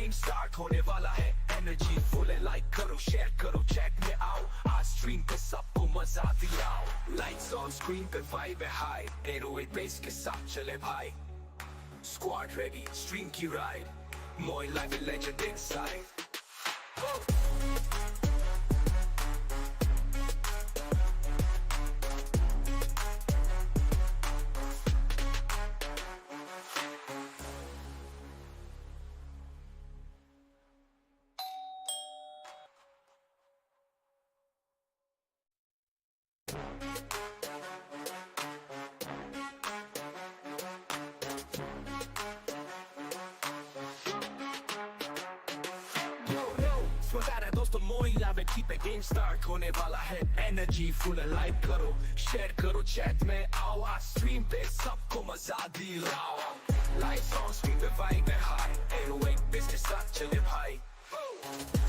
Game start होने वाला है एनर्जी फुल है लाइक करो शेयर करो चैट में आओ आज स्ट्रीम पे सबको मजा दिलाओ लाइट्स ऑन स्क्रीन पे वाइब है हाई 808 बेस के साथ चले भाई स्क्वाड रेडी स्ट्रीम की राइड मोर लाइव लेजेंड इनसाइड दोस्तों मोइनलाइव पे गेम स्टार्ट होने वाला है एनर्जी फुल है लाइक करो शेयर करो चैट में आओ आज स्ट्रीम पे सबको मजा दिलाओ लाइट्स ऑन स्क्रीन पे वाइब है हाई 808 बेस के साथ चले भाई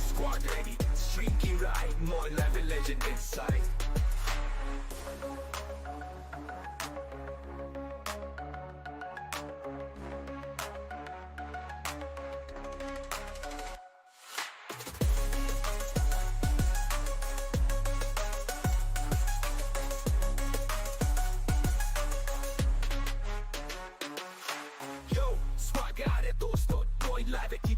स्क्वाड रेडी स्ट्रीम की राइड मोइनलाइव लेजेंड इनसाइड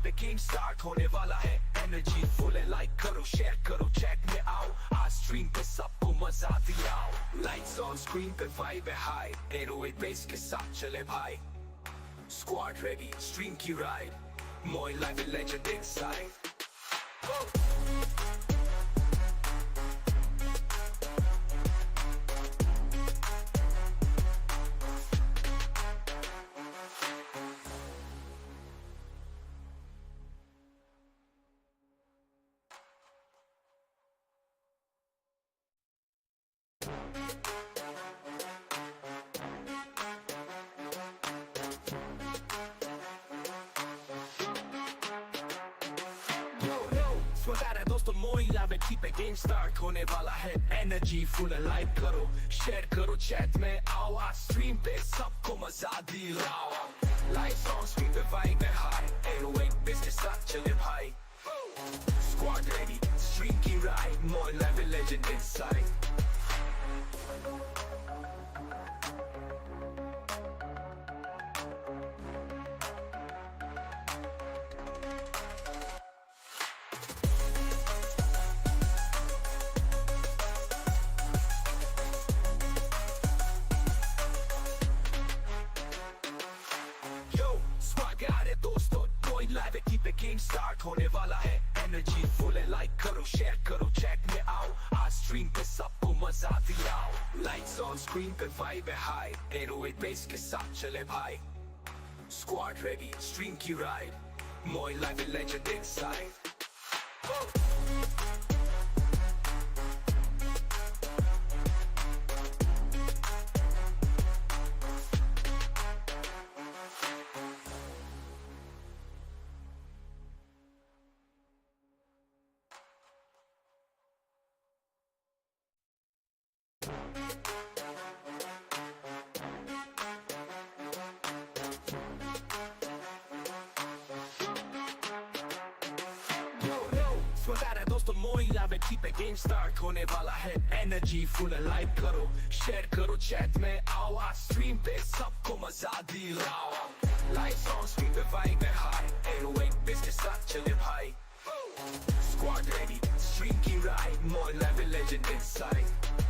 पे गेम स्टार्ट होने वाला है एनर्जी फुल है लाइक करो शेयर करो चैट में आओ आज स्ट्रीम पे सबको मजा दिलाओ लाइट्स ऑन स्क्रीन पे वाइब है हाई 808 बेस के साथ चले भाई स्क्वाड रेडी स्ट्रीम की राइड मोर लाइव लेजेंड इनसाइड दोस्तों मोइनलाइव पे गेम स्टार्ट होने वाला है एनर्जी फुल है लाइक करो शेयर करो चैट में आओ आज स्ट्रीम पे सबको मजा दिलाओ लाइट्स ऑन स्क्रीन पे वाइब है हाई 808 बेस के साथ चले भाई स्क्वाड रेडी स्ट्रीम की राइड मोइनलाइव लेजेंड इनसाइड पे गेम स्टार्ट होने वाला है एनर्जी फुल है लाइक करो शेयर करो चैट में आओ आज स्ट्रीम पे सबको मजा दिलाओ लाइट्स ऑन स्क्रीन पे वाइब है हाई 808 बेस के साथ चले भाई स्क्वाड रेडी स्ट्रीम की राइड मोर लाइव लेजेंड इनसाइड दोस्तों मोइनलाइव पे गेम स्टार्ट होने वाला है एनर्जी फुल है लाइक करो शेयर करो चैट में आओ आज स्ट्रीम पे सबको मजा दिलाओ लाइट्स ऑन स्क्रीन पे वाइब है हाई 808 बेस के साथ चले भाई स्क्वाड रेडी स्ट्रीम की राइड मोर लाइव लेजेंड इनसाइड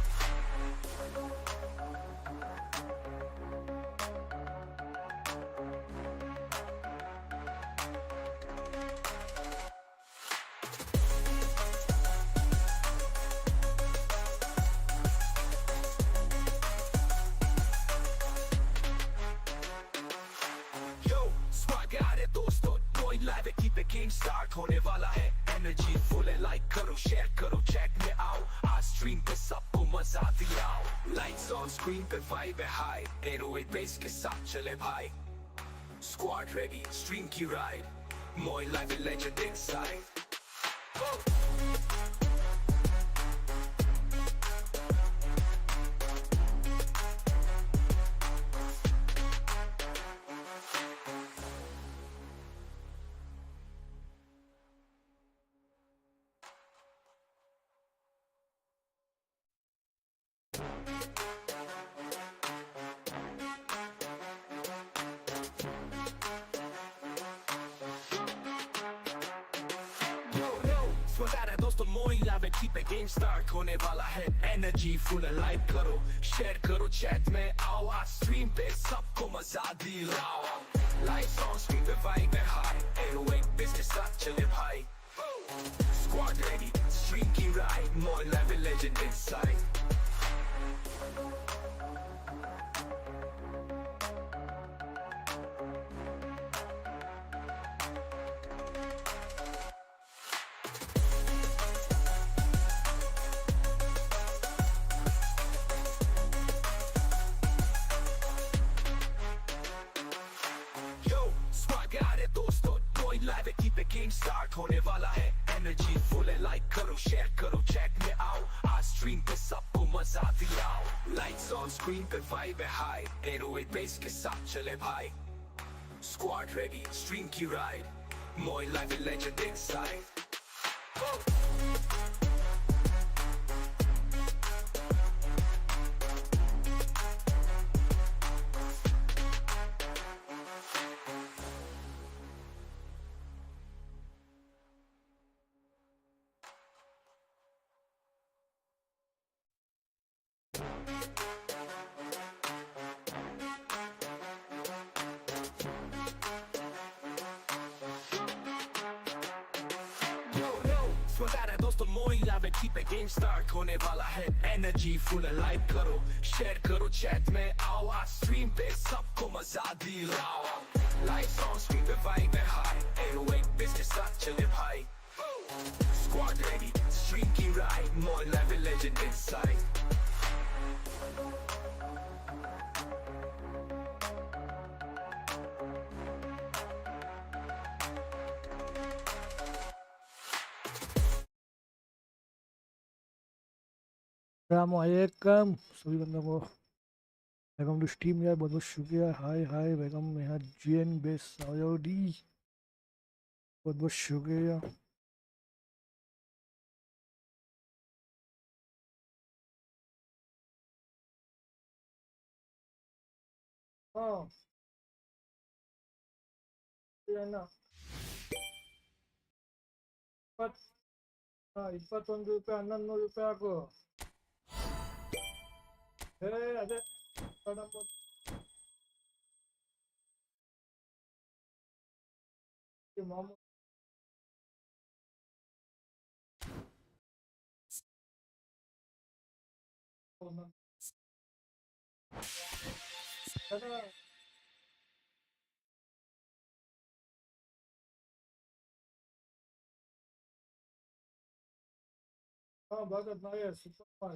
पे गेम स्टार्ट होने वाला है एनर्जी फुल है लाइक करो शेयर करो चैट में आओ आज स्ट्रीम पे सबको मजा दिलाओ लाइट्स ऑन स्क्रीन पे वाइब है हाई 808 बेस के साथ चले भाई स्क्वाड रेडी स्ट्रीम की ride more live legend inside keep it game start होने वाला है energy full लाइव करो share करो chat में आओ आज stream पे सबको मजा दिलाओ lights on screen पे vibe है high 808 business साथ चले भाई squad ready stream की ride more level legend inside मोइनलाइव keep it game start होने वाला है energy full है like करो share करो chat में आओ आज stream पे सबको मजा दिलाओ lights on screen पे vibe है high 808 bass के साथ चले भाई squad ready stream की ride मोइनलाइव legend inside स्वागत दोस्तों मोइनलाइव keep it game start होने वाला है energy full लाइव करो share करो chat में आओ आज stream पे सबको मजा दिलाओ lights on screen पे vibe है high 808 business साथ चले भाई squad ready stream की ride मोइनलाइव legend inside अस्सलामुअलैकुम सभी बंदों को वेलकम टू स्ट्रीम यार बहुत बहुत शुक्रिया हाय हाय वेलकम यहाँ जीएन बेस सऊदी बहुत बहुत शुक्रिया हाँ ये ना ₹21 ₹11 ಅದೇ ಮಾಮೂಲು हाँ Bhagat Nair super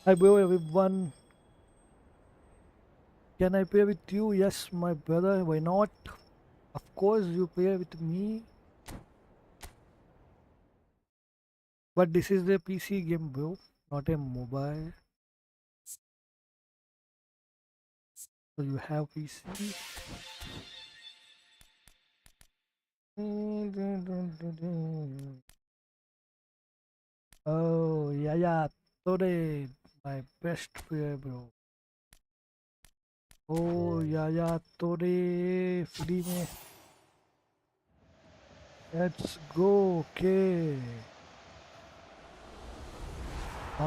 Hi bro everyone, can I play with you? Yes my brother, why not? Of course you play with me, but this is a PC game bro, not a mobile, so you have PC. Oh yeah today my best player bro. Oh yeah today free में let's go. Okay,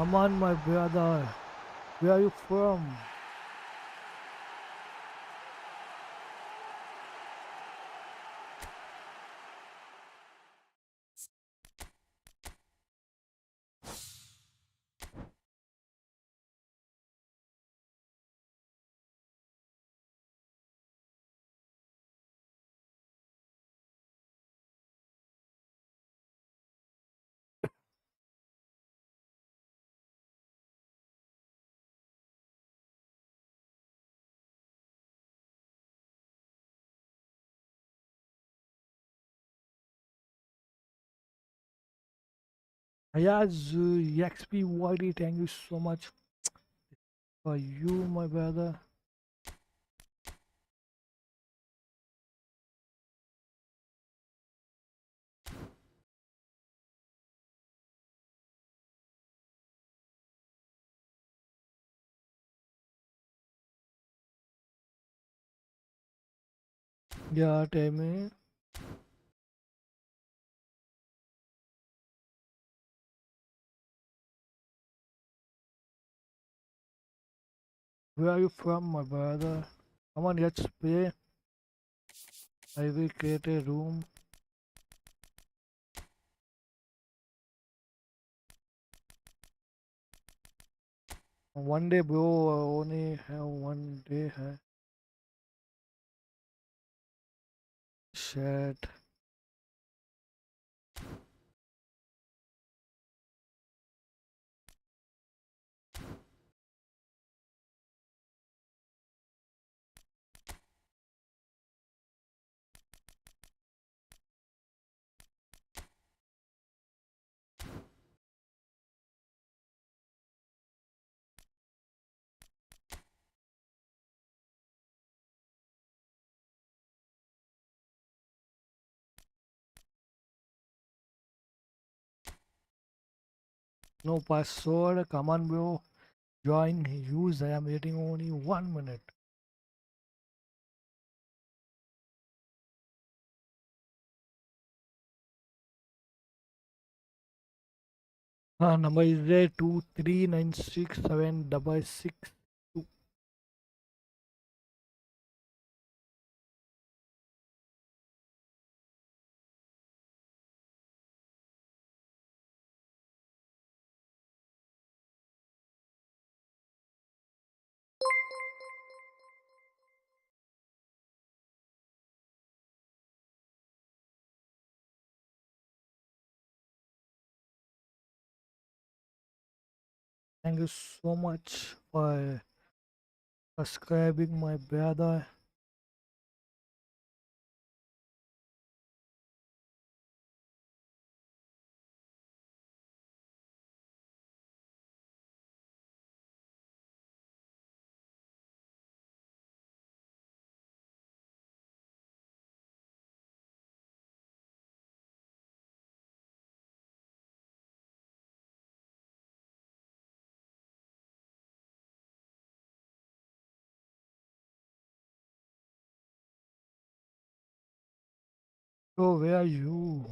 Amad my brother, where are you from? Ayaz XP thank you so much for you, my brother. Yeah, tell me. Where are you from, my brother? Come on, let's play. I will create a room. One day, bro. I only have one day. Hai. Shit. No password. Come on, bro. Join. Use. I am waiting only 1 minute. Number is there 23967662. Thank you so much for subscribing, my brother. So where are you?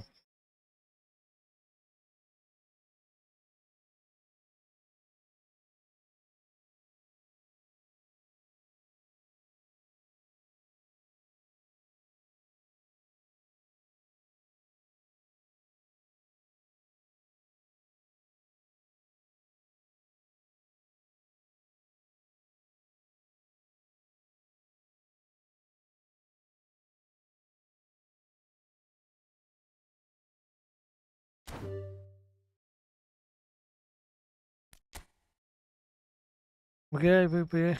Okay, I will pay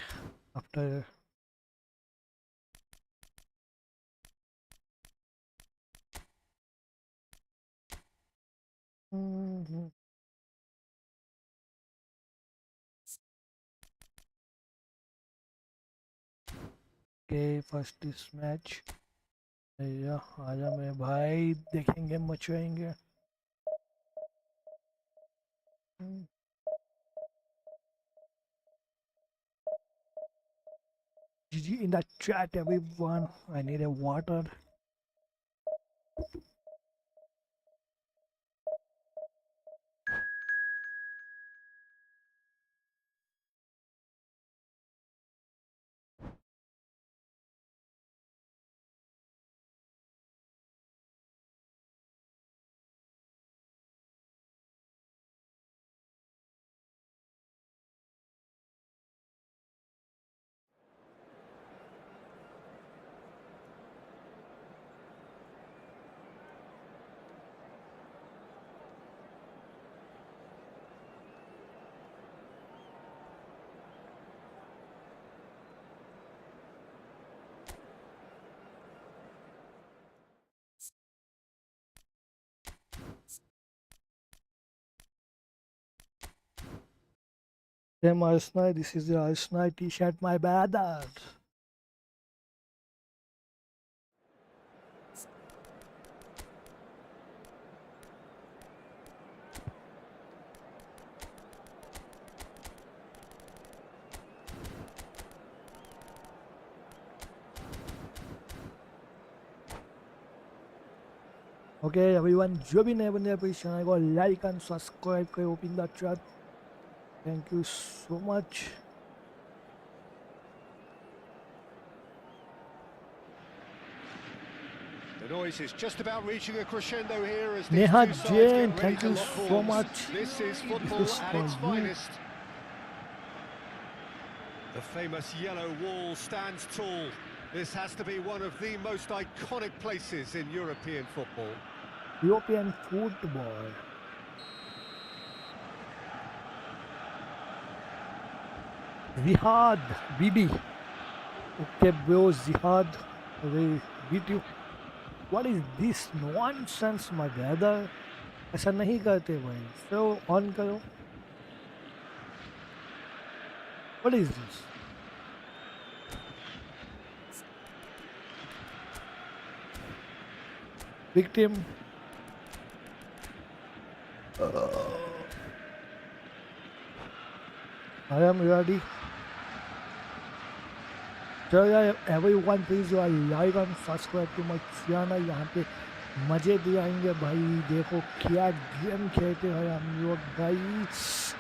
after. Mhm. Okay, first this match. या आजा मेरे भाई देखेंगे मचवाएंगे. GG in the chat everyone. I need a water. Same Arsenal. This is the Arsenal t-shirt, my bad. Okay, everyone, जो भी नए बंदे अपने चैनल को लाइक एंड सब्सक्राइब करो, pin the chat. Thank you so much. The noise is just about reaching a crescendo here as these Neha two sides Jain, get ready thank to you lock so horns. much. This is football This is at for its you. finest. The famous yellow wall stands tall. This has to be one of the most iconic places in European football. European football. Zihad, BB. Okay, bro, Zihad. They beat you. What is this nonsense, my brother? ऐसा नहीं करते भाई. So on करो. What is this? Victim. I am ready. So yeah, everyone please like and subscribe to my channel. यहाँ पे मजे भी आएंगे भाई. देखो क्या गेम खेलते हैं हम लोग भाई.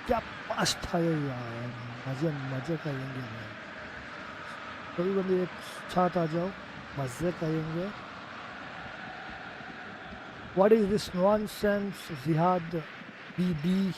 क्या पास था ये यार. मजे मजे करेंगे भाई. सभी बंदे एक साथ आ जाओ. मजे करेंगे. What is this nonsense, Zihad, BB?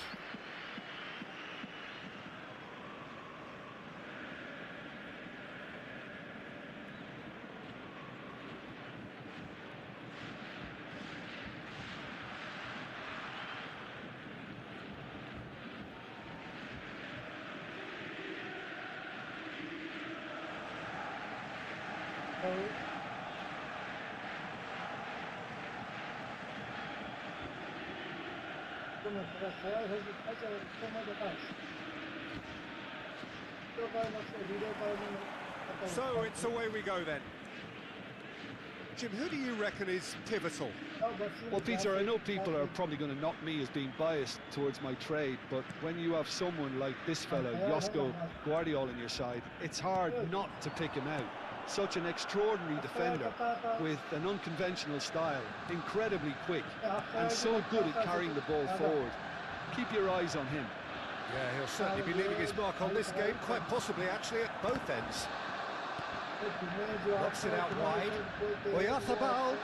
So it's away we go then. Jim, who do you reckon is pivotal? Well, Peter, I know people are probably going to knock me as being biased towards my trade, but when you have someone like this fella, Josko Guardiola, on your side, it's hard not to pick him out. Such an extraordinary defender with an unconventional style, incredibly quick, and so good at carrying the ball forward. Keep your eyes on him. Yeah, he'll certainly be leaving his mark on this game, quite possibly actually at both ends. Knocks it out wide. Oyarzabal.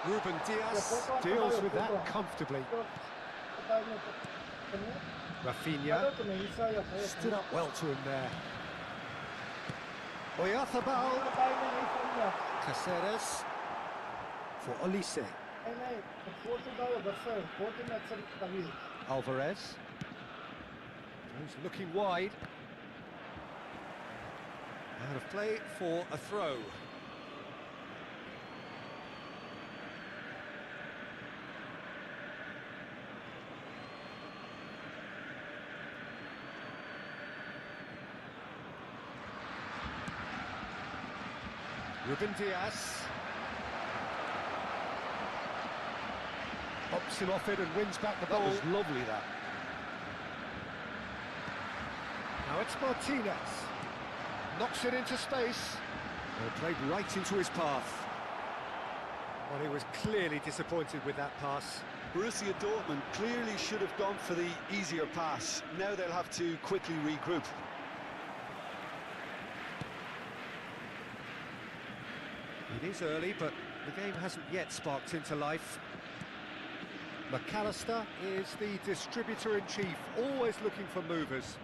Ruben Diaz deals with that comfortably. Rafinha stood up well to him there. Oyarzabal. Caceres for Olise. Alvarez. He's looking wide. Out of play for a throw. Ruben Diaz. Pops him off it and wins back the ball. That was lovely, that. Now it's Martinez. Knocks it into space. Played right into his path. Well, he was clearly disappointed with that pass. Borussia Dortmund clearly should have gone for the easier pass. Now they'll have to quickly regroup. It is early, but the game hasn't yet sparked into life. McAllister is the distributor-in-chief, always looking for movers.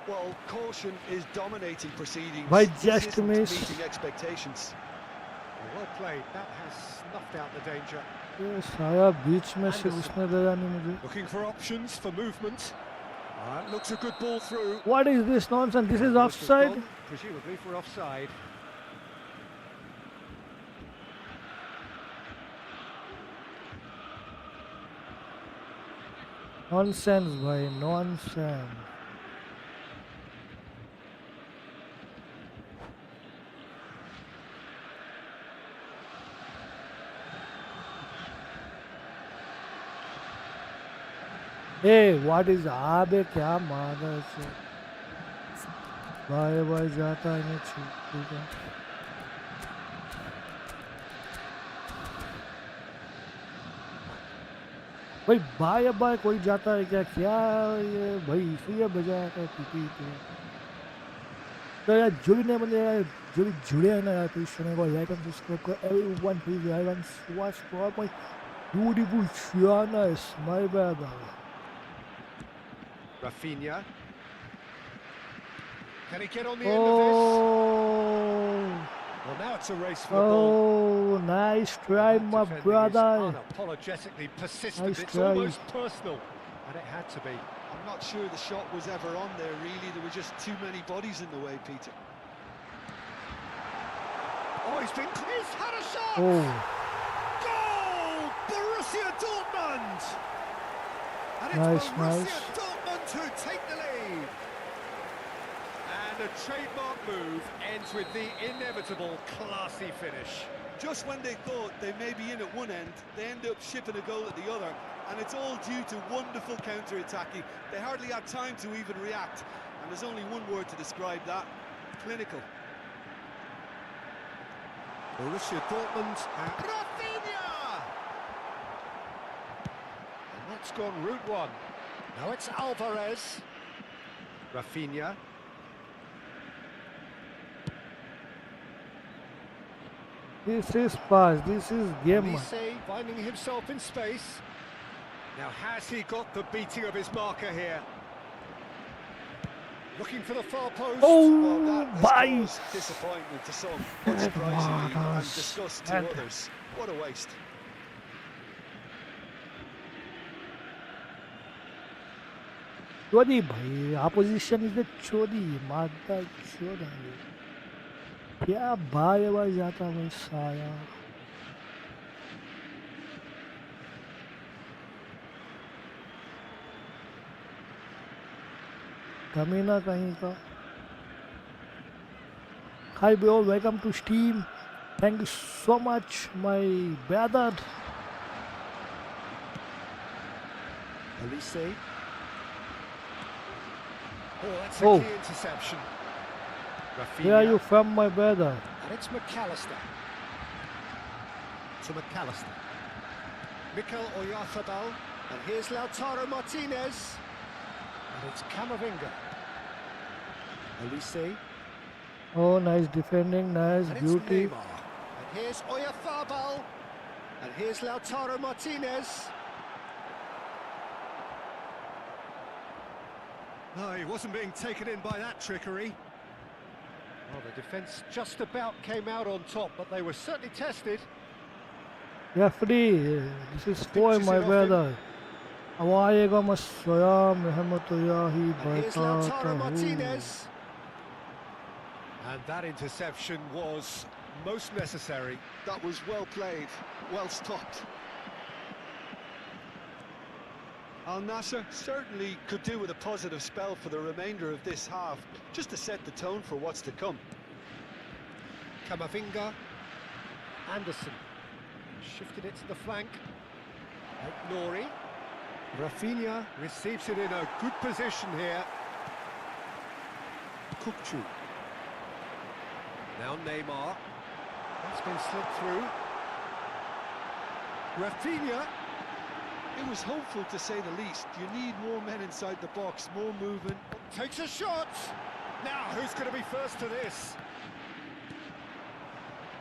Well, caution is dominating proceedings. By This just isn't miss. meeting expectations. Well played, that has snuffed out the danger. ये सारा बीच में से उसने दया नहीं मुझे. Looking for options for movement. Looks a good ball through. What is this nonsense? This is offside. Presumably for offside. Nonsense, भाई, nonsense. Hey, what is आबे क्या मारा से बाय बाय जाता है नहीं छूटेगा भाई बाय बाय कोई जाता है क्या क्या ये भाई इसलिए बजाया था पीटी तो यार जुड़ने बंदे यार जुड़े हैं ना यार तो इस चैनल को लाइक एंड सब्सक्राइब करो everyone please like and watch for my beautiful Chianas my bad Rafinha. Can he get on the end of this? Well, now it's a race for the ball. Oh, nice try, That my defending is brother. unapologetically persistent. Nice It's try. almost personal, and it had to be. I'm not sure the shot was ever on there, really. There were just too many bodies in the way, Peter. Oh, he's had a shot! Oh, Goal! Borussia Dortmund! And it's Nice, Borussia nice. Dortmund who take the lead. And a trademark move ends with the inevitable classy finish. Just when they thought they may be in at one end, they end up shipping a goal at the other, and it's all due to wonderful counter-attacking. They hardly had time to even react, and there's only one word to describe that: clinical. Borussia Dortmund and Rafinha! And that's gone route one. Now it's Alvarez. Rafinha. this is pass. This is game. Man. Olise finding himself in space. Now has he got the beating of his marker here? Looking for the far post. Well, Oh, that has bye. caused disappointment to some, unsurprisingly, and disgust to others. What a waste. चोरी भाई opposition is the चोरी मारता चोरा क्या bye bye जाता है साया कमी ना कहीं का Hi bro, welcome to Steam. Thank you so much, my brother. Olise. Oh, that's a Oh. key interception. Where are you Rafinha. from, my brother? And it's McAllister. To McAllister. Mikel Oyarzabal. And here's Lautaro Martinez. And it's Camavinga. Olise. Oh, nice defending, nice And it's beauty. Neymar. And here's Oyarzabal. And here's Lautaro Martinez. No, he wasn't being taken in by that trickery. Well, the defence just about came out on top, but they were certainly tested. Referee, this is for Pinches my it off brother. अब आएगा मसया मोहम्मद तो ही And here's बताता Lautaro हूँ Martinez. And that interception was most necessary. That was well played, well stopped. Al Nassr certainly could do with a positive spell for the remainder of this half, just to set the tone for what's to come. Camavinga. Anderson. Shifted it to the flank. Nori. Rafinha receives it in a good position here. Kukçu. Now Neymar. That's been slipped through. Rafinha. It was hopeful, to say the least. You need more men inside the box, more movement. Takes a shot. Now, who's going to be first to this?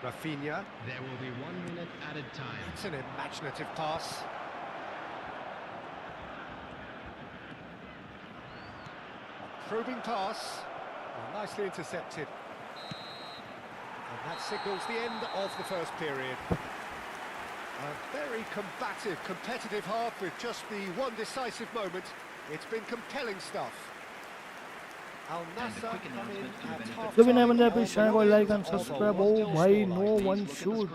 Rafinha. There will be 1 minute added time. It's an imaginative pass. Probing pass. Well, nicely intercepted. And that signals the end of the first period. A very combative, competitive half with just the one decisive moment. It's been compelling stuff. Al Nassr come in at half तो बिना बंदे पे channel को like and subscribe ओ भाई no one shoot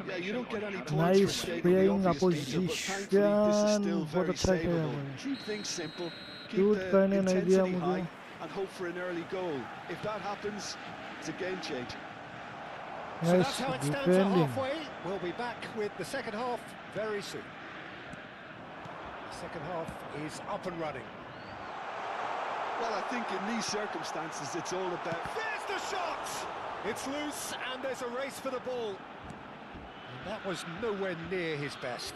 Yeah, you don't get any points Nice for stating playing the obvious, Peter, but thankfully this is still opposition. very बहुत अच्छा खेला savable. भाई Keep things simple, keep shoot the करने नहीं दिया intensity मुझे high, and hope for an early goal. If that happens, it's a game changer. So Nice that's how it stands at defending halfway. We'll be back with the second half very soon. The second half is up and running. Well, I think in these circumstances, it's all about... There's the shot! It's loose, and there's a race for the ball. And that was nowhere near his best.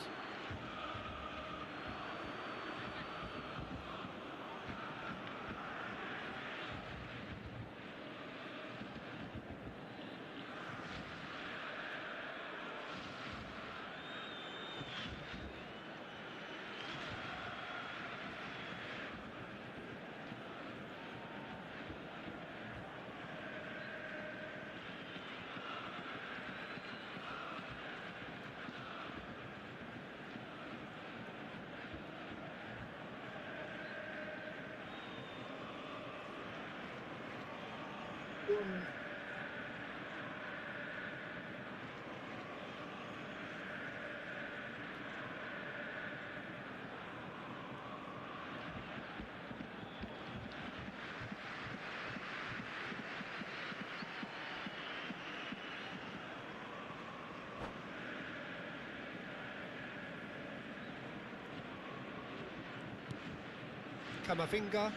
Camavinga.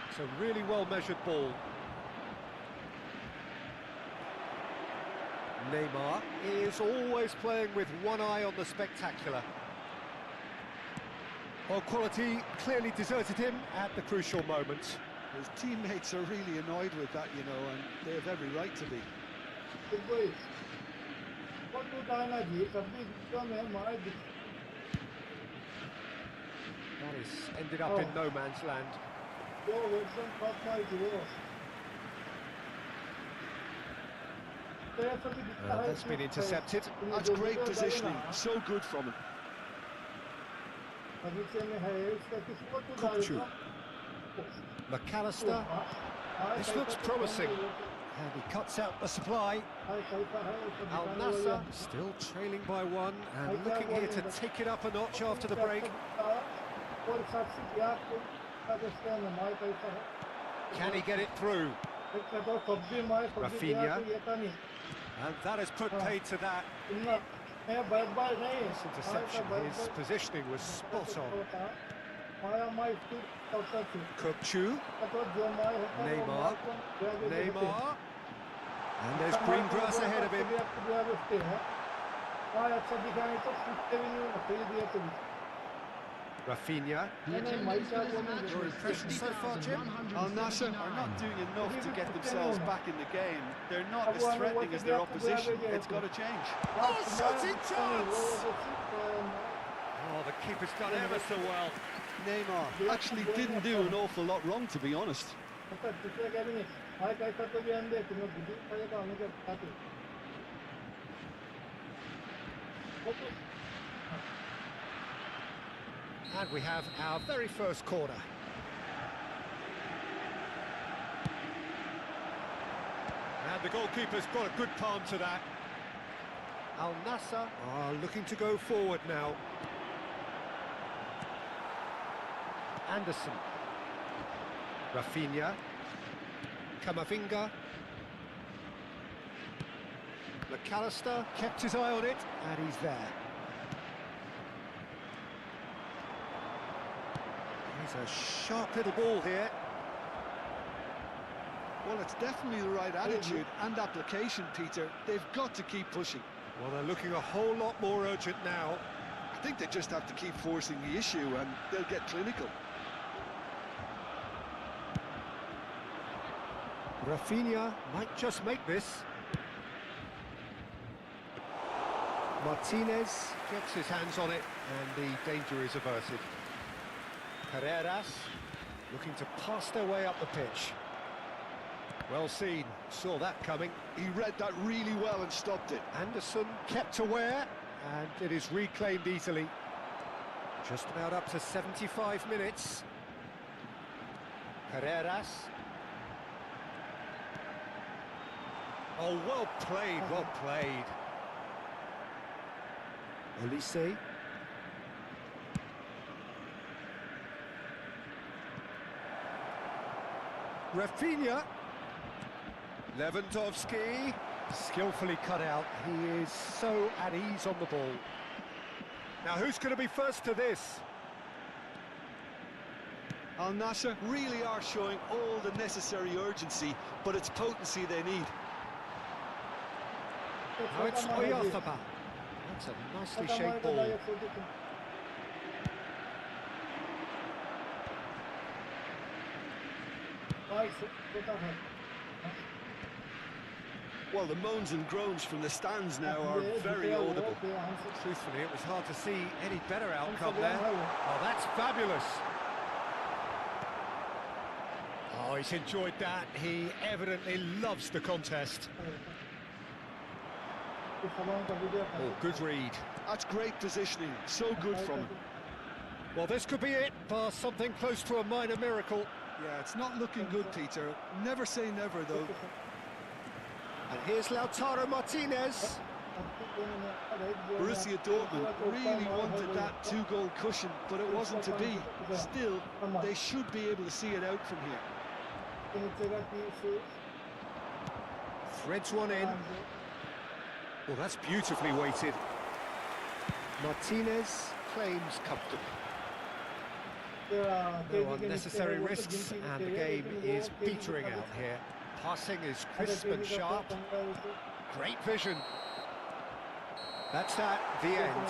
It's a really well-measured ball. Neymar is always playing with one eye on the spectacular. Well, quality clearly deserted him at the crucial moment. His teammates are really annoyed with that, you know, and they have every right to be. That is ended up in no man's land. That's been intercepted. That's great positioning, so good from him. Kupchu. McAllister. This looks promising. And he cuts out the supply. Al Nassr still trailing by one and looking here to take it up a notch after the break. Can he get it through? Rafinha. And that has put paid to that. This interception, his positioning was spot on. Kupchu. Neymar. Neymar. And there's green grass ahead of him. Rafinha. Your impression so far, Jim? Al Nassr are not doing enough to get themselves back in the game. They're not as threatening as their opposition. It's got to change. Oh, shooting chance! Oh, the keeper's done ever so well. Neymar actually didn't do an awful lot wrong, to be honest. And we have our very first corner. And the goalkeeper's got a good palm to that. Al Nassr are looking to go forward now. Anderson. Rafinha. Camavinga. McAllister kept his eye on it, and he's there. He's a sharp little ball here. Well, it's definitely the right attitude and application, Peter. They've got to keep pushing. Well, they're looking a whole lot more urgent now. I think they just have to keep forcing the issue and they'll get clinical. Rafinha might just make this. Martinez gets his hands on it and the danger is averted. Carreras looking to pass their way up the pitch. Well seen, saw that coming. He read that really well and stopped it. Anderson kept aware and it is reclaimed easily. Just about up to 75 minutes. Carreras. Oh, well played, well played. Elise. Rafinha. Lewandowski. Skillfully cut out. He is so at ease on the ball. Now, who's going to be first to this? Al Nassr really are showing all the necessary urgency, but it's potency they need. Now it's Oyarzabal. That's a nicely shaped ball. Well, the moans and groans from the stands now are very audible. Truthfully, it was hard to see any better outcome there. Oh, that's fabulous. Oh, he's enjoyed that. He evidently loves the contest. Oh, good read. That's great positioning, so good from him. Well, this could be it for something close to a minor miracle. Yeah, it's not looking good, Peter. Never say never, though. And here's Lautaro Martinez. Borussia Dortmund really wanted that two-goal cushion, but it wasn't to be. Still, they should be able to see it out from here. Threads one in. Well, that's beautifully weighted. Martinez claims comfortably. No unnecessary risks, and the game is petering out here. Passing is crisp and sharp. Great vision. That's at the end.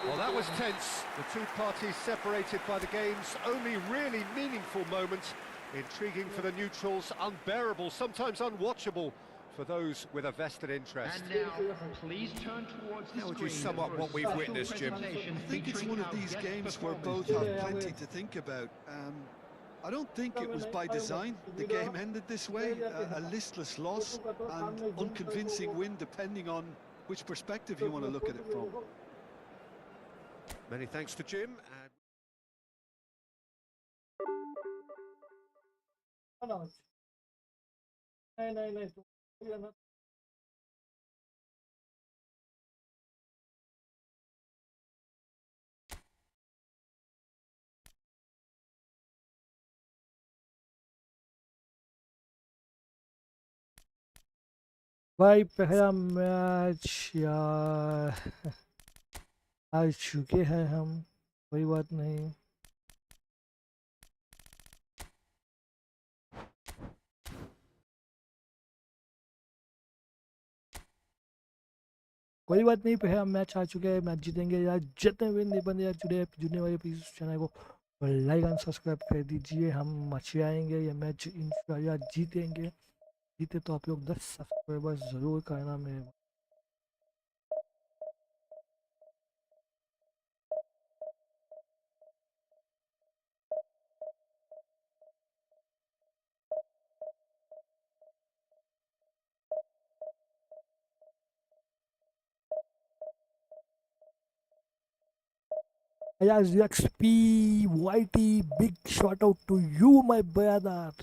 Well, that was tense. The two parties separated by the game's only really meaningful moment. Intriguing for the neutrals, unbearable, sometimes unwatchable for those with a vested interest. And now, please turn towards the How would you screen sum up for a what we've special witnessed, Jim? presentation I think it's featuring one of our these guest games where both performers. have plenty to think about. I don't think it was by design the game ended this way. A listless loss and unconvincing win, depending on which perspective you want to look at it from. Many thanks to Jim. भाई पहला match यार आ चुके हैं हम, कोई बात नहीं। कोई बात नहीं, पहला मैच आ चुके हैं, मैच जीतेंगे यार, जितने भी नहीं बंदे यार जुड़ने वाले प्लीज चैनल को लाइक एंड सब्सक्राइब कर दीजिए। हम मचे आएंगे, ये मैच इंशाल्लाह जीतेंगे। जीते तो आप लोग 10 सब्सक्राइबर्स ज़रूर करना मेरे। Yes, XP, YT, big shout out to you, my brother.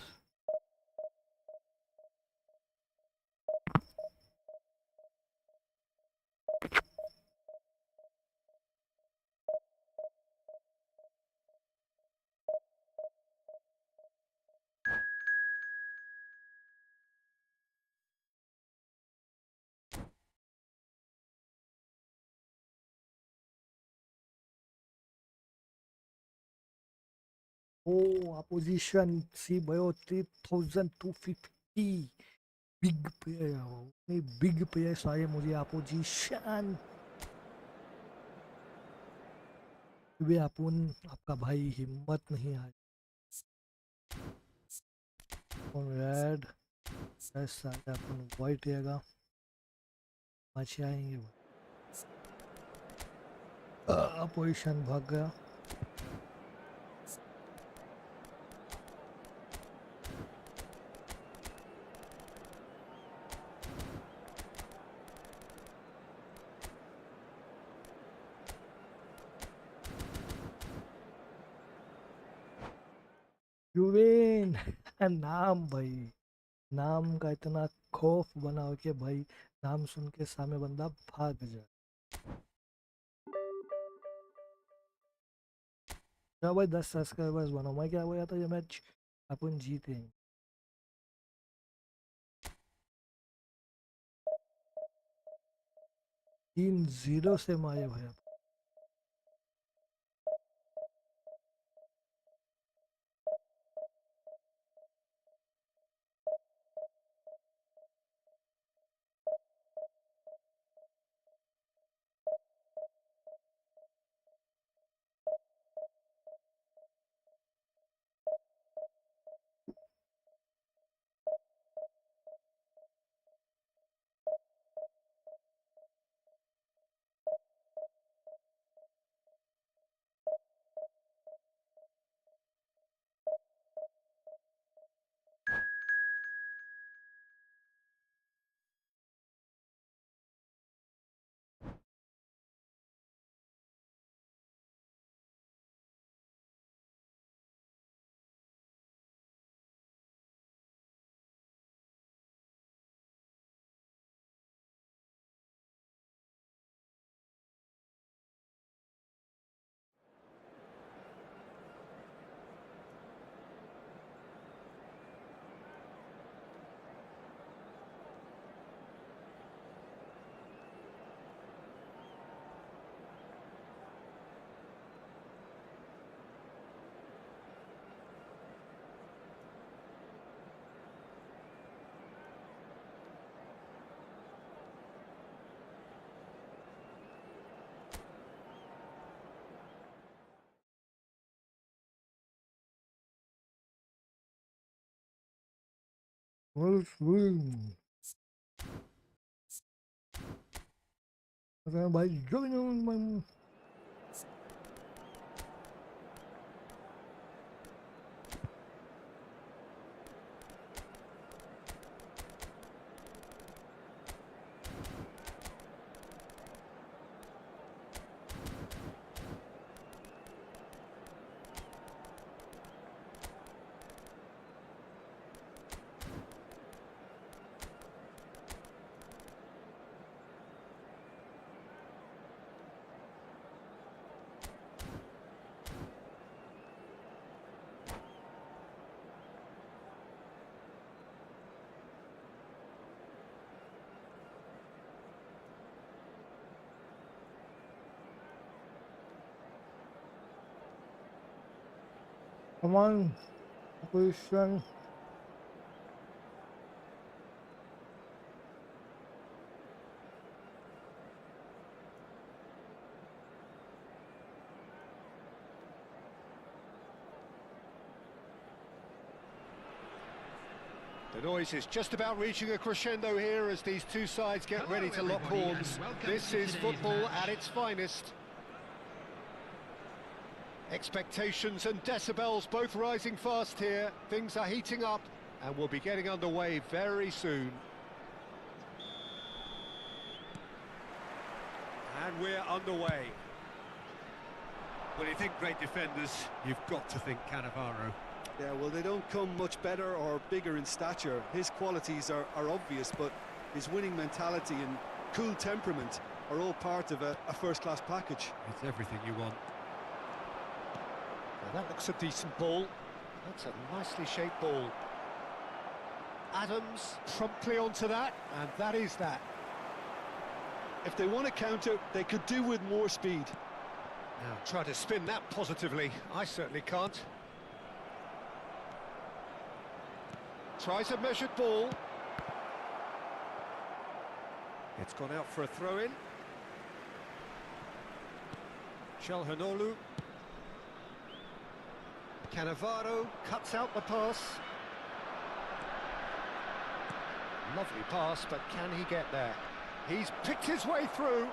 Oh, opposition, see, bio 3250. Big player, big player सारे मुझे opposition। वे आपका भाई हिम्मत नहीं है। रेड सारे अपन वाइट रहेगा, मचे आएंगे। अपोजिशन भाग गया। युवेन नाम भाई, नाम का इतना खौफ बनाओ कि भाई नाम सुन के सामने बंदा भाग जाए। क्या भाई 10 सब्सक्राइबर्स बनाओ, मैं क्या बोला था ये मैच अपन जीतेंगे। 3-0 से मारे भाई। भाई जो come on, position. The noise is just about reaching a crescendo here as these two sides get ready to lock horns. This is football at its finest. Expectations and decibels both rising fast here. Things are heating up and we'll be getting underway very soon. And we're underway. When you think great defenders, you've got to think Cannavaro. Yeah, well, they don't come much better or bigger in stature. His qualities are obvious, but his winning mentality and cool temperament are all part of a first-class package. It's everything you want. Now that looks a decent ball. That's a nicely shaped ball. Adams promptly onto that, and that is that. If they want to counter, they could do with more speed. Now try to spin that positively. I certainly can't. Tries a measured ball. It's gone out for a throw-in. Chalhanoglu. Cannavaro cuts out the pass. Lovely pass, but can he get there? He's picked his way through.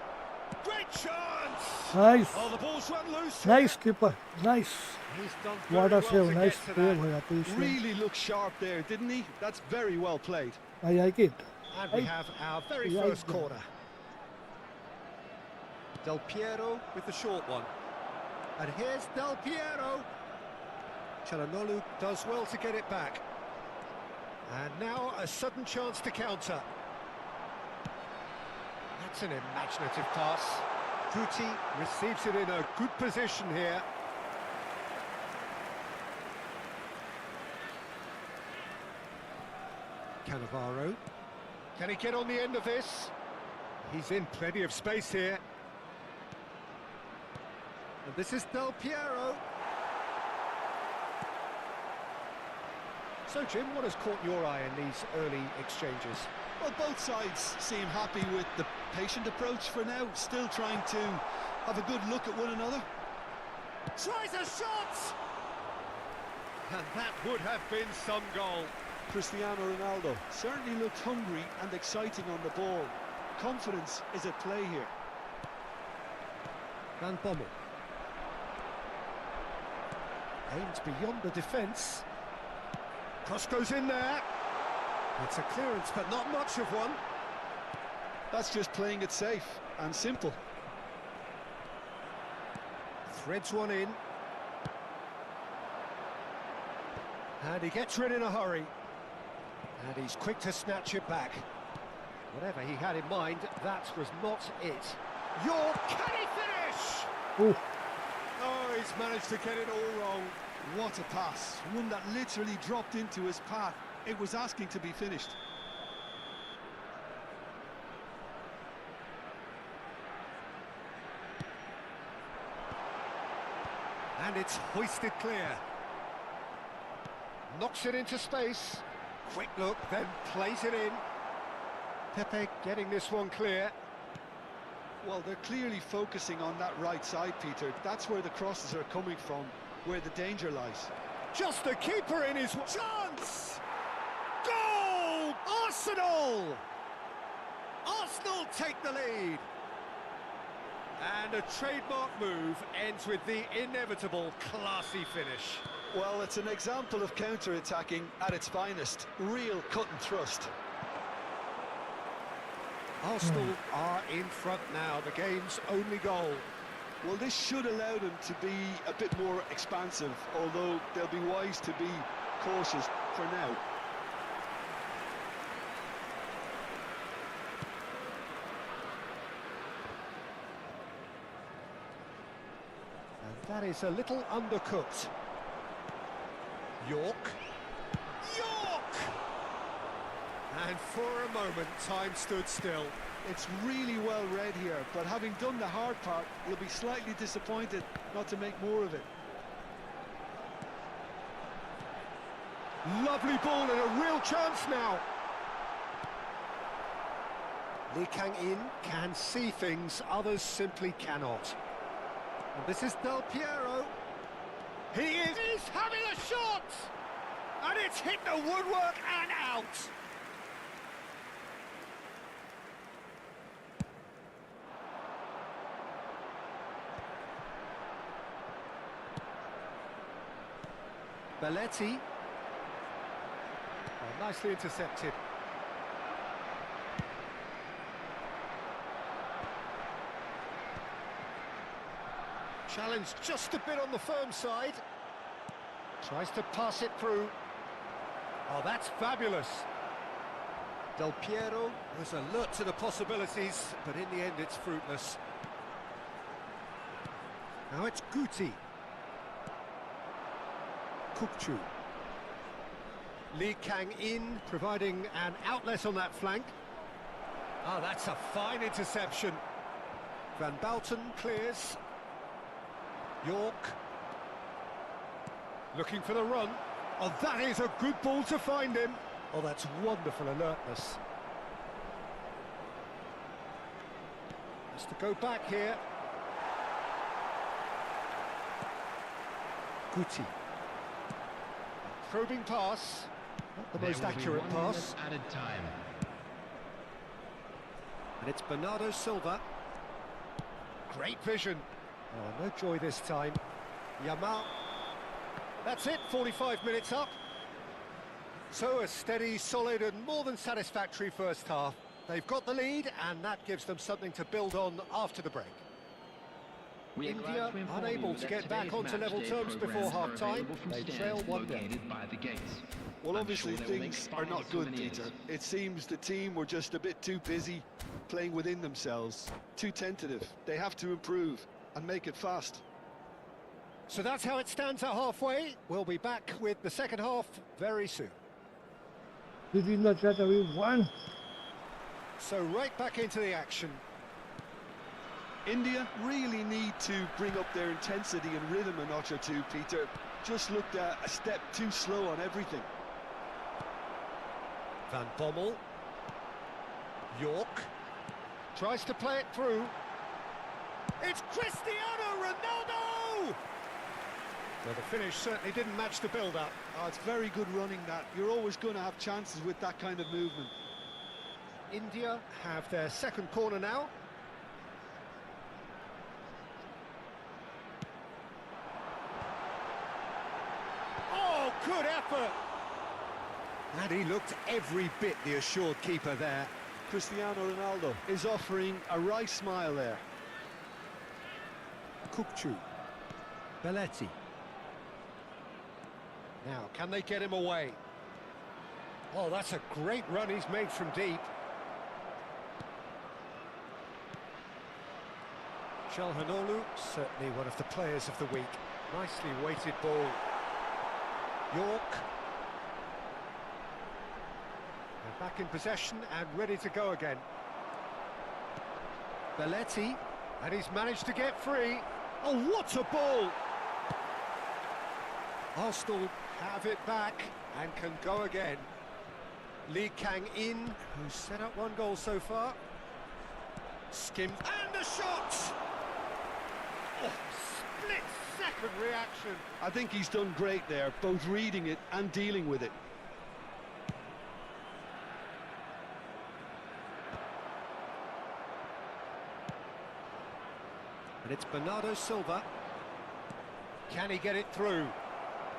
Great chance! Nice. Oh, the ball's run loose. Nice keeper. Nice. He's done What very a well save. to Nice get to save. that. I appreciate. Really looked sharp there, didn't he? That's very well played. I like it. And we have our very like first that. corner. Del Piero with the short one. And here's Del Piero. Chalhanoglu does well to get it back. And now a sudden chance to counter. That's an imaginative pass. Guti receives it in a good position here. Cannavaro. Can he get on the end of this? He's in plenty of space here. And this is Del Piero. So, Jim, what has caught your eye in these early exchanges? Well, both sides seem happy with the patient approach for now, still trying to have a good look at one another. Tries a shot! And that would have been some goal. Cristiano Ronaldo certainly looked hungry and exciting on the ball. Confidence is at play here. Van Bommel. Aims beyond the defence. Cross goes in there. It's a clearance, but not much of one. That's just playing it safe and simple. Threads one in. And he gets rid in a hurry. And he's quick to snatch it back. Whatever he had in mind, that was not it. Can he finish? Oh, Oh, he's managed to get it all wrong. What a pass, one that literally dropped into his path. It was asking to be finished. And it's hoisted clear. Knocks it into space. Quick look, then plays it in. Pepe getting this one clear. Well, they're clearly focusing on that right side, Peter. That's where the crosses are coming from, where the danger lies. Just the keeper in his chance! Goal! Arsenal! Arsenal take the lead. And a trademark move ends with the inevitable classy finish. Well, it's an example of counter-attacking at its finest. Real cut and thrust. Arsenal are in front now, the game's only goal. Well, this should allow them to be a bit more expansive, although they'll be wise to be cautious for now. And that is a little undercooked. York. And for a moment, time stood still. It's really well read here, but having done the hard part, you'll be slightly disappointed not to make more of it. Lovely ball and a real chance now. Lee Kang-in can see things others simply cannot. And this is Del Piero. He's having a shot! And it's hit the woodwork and out. Belletti. Oh, nicely intercepted. Challenge just a bit on the firm side. Tries to pass it through. Oh, that's fabulous. Del Piero was alert to the possibilities, but in the end it's fruitless. Now it's Guti. Kukçu. Lee Kang-in providing an outlet on that flank. Ah, that's a fine interception. Van Bouten clears. York. Looking for the run. Oh, that is a good ball to find him. Oh, that's wonderful alertness. Has to go back here. Guti. Probing pass. Not the most accurate pass. Added time. And it's Bernardo Silva. Great vision. Oh, no joy this time. Yamal. That's it, 45 minutes up. So a steady, solid and more than satisfactory first half. They've got the lead and that gives them something to build on after the break. India unable to get back onto level terms before half-time. They trail 1-0. Well, obviously things are not good, Peter. It seems the team were just a bit too busy playing within themselves, too tentative. They have to improve and make it fast. So that's how it stands at halfway. We'll be back with the second half very soon. This is not that we won. So right back into the action. India really need to bring up their intensity and rhythm a notch or two, Peter. Just looked a step too slow on everything. Van Bommel. York. Tries to play it through. It's Cristiano Ronaldo! Well, the finish certainly didn't match the build-up. Oh, it's very good running, that. You're always going to have chances with that kind of movement. India have their second corner now. Oh, good effort! And he looked every bit the assured keeper there. Cristiano Ronaldo is offering a wry smile there. Kukçu. Belletti. Now, can they get him away? Oh, that's a great run he's made from deep. Çalhanoğlu, certainly one of the players of the week. Nicely weighted ball. York. They're back in possession and ready to go again. Belletti, and he's managed to get free. Oh, what a ball! Arsenal have it back and can go again. Lee Kang-in, who's set up one goal so far. Skim and a shot! Oh, split-second reaction. I think he's done great there, both reading it and dealing with it. And it's Bernardo Silva. Can he get it through?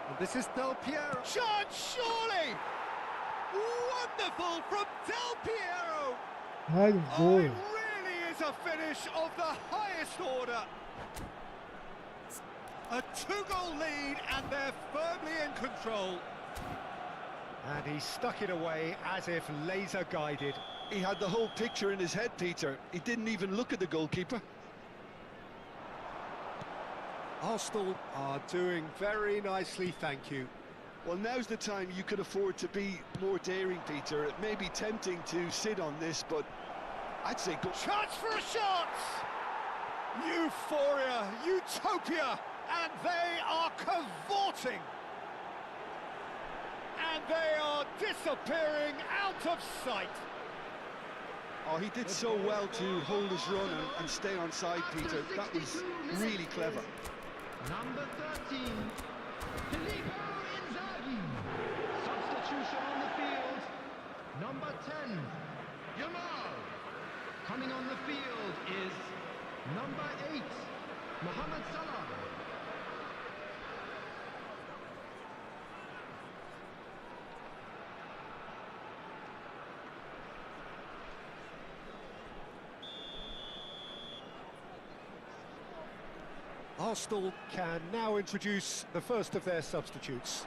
And this is Del Piero. Shot, surely! Wonderful from Del Piero! Nice Oh, goal. it really is a finish of the highest order. A 2-goal lead and they're firmly in control. And he stuck it away as if laser guided. He had the whole picture in his head, Peter. He didn't even look at the goalkeeper. Arsenal are doing very nicely, thank you. Well, now's the time you could afford to be more daring, Peter. It may be tempting to sit on this, but I'd say go. Chance for a shot! Euphoria, utopia, and they are cavorting. And they are disappearing out of sight. Oh, he did so well to hold his run and stay on side, Peter. That was really clever. Number 13, Filippo Inzaghi. Substitution on the field. Number 10, Yamal. Coming on the field is number 8, Mohammed Salah. Arsenal can now introduce the first of their substitutes.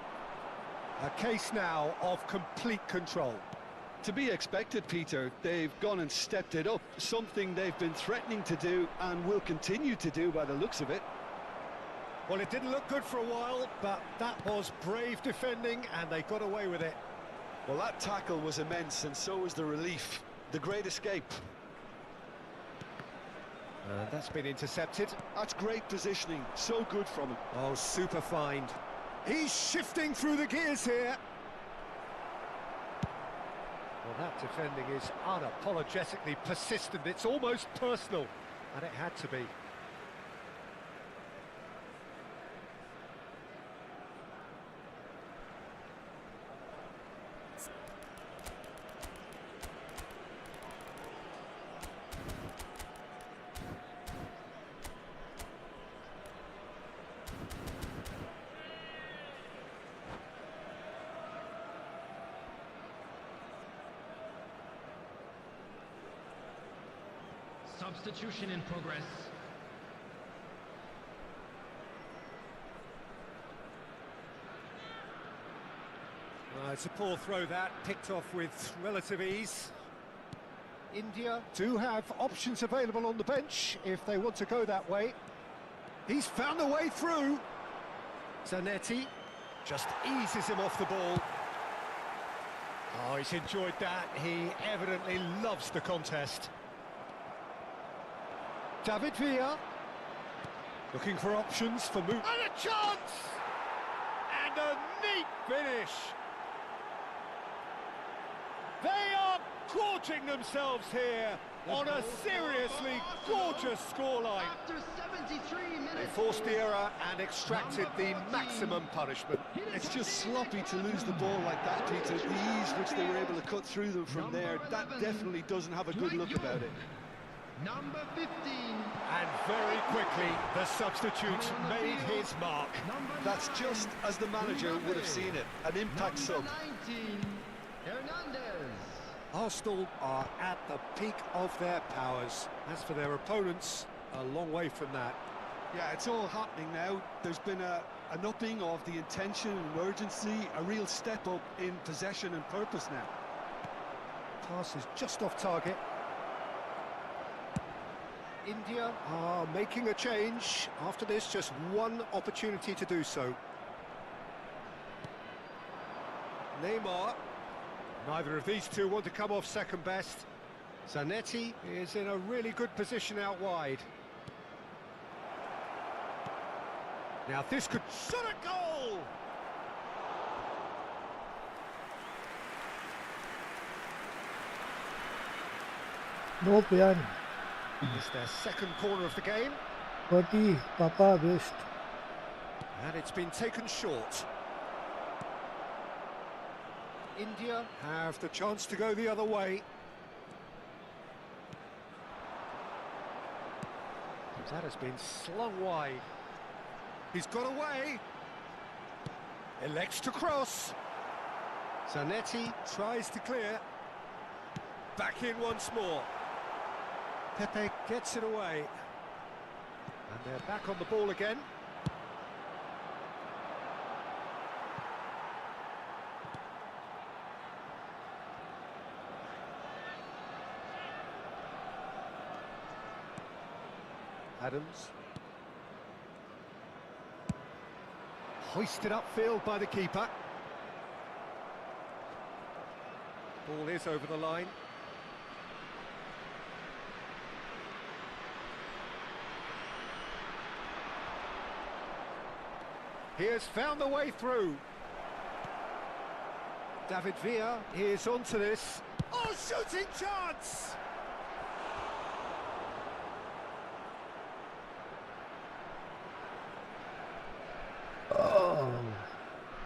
A case now of complete control. To be expected, Peter. They've gone and stepped it up, something they've been threatening to do and will continue to do by the looks of it. Well, it didn't look good for a while, but that was brave defending and they got away with it. Well, that tackle was immense, and so was the relief. The great escape. That's been intercepted. That's great positioning. So good from him. Oh, super find. He's shifting through the gears here. Well, that defending is unapologetically persistent. It's almost personal, and it had to be. Substitution in progress. It's a poor throw that, picked off with relative ease. India do have options available on the bench if they want to go that way. He's found a way through. Zanetti just eases him off the ball. Oh, he's enjoyed that. He evidently loves the contest. David Villa looking for options for move. And a chance! And a neat finish. They are gorging themselves here on a seriously gorgeous scoreline. After 73 minutes. They forced the error and extracted the maximum punishment. It's just sloppy to lose the ball like that, Peter. The ease which they were able to cut through them from there, that definitely doesn't have a good look about it. Number 15. And very quickly, the substitute made his mark. That's just as the manager would have seen it, an impact sub. Number 19, Hernandez. Arsenal are at the peak of their powers. As for their opponents, a long way from that. Yeah, it's all happening now. There's been an upping of the intention and urgency, a real step up in possession and purpose now. Pass is just off target. India are making a change. After this, just one opportunity to do so. Neymar. Neither of these two want to come off second best. Zanetti is in a really good position out wide. Now this could shot a goal! No plan. It's their second corner of the game. Pati, Papa, best. And it's been taken short. India have the chance to go the other way. That has been slung wide. He's got away. Elects to cross. Zanetti tries to clear. Back in once more. Pepe gets it away. And they're back on the ball again. Adams. Hoisted upfield by the keeper. Ball is over the line. He has found the way through. David Villa is onto this. Oh, shooting chance!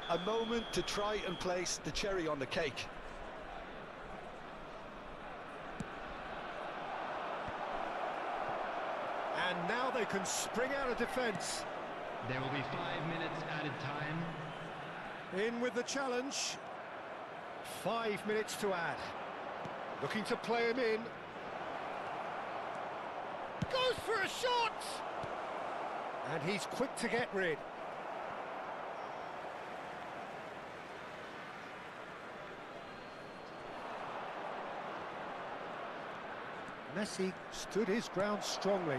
A moment to try and place the cherry on the cake. And now they can spring out of defence. There will be 5 minutes added time. In with the challenge. 5 minutes to add. Looking to play him in. Goes for a shot! And he's quick to get rid. Messi stood his ground strongly.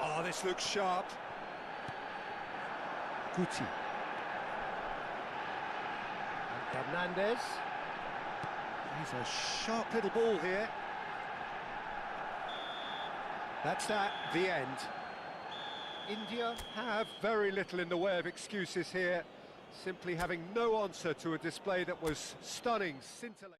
Oh, this looks sharp. Guti. And Hernandez. He's a sharp little ball here. That's that, the end. India have very little in the way of excuses here, simply having no answer to a display that was stunning, scintillating.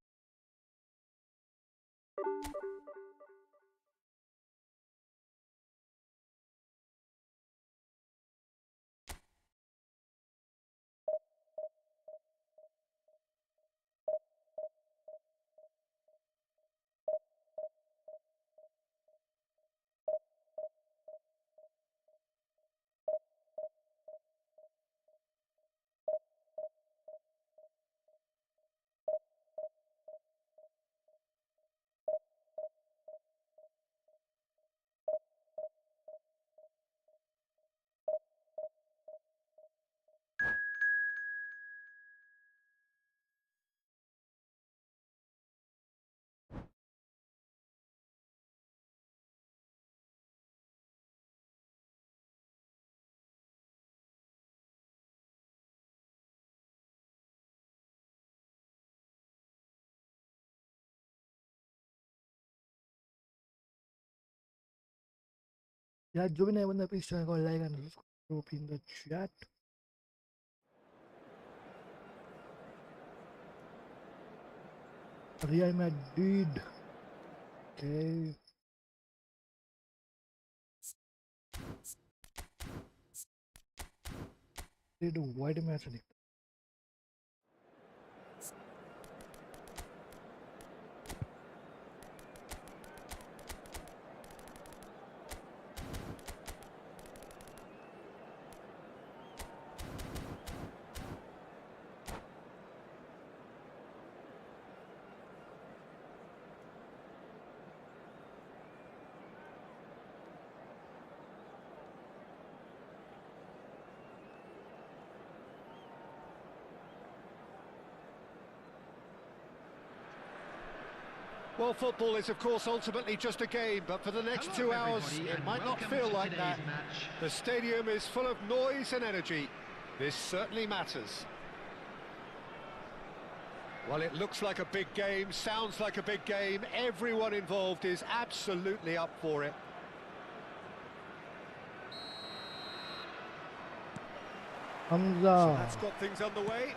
Yeah, जो भी नया बंदा please channel को like and subscribe in the chat. Real Madrid. Okay. Did wide match नहीं. Well, football is, of course, ultimately just a game, but for the next 2 hours, it might not feel like that. The stadium is full of noise and energy. This certainly matters. Well, it looks like a big game, sounds like a big game. Everyone involved is absolutely up for it. Hamza. So that's got things underway.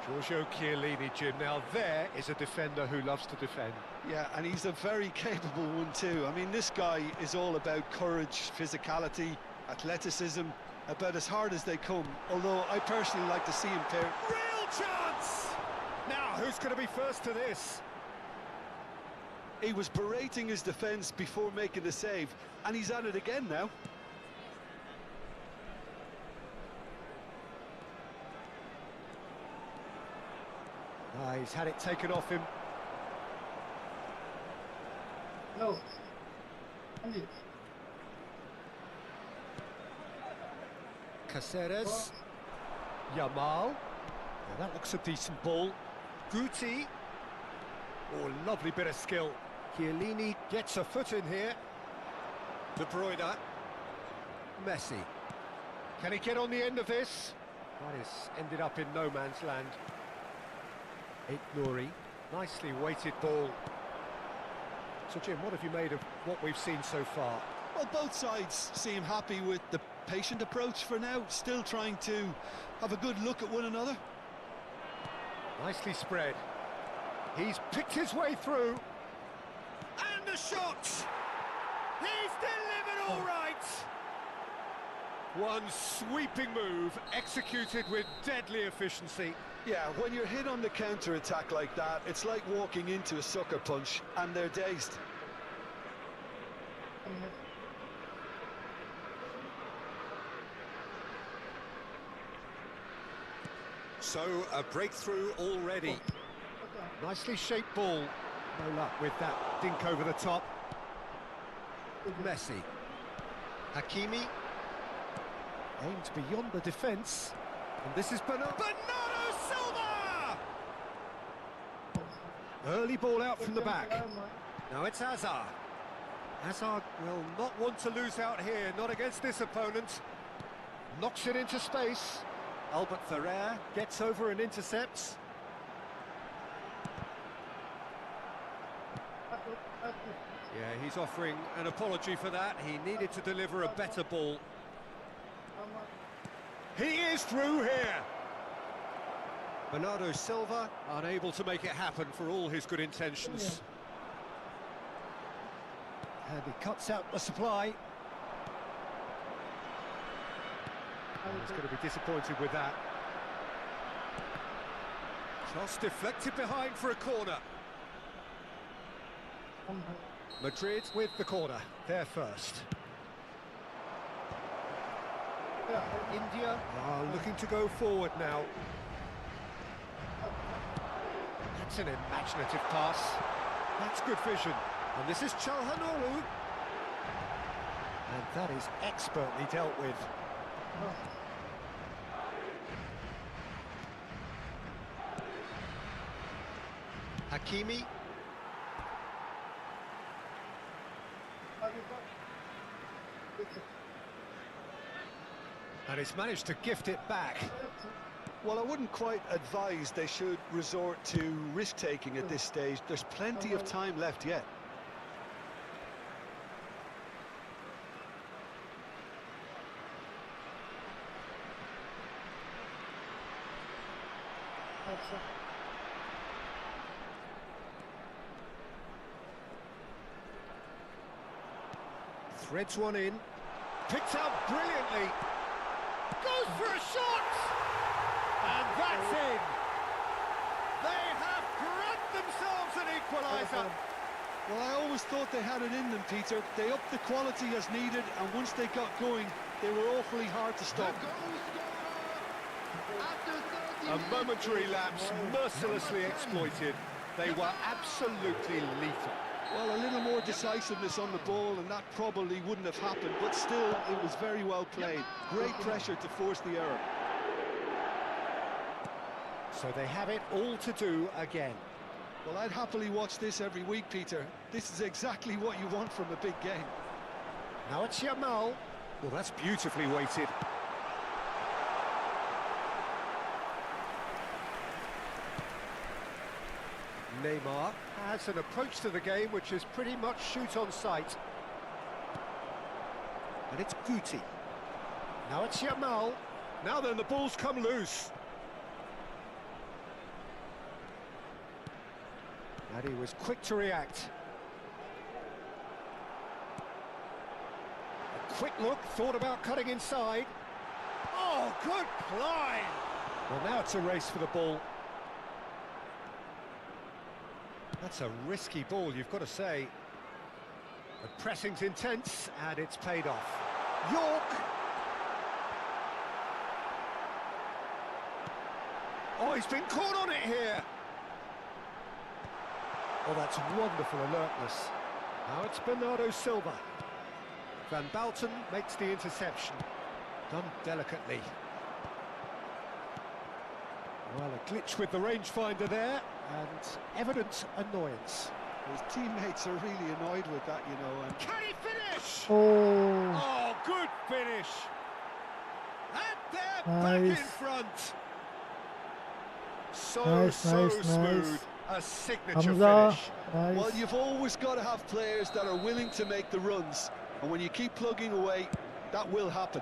Giorgio Chiellini, Jim. Now there is a defender who loves to defend. Yeah, and he's a very capable one too. I mean, this guy is all about courage, physicality, athleticism, about as hard as they come. Although I personally like to see him pair. Real chance! Now, who's going to be first to this? He was berating his defence before making the save, and he's at it again now. He's had it taken off him. No. Caceres. Yamal. Now that looks a decent ball. Guti. Oh, lovely bit of skill. Chiellini gets a foot in here. De Bruyne. Messi. Can he get on the end of this? That has ended up in no man's land. Nouri. Nicely weighted ball. So, Jim, what have you made of what we've seen so far? Well, both sides seem happy with the patient approach for now, still trying to have a good look at one another. Nicely spread. He's picked his way through. And the shot! He's delivered all right! One sweeping move, executed with deadly efficiency. Yeah, when you're hit on the counter-attack like that, it's like walking into a sucker punch, and they're dazed. So, a breakthrough already. Nicely shaped ball. No luck with that dink over the top. Messi. Hakimi. Aimed beyond the defence. And this is Bernardo Silva! Early ball out from the back. Now it's Hazard. Hazard will not want to lose out here, not against this opponent. Knocks it into space. Albert Ferrer gets over and intercepts. Yeah, he's offering an apology for that. He needed to deliver a better ball. He is through here. Bernardo Silva unable to make it happen for all his good intentions. And he cuts out the supply. He's going to be disappointed with that. Cross deflected behind for a corner. Madrid with the corner, there first. India are looking to go forward now. That's an imaginative pass. That's good vision. And this is Çalhanoğlu. And that is expertly dealt with. Hakimi. And he's managed to gift it back. Well, I wouldn't quite advise they should resort to risk-taking at this stage. There's plenty of time left yet. Threads one in. Picked out brilliantly. Goes for a shot! And that's in! They have grabbed themselves an equaliser! Well, I always thought they had it in them, Peter. They upped the quality as needed, and once they got going, they were awfully hard to stop. A momentary lapse, mercilessly exploited. They were absolutely lethal. Well, a little more decisiveness on the ball, and that probably wouldn't have happened, but still, it was very well played. Great pressure to force the error. So they have it all to do again. Well, I'd happily watch this every week, Peter. This is exactly what you want from a big game. Now it's Yamal. Well, that's beautifully weighted. Neymar has an approach to the game which is pretty much shoot on sight. And it's Guti. Now it's Yamal. Now then, the ball's come loose. And he was quick to react. A quick look, thought about cutting inside. Oh, good climb! Well, now it's a race for the ball. That's a risky ball, you've got to say. The pressing's intense, and it's paid off. York! Oh, he's been caught on it here! Oh, that's wonderful alertness. Now it's Bernardo Silva. Van Balten makes the interception. Done delicately. Well, a glitch with the rangefinder there, and evident annoyance. His teammates are really annoyed with that, you know. And Can he finish? Oh, Oh, good finish! And they're Nice. back in front. So Nice, smooth. nice. A signature Hamza, finish. nice. well, you've always got to have players that are willing to make the runs, and when you keep plugging away, that will happen.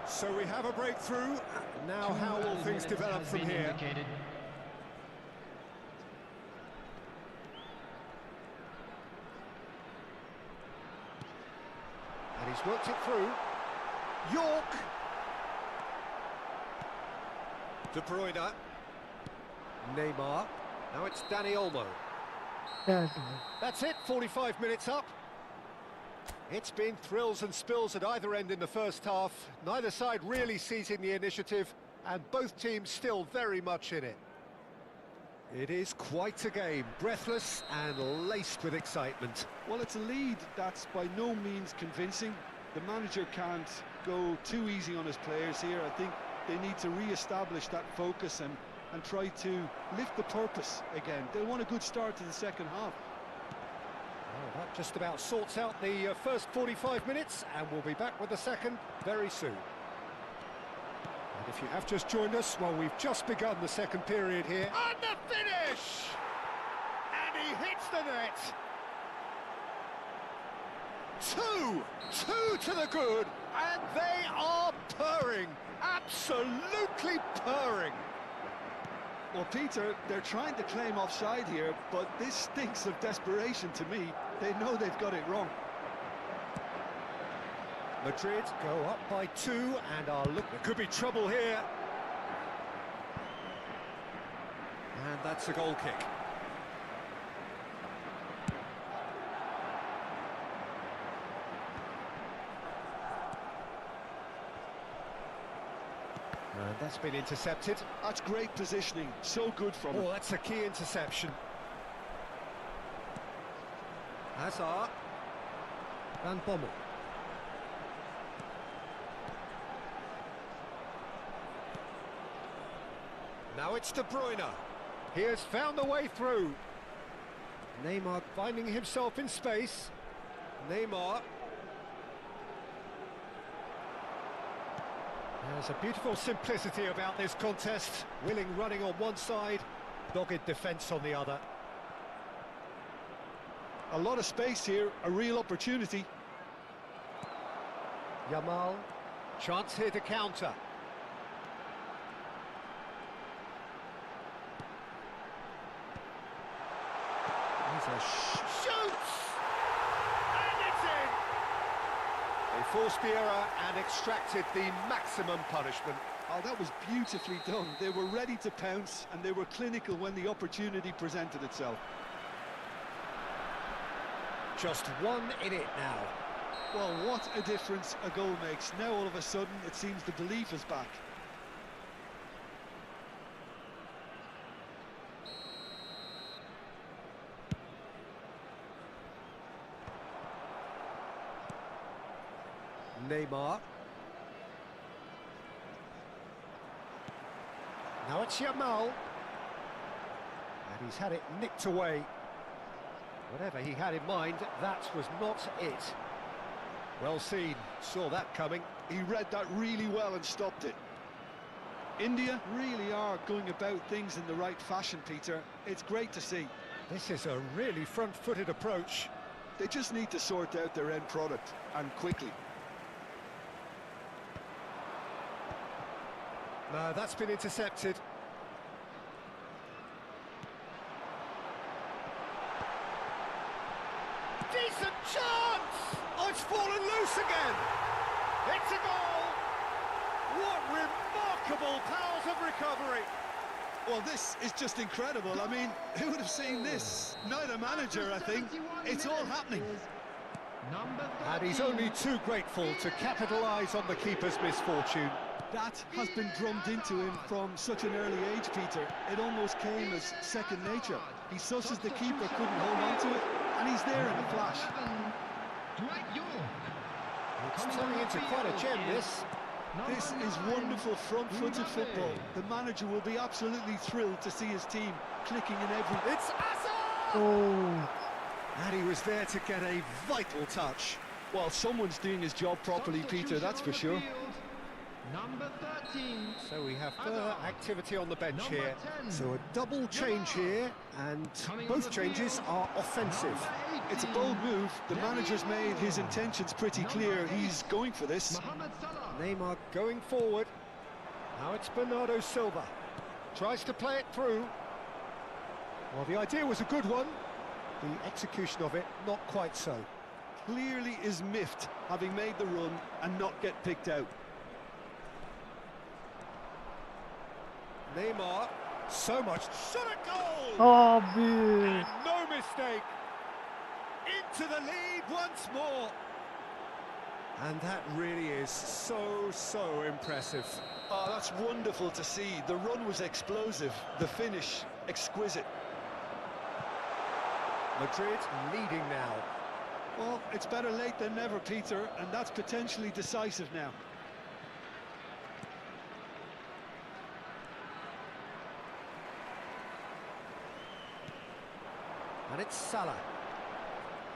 So we have a breakthrough. Now, how will things develop from here? Indicated. And he's worked it through. York. De Bruyne. Neymar. Now it's Dani Olmo. Yeah, That's it, 45 minutes up. It's been thrills and spills at either end in the first half. Neither side really seizing the initiative, and both teams still very much in it. It is quite a game, breathless and laced with excitement. Well, it's a lead that's by no means convincing. The manager can't go too easy on his players here. I think they need to re-establish that focus and try to lift the purpose again. They want a good start to the second half. Well, that just about sorts out the first 45 minutes, and we'll be back with the second very soon. And if you have just joined us, well, we've just begun the second period here. And the finish! And he hits the net! Two to the good, and they are purring, absolutely purring. Well, Peter, they're trying to claim offside here, but this stinks of desperation to me. They know they've got it wrong. Madrid go up by 2 and are looking. There could be trouble here. And that's a goal kick. And that's been intercepted. That's great positioning, so good from him. Oh, that's a key interception. Hazard. Van Bommel. Now it's De Bruyne. He has found a way through. Neymar finding himself in space. Neymar. There's a beautiful simplicity about this contest. Willing running on one side, dogged defence on the other. A lot of space here, a real opportunity. Yamal. Chance here to counter. Shoots! And it's in! They forced the error and extracted the maximum punishment. Oh, that was beautifully done. They were ready to pounce, and they were clinical when the opportunity presented itself. Just one in it now. Well, what a difference a goal makes. Now, all of a sudden, it seems the belief is back. Neymar. Now it's Yamal. And he's had it nicked away. Whatever he had in mind, that was not it. Well seen, saw that coming. He read that really well and stopped it. India really are going about things in the right fashion, Peter. It's great to see. This is a really front-footed approach. They just need to sort out their end product, and quickly. No, that's been intercepted. Decent chance! Oh, it's fallen loose again! It's a goal! What remarkable powers of recovery! Well, this is just incredible. I mean, who would have seen this? Neither manager, I think. It's all happening. And he's only too grateful to capitalise on the keeper's misfortune. That has been drummed into him from such an early age, Peter. It almost came as second nature. He susses the keeper couldn't hold on to it, and he's there in a flash. It's turning into quite a gem, this. This is wonderful front-footed football. The manager will be absolutely thrilled to see his team clicking in every... It's Asa! Oh, And he was there to get a vital touch. Well, someone's doing his job properly, Peter, that's for sure. Number 13. So we have further activity on the bench here. So a double change here, and both changes are offensive. It's a bold move. The manager's made his intentions pretty clear. He's going for this. Mohammed Salah. Neymar going forward. Now it's Bernardo Silva. Tries to play it through. Well, the idea was a good one. The execution of it, not quite so. Clearly is miffed, having made the run and not get picked out. Neymar, so much, shot a goal! abi. And no mistake! Into the lead once more! And that really is so impressive. Oh, that's wonderful to see. The run was explosive, the finish exquisite. Madrid leading now. Well, it's better late than never, Peter, and that's potentially decisive now. And it's Salah.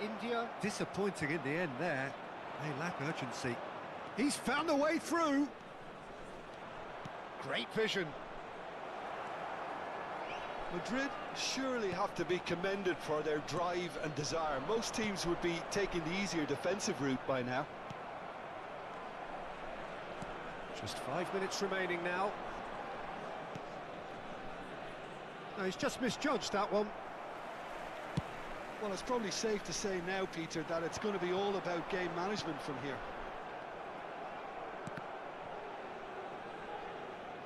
India disappointing in the end there. They lack urgency. He's found a way through. Great vision. Madrid surely have to be commended for their drive and desire. Most teams would be taking the easier defensive route by now. Just 5 minutes remaining now. No, he's just misjudged that one. Well, it's probably safe to say now, Peter, that it's going to be all about game management from here.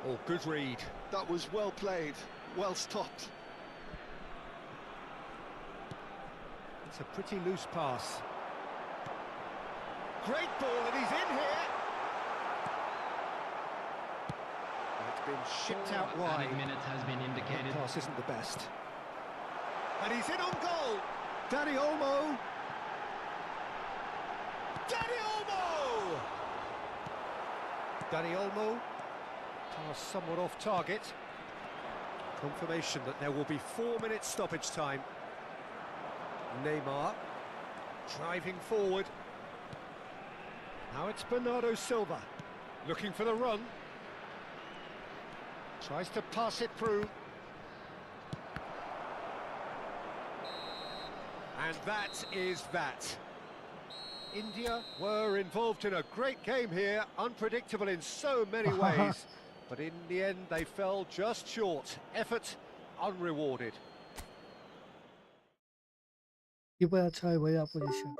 Oh, good read. That was well played, well stopped. It's a pretty loose pass. Great ball, and he's in here. It's been shipped out wide. Added minutes has been indicated. That pass isn't the best. And he's in on goal. Dani Olmo. Dani Olmo! Dani Olmo. Pass somewhat off target. Confirmation that there will be 4 minutes stoppage time. Neymar driving forward. Now it's Bernardo Silva looking for the run. Tries to pass it through. And that is that. India were involved in a great game here, unpredictable in so many ways. But in the end, they fell just short. Effort unrewarded. Keeper अच्छा है भैया position.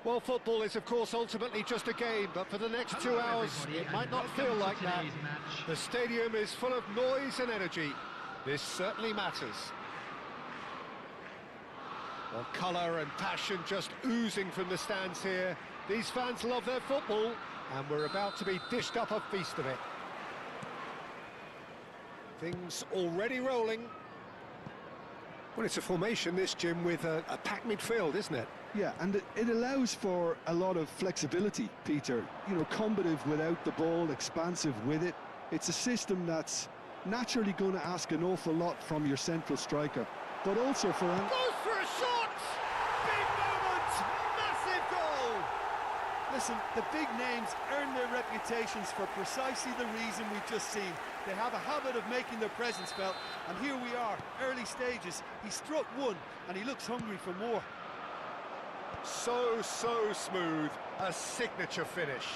Well, football is, of course, ultimately just a game, but for the next 2 hours, it might not feel like that. The stadium is full of noise and energy. This certainly matters. Well, colour and passion just oozing from the stands here. These fans love their football, and we're about to be dished up a feast of it. Things already rolling. Well, it's a formation, this, Jim, with a packed midfield, isn't it? Yeah, and it allows for a lot of flexibility, Peter. You know, combative without the ball, expansive with it. It's a system that's naturally going to ask an awful lot from your central striker, but also for... Goes for a shot! Big moment! Massive goal! Listen, the big names earn their reputations for precisely the reason we've just seen. They have a habit of making their presence felt, and here we are, early stages. He struck one, and he looks hungry for more. So smooth. A signature finish.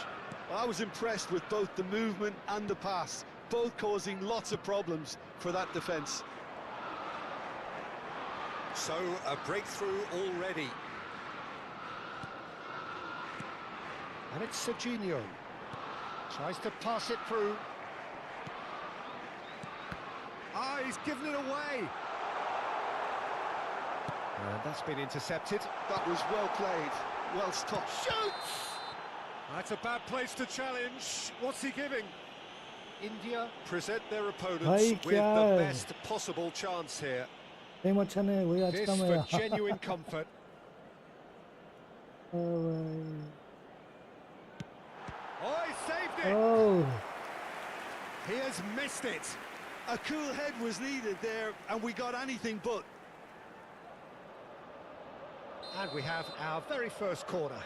I was impressed with both the movement and the pass, both causing lots of problems for that defence. So, a breakthrough already. And it's Serginho. Tries to pass it through. Ah, he's given it away. And that's been intercepted. That was well played, well stopped. Shoots! That's a bad place to challenge. What's he giving? India present their opponents with the best possible chance here. Game अच्छा नहीं वही आज This का for मैं genuine comfort. Oh, he saved it! Oh, He has missed it. A cool head was needed there, and we got anything but. And we have our very first corner.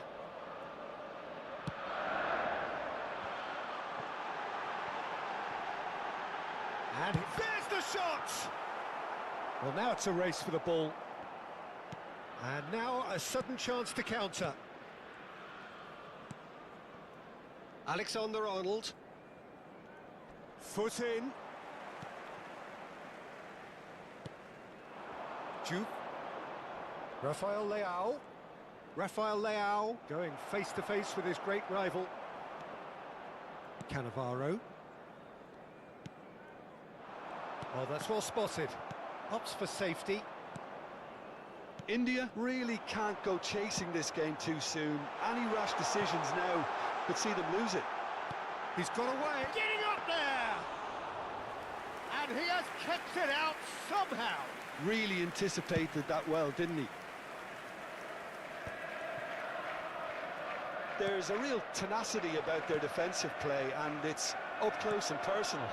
And there's the shot! Well, now it's a race for the ball. And now a sudden chance to counter. Alexander-Arnold. Foot in. Juke. Rafael Leao. Rafael Leao going face-to-face with his great rival. Cannavaro. Oh, that's well spotted. Opts for safety. India really can't go chasing this game too soon. Any rash decisions now could see them lose it. He's got away. Getting up there! And he has kept it out somehow. Really anticipated that well, didn't he? There's a real tenacity about their defensive play, and it's up close and personal.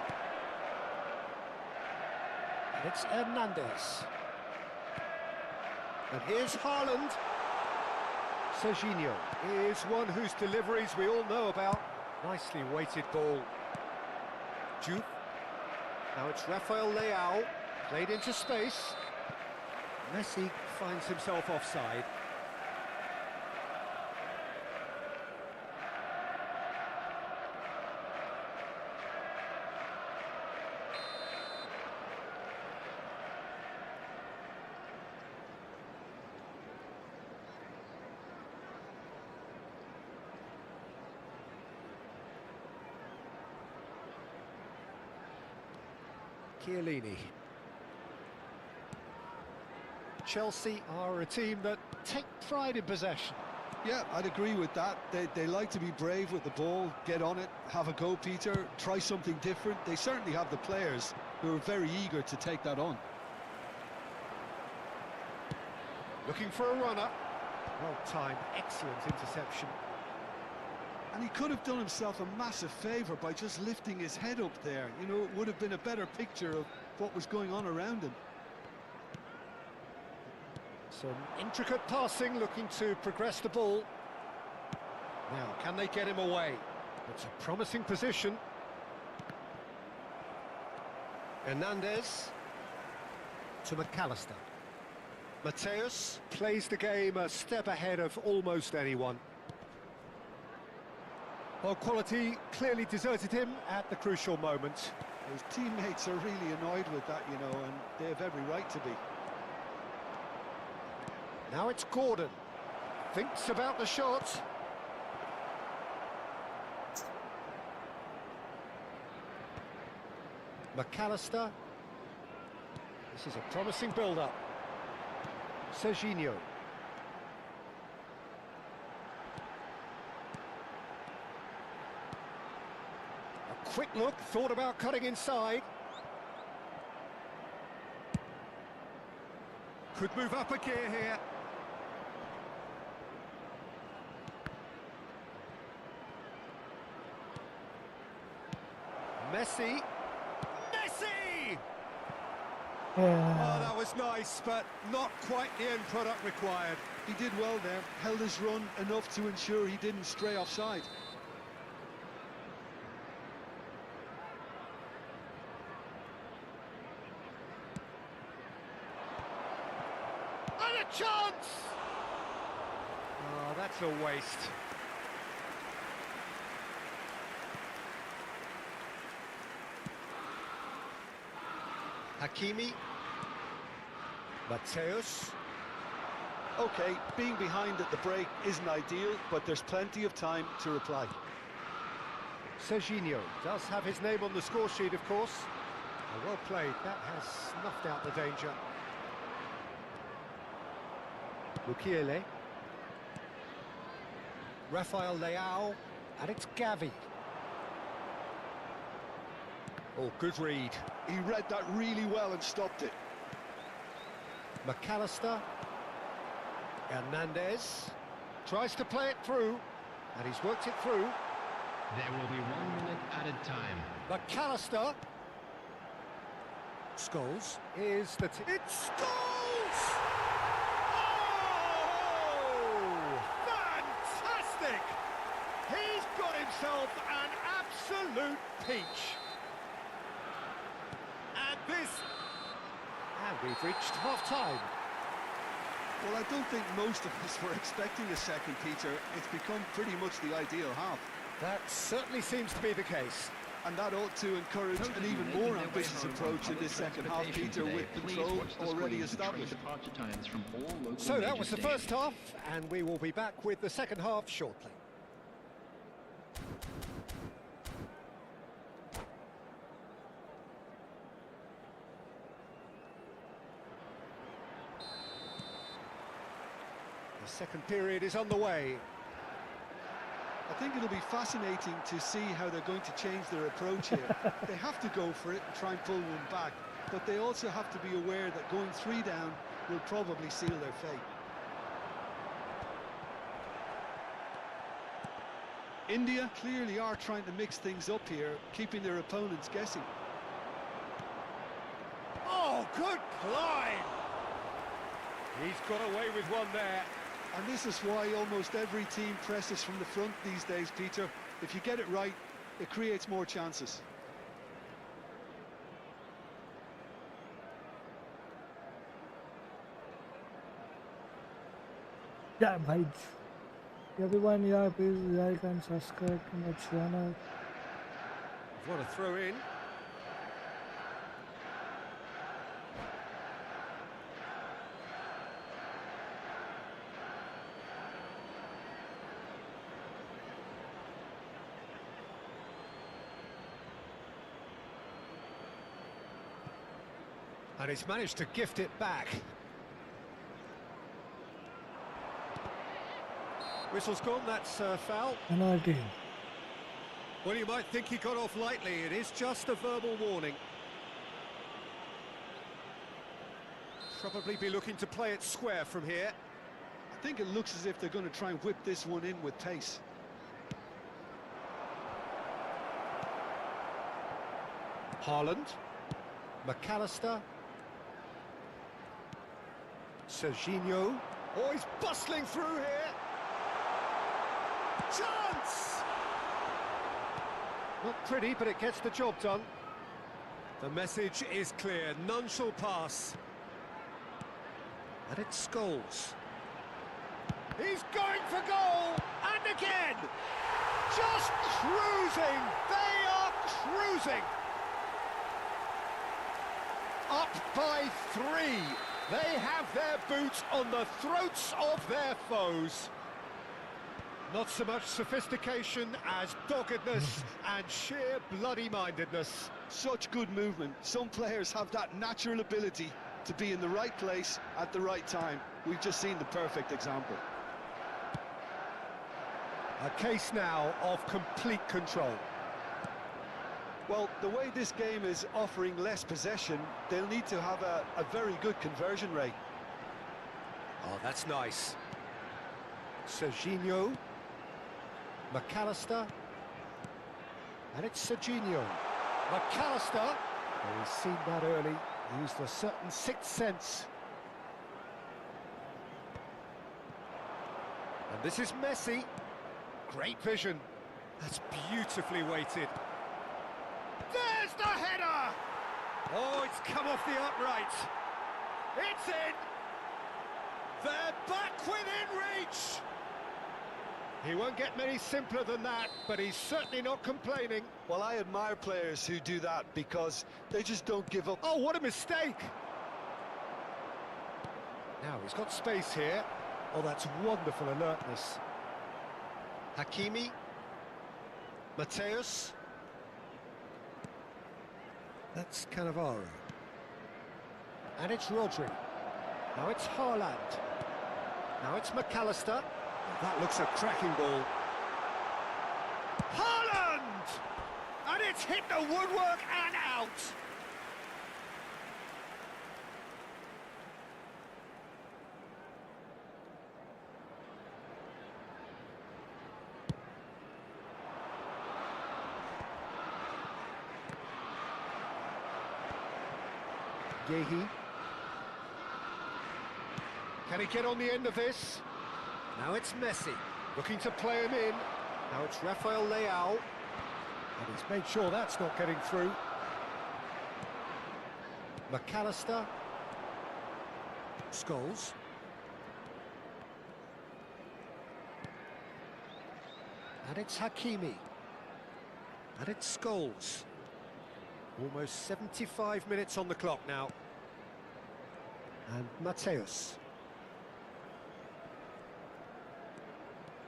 It's Hernandez. And here's Haaland. Serginho is one whose deliveries we all know about. Nicely weighted ball. Juke. Now it's Rafael Leao. Played into space. Messi finds himself offside. Chiellini. Chelsea are a team that take pride in possession. Yeah, I'd agree with that. They like to be brave with the ball, get on it, have a go, Peter, try something different. They certainly have the players who are very eager to take that on. Looking for a runner. Well timed, excellent interception. And he could have done himself a massive favour by just lifting his head up there. You know, it would have been a better picture of what was going on around him. Some intricate passing, looking to progress the ball. Now, can they get him away? It's a promising position. Hernandez to McAllister. Mateus plays the game a step ahead of almost anyone. Well, quality clearly deserted him at the crucial moment. His teammates are really annoyed with that, you know, and they have every right to be. Now it's Gordon. Thinks about the shot. McAllister. This is a promising build-up. Serginho. A quick look, thought about cutting inside. Could move up a gear here. Messi. Oh, Yeah. that was nice, but not quite the end product required. He did well there, held his run enough to ensure he didn't stray offside. And a chance! Oh, that's a waste. Hakimi. Mateus. Okay, being behind at the break isn't ideal, but there's plenty of time to reply. Serginho does have his name on the score sheet, of course. Well played, that has snuffed out the danger. Mukiele. Rafael Leao, and it's Gavi. Oh, good read. He read that really well and stopped it. McAllister. Hernandez. Tries to play it through, and he's worked it through. There will be 1 minute added time. McAllister. Scholes is the... It's Scholes! Oh! Fantastic! He's got himself an absolute peach. And this... And we've reached half-time. Well, I don't think most of us were expecting a second, Peter. It's become pretty much the ideal half. That certainly seems to be the case. And that ought to encourage an even more ambitious approach in this second half, Peter, with control already established. So that was the first half, and we will be back with the second half shortly. The second period is on the way. I think it'll be fascinating to see how they're going to change their approach here. They have to go for it and try and pull one back, but they also have to be aware that going 3 down will probably seal their fate. India clearly are trying to mix things up here, keeping their opponents guessing. Oh, good climb! He's got away with one there. And this is why almost every team presses from the front these days, Peter. If you get it right, it creates more chances. Yeah, भाई. Everyone, yeah, please like and subscribe to my channel. What a throw in. And he's managed to gift it back. Whistle's gone, that's foul. Penalty. Well, you might think he got off lightly. It is just a verbal warning. Probably be looking to play it square from here. I think it looks as if they're going to try and whip this one in with pace. Haaland. McAllister. Serginho. Oh, he's bustling through here. Chance! Not pretty, but it gets the job done. The message is clear. None shall pass. And it's Scholes. He's going for goal! And again! Just cruising! They are cruising! Up by 3. They have their boots on the throats of their foes. Not so much sophistication as doggedness and sheer bloody-mindedness. Such good movement. Some players have that natural ability to be in the right place at the right time. We've just seen the perfect example. A case now of complete control. Well, the way this game is offering less possession, they'll need to have a very good conversion rate. Oh, that's nice. Serginho. McAllister. And it's Serginho. McAllister. Well, he's seen that early. He used a certain sixth sense. And this is Messi. Great vision. That's beautifully weighted. There's the header! Oh, it's come off the upright. It's in! They're back within reach! He won't get many simpler than that, but he's certainly not complaining. Well, I admire players who do that because they just don't give up. Oh, what a mistake! Now, he's got space here. Oh, that's wonderful alertness. Hakimi. Mateus. That's Cannavaro. And it's Rodri. Now it's Haaland. Now it's McAllister. That looks a cracking ball. Haaland! And it's hit the woodwork and out. Yehi. Can he get on the end of this? Now it's Messi, looking to play him in. Now it's Rafael Leao. And he's made sure that's not getting through. McAllister. Scholes. And it's Hakimi. And it's Scholes. Almost 75 minutes on the clock now. And Mateus.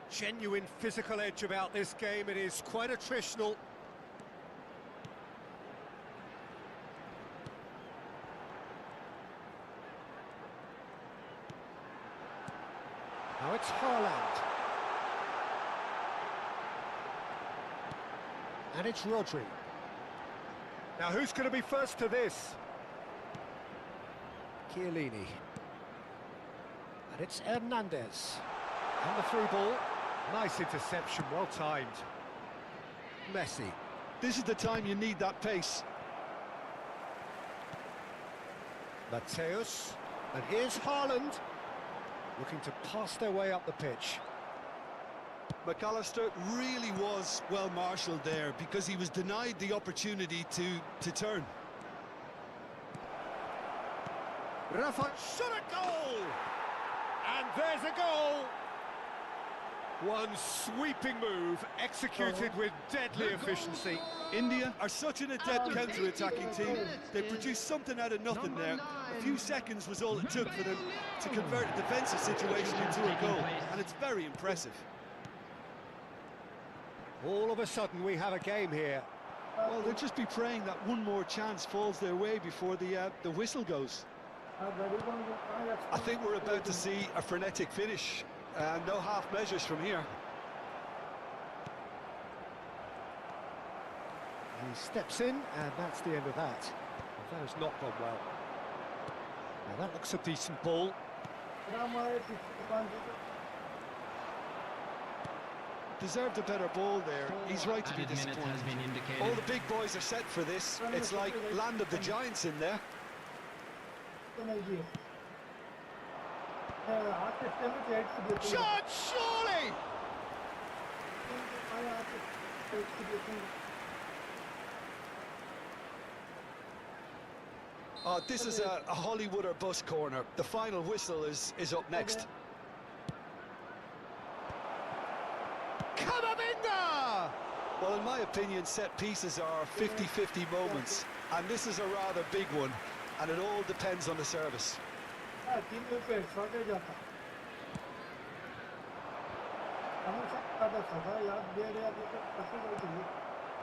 Genuine physical edge about this game. It is quite attritional. Now it's Haaland. And it's Rodri. Now who's going to be first to this? Chiellini. And it's Hernandez. And the through ball. Nice interception, well timed. Messi. This is the time you need that pace. Mateus. And here's Haaland. Looking to pass their way up the pitch. McAllister really was well marshalled there because he was denied the opportunity to turn. Rafa shot a goal! And there's a goal! One sweeping move, executed with deadly efficiency. India are such an adept counter-attacking team. They produced something out of nothing there. A few seconds was all it took for them to convert a defensive situation into a goal, and it's very impressive. All of a sudden we have a game here. Well, they'll just be praying that one more chance falls their way before the whistle goes. I think we're about to see a frenetic finish. No half measures from here. He steps in, and that's the end of that. That has not gone well. Now that looks a decent ball. Deserved a better ball there. He's right to be disappointed. All the big boys are set for this. It's like land of the giants in there. Shot, surely! Oh, this is a Hollywood or bust corner. The final whistle is up next. Kamavinga! Well, in my opinion, set pieces are 50-50 moments, and this is a rather big one, and it all depends on the service.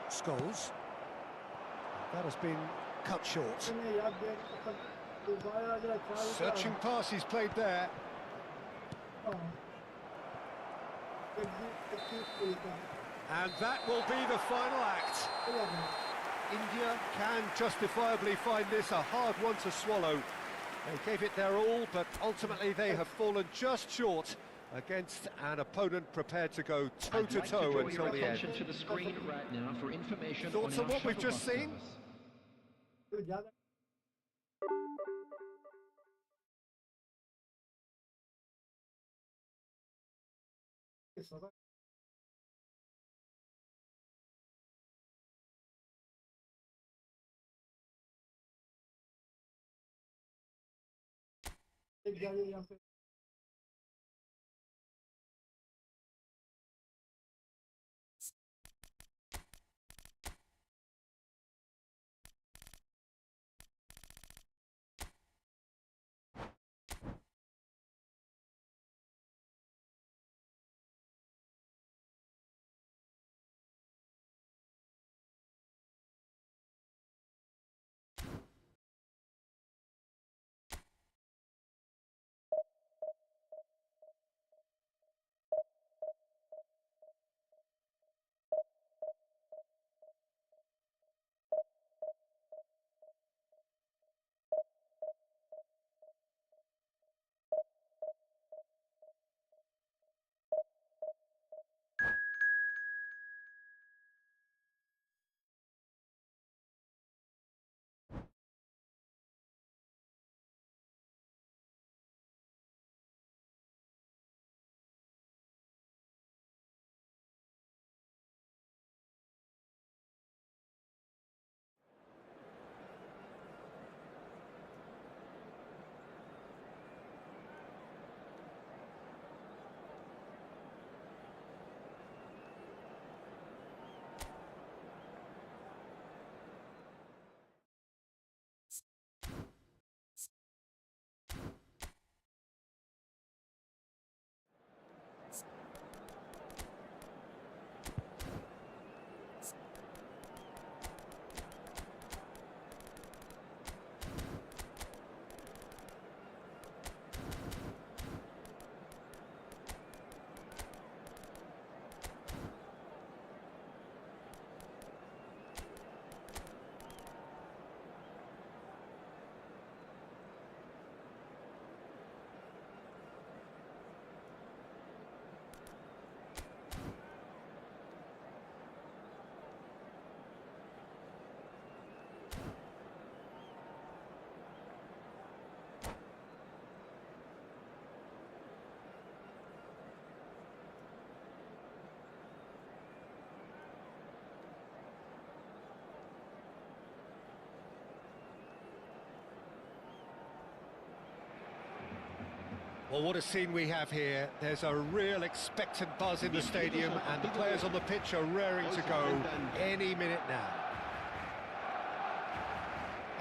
Scholes. That has been cut short. Searching pass he's played there. And that will be the final act. India can justifiably find this a hard one to swallow. They gave it their all, but ultimately they have fallen just short against an opponent prepared to go toe-to-toe until the end. To the screen right now for information. Thoughts on what we've just seen? Well, what a scene we have here. There's a real expectant buzz in the stadium, and the players on the pitch are raring to go any minute now.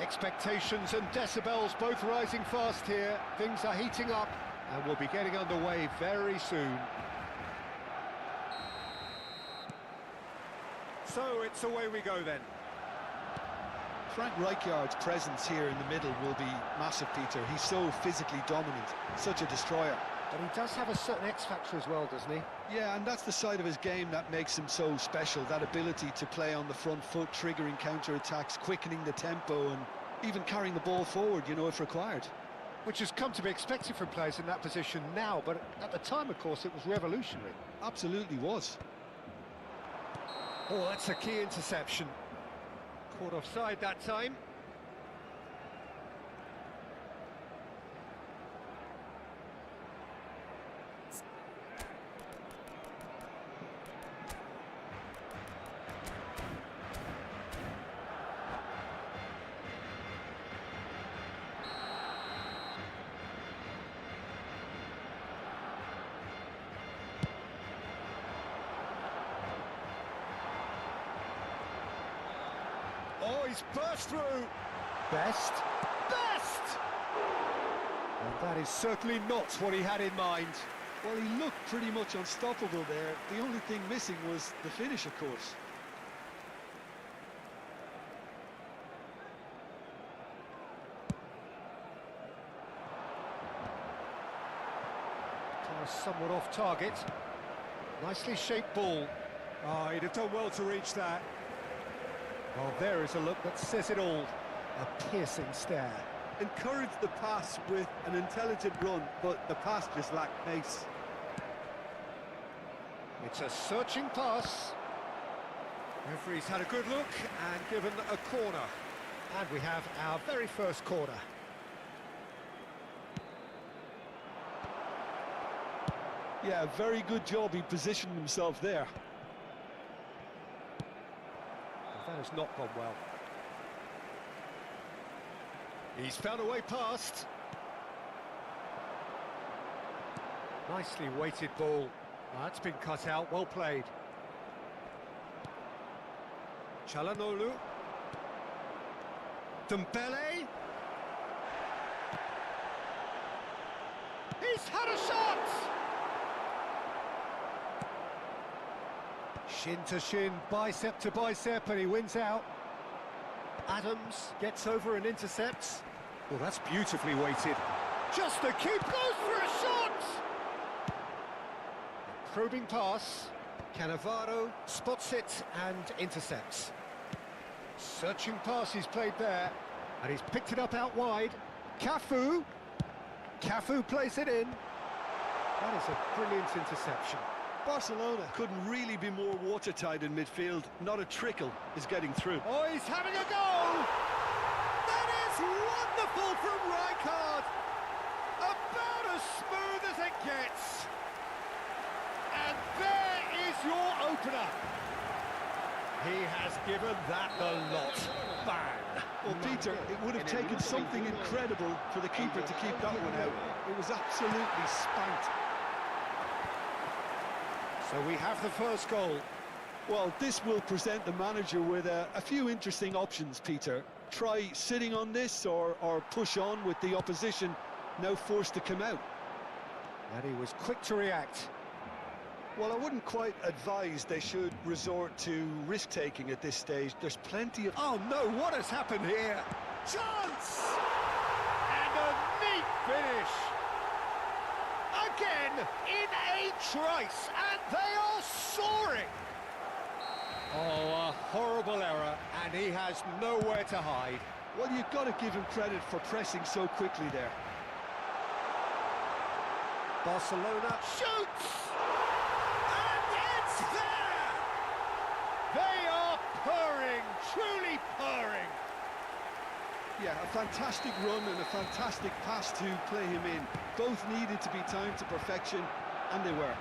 Expectations and decibels both rising fast here. Things are heating up, and we'll be getting underway very soon. So it's away we go then. Frank Rijkaard's presence here in the middle will be massive, Peter. He's so physically dominant, such a destroyer. But he does have a certain X-factor as well, doesn't he? Yeah, and that's the side of his game that makes him so special, that ability to play on the front foot, triggering counter-attacks, quickening the tempo, and even carrying the ball forward, you know, if required. Which has come to be expected from players in that position now, but at the time, of course, it was revolutionary. Absolutely was. Oh, that's a key interception. Caught offside that time. Oh, he's burst through. Best. And that is certainly not what he had in mind. Well, he looked pretty much unstoppable there. The only thing missing was the finish, of course. Somewhat off target. Nicely shaped ball. Oh, he'd have done well to reach that. Well, there is a look that says it all. A piercing stare. Encouraged the pass with an intelligent run, but the pass just lacked pace. It's a searching pass. Referee's had a good look and given a corner. And we have our very first corner. Yeah, very good job. He positioned himself there. That has not gone well. He's found a way past. Nicely weighted ball. That's been cut out, well played. Çalhanoğlu. Dembele. He's had a shot! Shin to shin, bicep to bicep, and he wins out. Adams gets over and intercepts. Well, that's beautifully weighted. Just a keep, goes for a shot! Probing pass. Cannavaro spots it and intercepts. Searching pass he's played there, and he's picked it up out wide. Cafu. Cafu plays it in. That is a brilliant interception. Barcelona couldn't really be more watertight in midfield. Not a trickle is getting through. Oh, he's having a go! That is wonderful from Rijkaard! About as smooth as it gets. And there is your opener. He has given that the lot. Bang! Well, Peter, it would have taken something incredible for the keeper to keep that one out. It was absolutely spanked. So we have the first goal. Well, this will present the manager with a few interesting options, Peter. Try sitting on this or push on with the opposition now forced to come out. And he was quick to react. Well, I wouldn't quite advise they should resort to risk-taking at this stage. There's plenty of... Oh no, what has happened here? Chance! And a neat finish! Again, in a trice, and they are soaring! Oh, a horrible error, and he has nowhere to hide. Well, you've got to give him credit for pressing so quickly there. Barcelona shoots! And it's there! They are purring, truly purring. Yeah, a fantastic run and a fantastic pass to play him in. Both needed to be timed to perfection, and they were.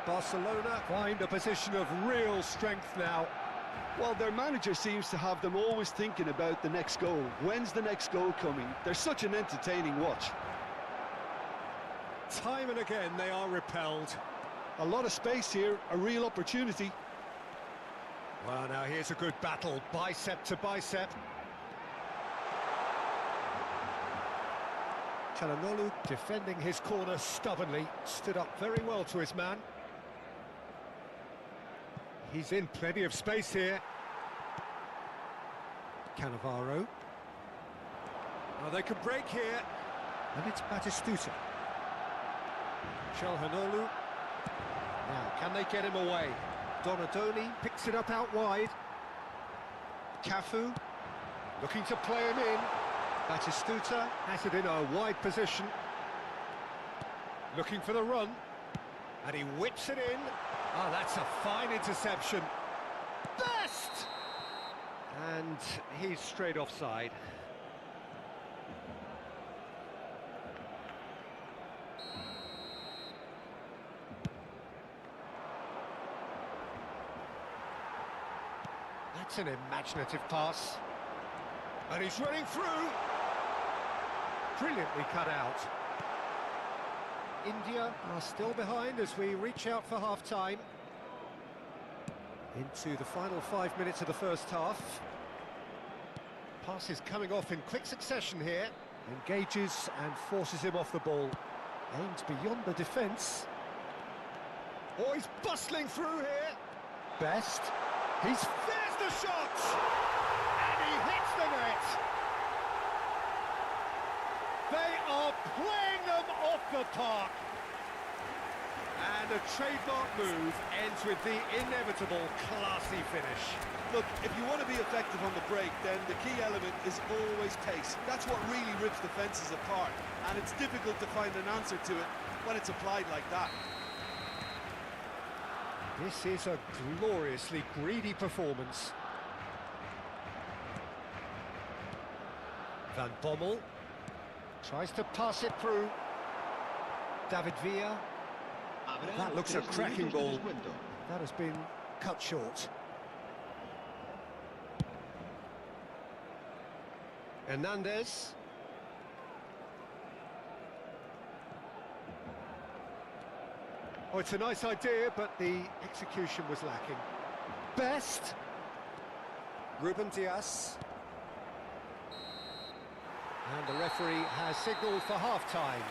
Barcelona find a position of real strength now. Well, their manager seems to have them always thinking about the next goal. When's the next goal coming? They're such an entertaining watch. Time and again they are repelled. A lot of space here, a real opportunity. Well, now here's a good battle, bicep to bicep. Çalhanoğlu defending his corner stubbornly, stood up very well to his man. He's in plenty of space here. Cannavaro. Oh, they could break here. And it's Batistuta. Çalhanoğlu. Now, can they get him away? Donadoni picks it up out wide. Cafu looking to play him in. Batistuta has it in a wide position. Looking for the run. And he whips it in. Oh, that's a fine interception. Best! And he's straight offside. That's an imaginative pass. And he's running through. Brilliantly cut out. India are still behind as we reach out for half-time. Into the final 5 minutes of the first half. Pass is coming off in quick succession here. Engages and forces him off the ball. Aimed beyond the defence. Oh, he's bustling through here. Best. There's the shot! And he hits the net. They are playing them off the park. And a trademark move ends with the inevitable classy finish. Look, if you want to be effective on the break, then the key element is always pace. That's what really rips defences apart, and it's difficult to find an answer to it when it's applied like that. This is a gloriously greedy performance. Van Bommel tries to pass it through. David Villa. That looks a cracking ball. That has been cut short. Hernandez. Oh, it's a nice idea, but the execution was lacking. Best. Ruben Dias. And the referee has signalled for half-time.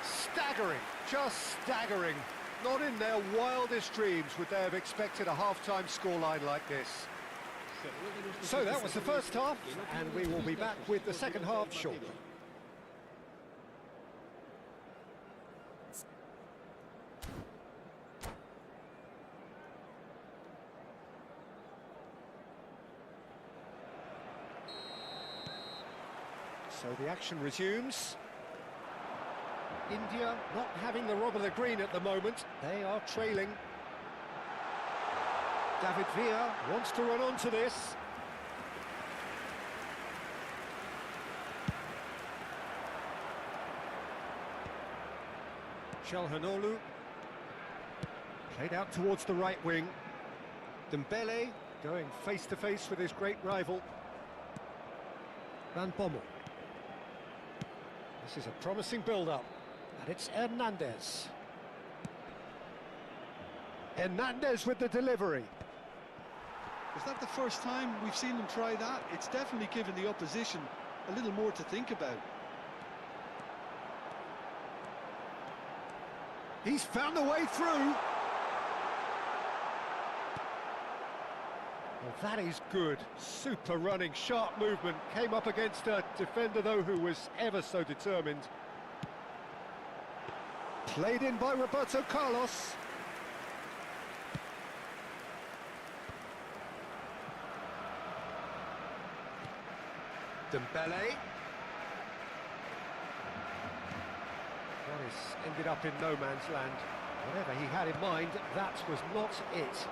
Staggering, just staggering. Not in their wildest dreams would they have expected a half-time scoreline like this. So that was the first half, and we will be back with the second half shortly. So the action resumes. India not having the rub of the green at the moment. They are trailing. David Villa wants to run onto this. Calhanoglu played out towards the right wing. Dembele going face to face with his great rival. Van Bommel. This is a promising build-up, and it's Hernandez. Hernandez with the delivery. Is that the first time we've seen them try that? It's definitely given the opposition a little more to think about. He's found a way through. Well, that is good. Super running, sharp movement. Came up against a defender, though, who was ever so determined. Played in by Roberto Carlos. Dembele. This ended up in no man's land. Whatever he had in mind, that was not it.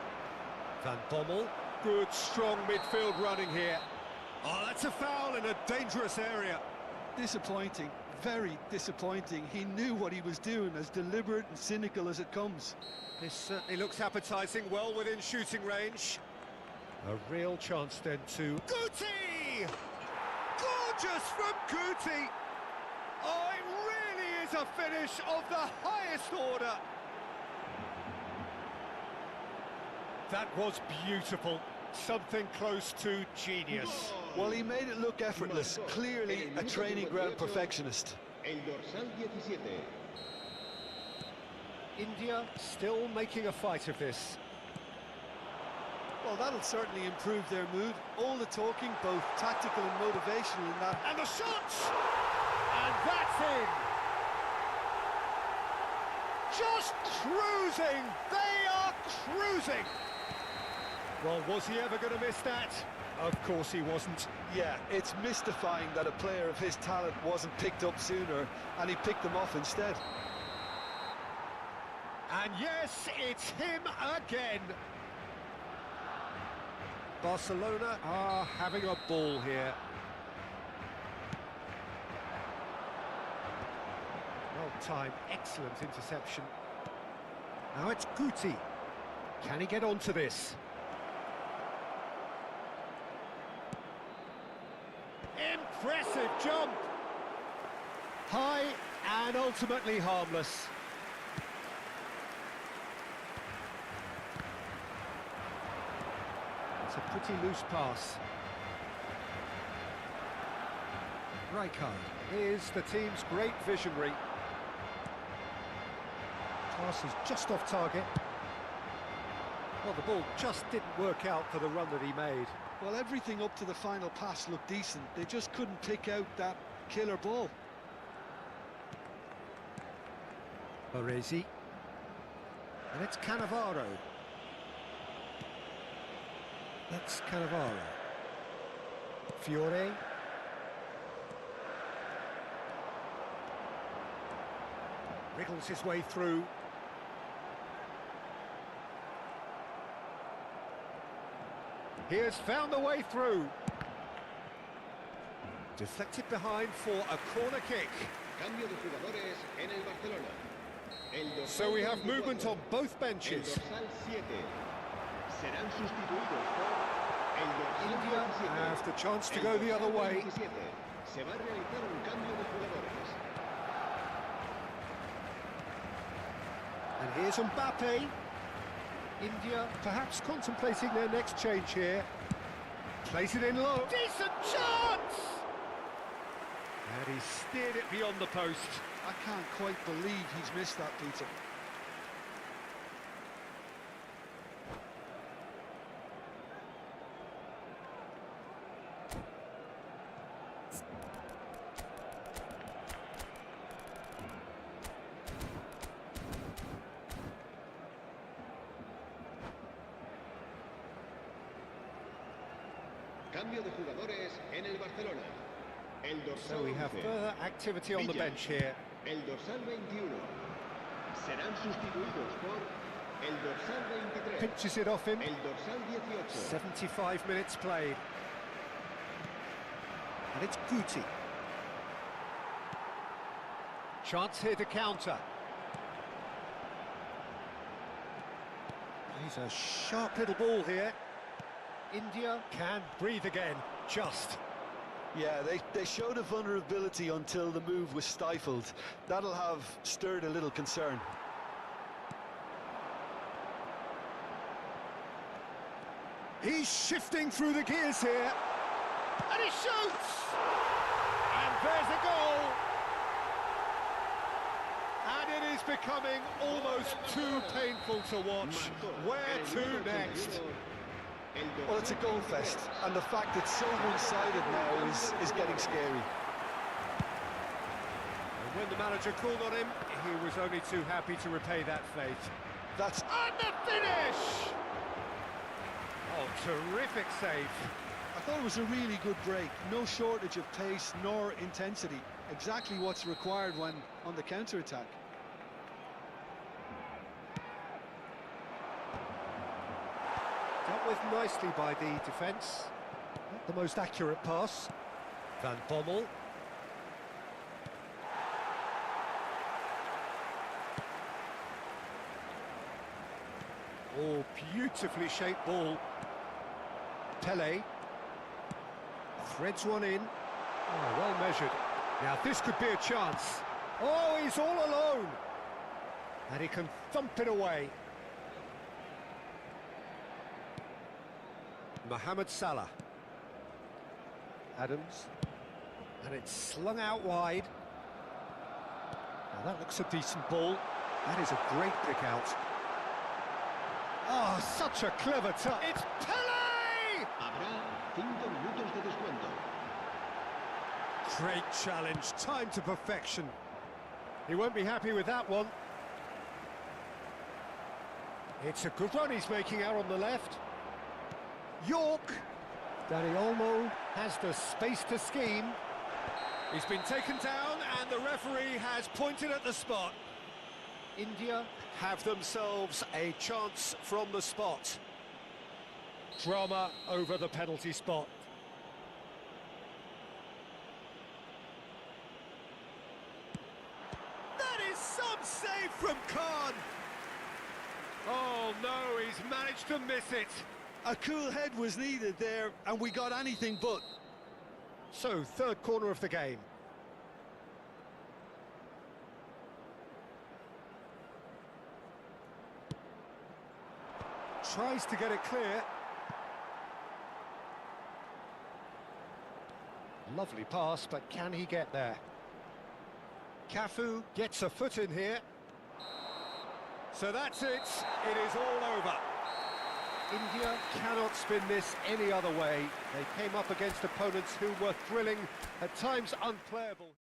Van Bommel. Good, strong midfield running here. Oh, that's a foul in a dangerous area. Disappointing, very disappointing. He knew what he was doing, as deliberate and cynical as it comes. This certainly looks appetising, well within shooting range. A real chance then to... Guti! Gorgeous from Guti! Oh, it really is a finish of the highest order. That was beautiful. Something close to genius. Well, he made it look effortless. Clearly a training ground perfectionist. India still making a fight of this. Well, that'll certainly improve their mood. All the talking, both tactical and motivational in that. And the shot! And that's in! Just cruising! They are cruising! Well, was he ever going to miss that? Of course he wasn't. Yeah, it's mystifying that a player of his talent wasn't picked up sooner, and he picked them off instead. And yes, it's him again. Barcelona are having a ball here. Well timed, excellent interception. Now it's Guti. Can he get onto this? Impressive jump! High and ultimately harmless. It's a pretty loose pass. Rijkaard is the team's great visionary. Pass is just off target. Well, the ball just didn't work out for the run that he made. Well, everything up to the final pass looked decent. They just couldn't pick out that killer ball. Baresi. And it's Cannavaro. That's Cannavaro. Fiore. Wriggles his way through. He has found a way through. Deflected behind for a corner kick. Cambio de jugadores en el Barcelona. So we have movement on both benches. Serán sustituidos por el dorsal India 17. have the chance to go the other way. 27. Se va a realizar un cambio de jugadores. And here's Mbappé. India perhaps contemplating their next change here. Place it in low. Decent chance! And he steered it beyond the post. I can't quite believe he's missed that, Peter. Cambio de jugadores en el Barcelona. El dorsal So we have 11. further activity on the Villa. bench here. El dorsal 21. Serán sustituidos por el dorsal 23. Pinches it off him. El dorsal 18. 75 minutes played. And it's Guti. Chance here to counter. He's a sharp little ball here. India can breathe again, just. Yeah, they showed a vulnerability until the move was stifled. That'll have stirred a little concern. He's shifting through the gears here. And he shoots! And there's a goal! And it is becoming almost too painful to watch. Where to next? Well, it's a goal fest, and the fact it's so one-sided now is getting scary. And when the manager called on him, he was only too happy to repay that faith. That's... And the finish! Oh, terrific save. I thought it was a really good break. No shortage of pace nor intensity. Exactly what's required when on the counter-attack. Dealt with nicely by the defence. Not the most accurate pass. Van Bommel. Oh, beautifully shaped ball. Pele. Threads one in. Oh, well measured. Now this could be a chance. Oh, he's all alone. And he can thump it away. Mohammed Salah. Adams. And it's slung out wide. Now that looks a decent ball. That is a great pick out. Oh, such a clever touch. It's Pele! Habrá 5 minutos de descuento. Great challenge, time to perfection. He won't be happy with that one. It's a good run he's making out on the left. York. Danny Olmo has the space to scheme. He's been taken down and the referee has pointed at the spot. India have themselves a chance from the spot. Drama over the penalty spot. That is some save from Khan. Oh no, he's managed to miss it. A cool head was needed there, and we got anything but. So, third corner of the game. Tries to get it clear. Lovely pass, but can he get there? Cafu gets a foot in here. So that's it. It is all over. India cannot spin this any other way. They came up against opponents who were thrilling, at times unplayable.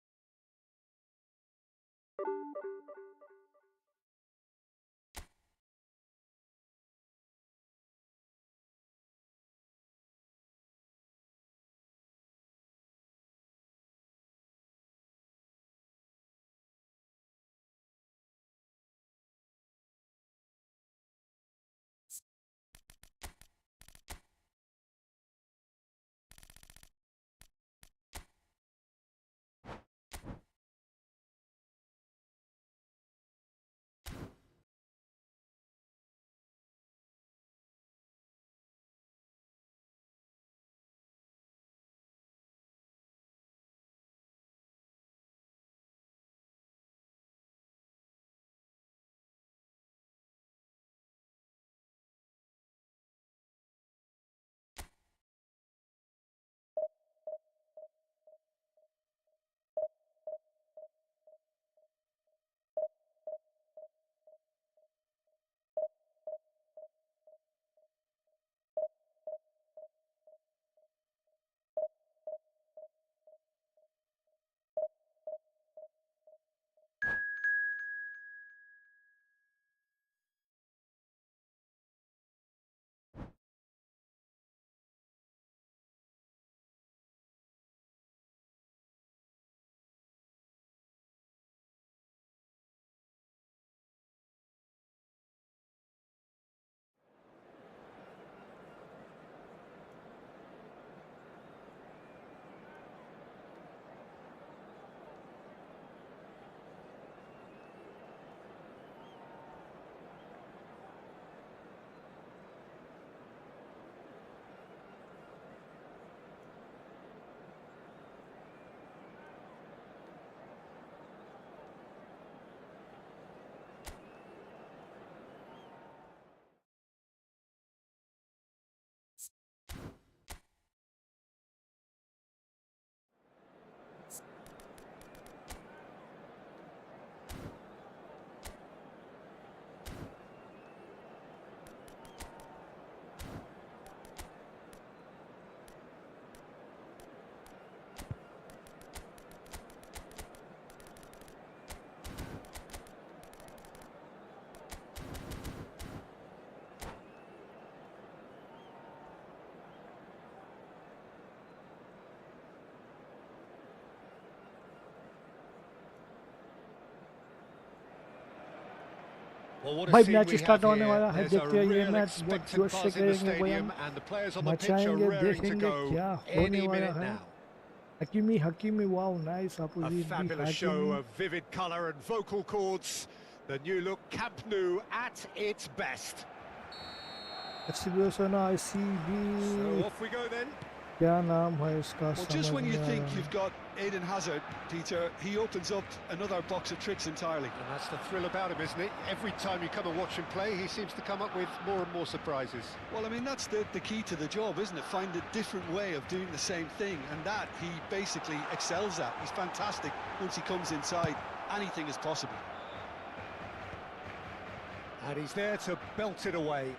Well, what a भाई scene match we start have होने here. वाला है, There's a देखते हैं ये real match बहुत expectant जोश से buzz in the करेंगे भाई stadium, हम, and the players on the pitch are मचाएंगे, raring to देखेंगे go क्या any होने वाला minute है। now. Hakimi, wow, nice A opposite fabulous show of vivid colour and vocal cords. The new look Camp Nou at its best. Explosion ICB, So off we go then. क्या नाम है इसका Well, just when you समझ think में you've got Eden Hazard, Peter, he opens up another box of tricks entirely. And that's the thrill about him, isn't it? Every time you come and watch him play, he seems to come up with more and more surprises. Well, I mean, that's the key to the job, isn't it? Find a different way of doing the same thing, and that he basically excels at. He's fantastic. Once he comes inside, anything is possible. And he's there to belt it away.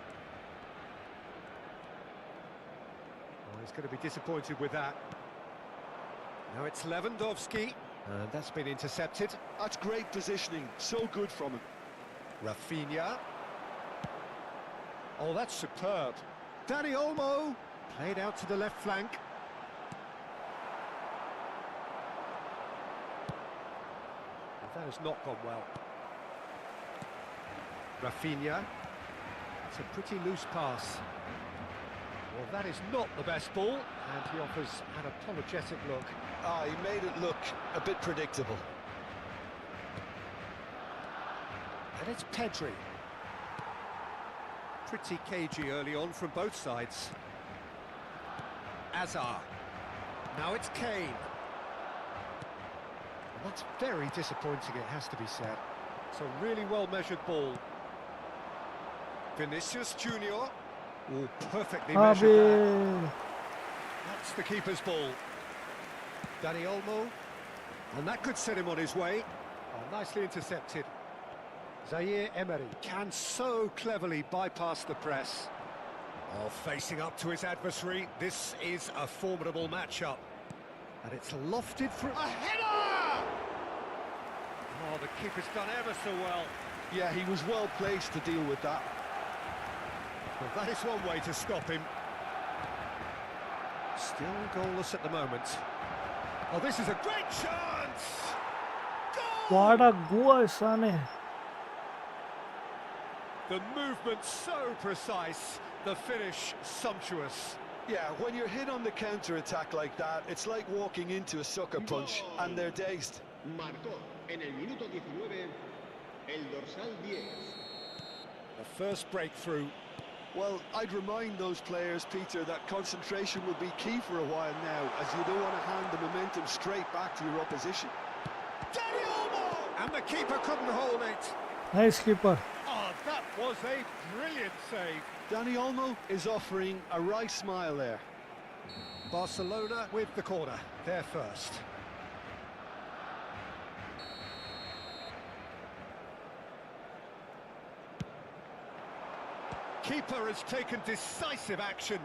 Oh, he's going to be disappointed with that. Now it's Lewandowski, and that's been intercepted. That's great positioning, so good from him. Rafinha. Oh, that's superb. Dani Olmo, played out to the left flank. That has not gone well. Rafinha. It's a pretty loose pass. Well, that is not the best ball, and he offers an apologetic look. Ah, he made it look a bit predictable. And it's Pedri. Pretty cagey early on from both sides. Azar. Now it's Kane. And that's very disappointing, it has to be said. It's a really well-measured ball. Vinicius Junior. Oh, perfectly measured that. That's the keeper's ball. Dani Olmo. And that could set him on his way. Oh, nicely intercepted. Zaire Emery can so cleverly bypass the press. Oh, facing up to his adversary, this is a formidable matchup. And it's lofted through... A header! Oh, the keeper's done ever so well. Yeah, he was well placed to deal with that. Well, that is one way to stop him. Still goalless at the moment. Oh, this is a great chance! Goal! What a goal, Sane. The movement so precise, the finish sumptuous. Yeah, when you're hit on the counter-attack like that, it's like walking into a sucker punch, and they're dazed. Marcó en el minuto 19 el dorsal 10. The first breakthrough. Well, I'd remind those players, Peter, that concentration will be key for a while now, as you don't want to hand the momentum straight back to your opposition. Dani Olmo! And the keeper couldn't hold it. Nice keeper. Oh, that was a brilliant save. Dani Olmo is offering a wry smile there. Barcelona with the corner, they're first. Keeper has taken decisive action.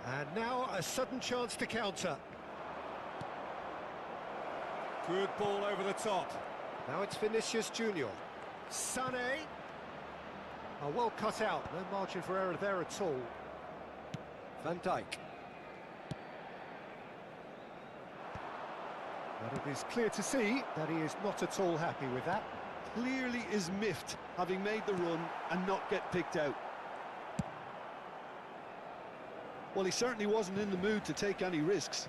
And now a sudden chance to counter. Good ball over the top. Now it's Vinicius Junior. Sané. Oh, well cut out, no margin for error there at all. Van Dijk. But it is clear to see that he is not at all happy with that. Clearly is miffed, having made the run and not get picked out. Well, he certainly wasn't in the mood to take any risks.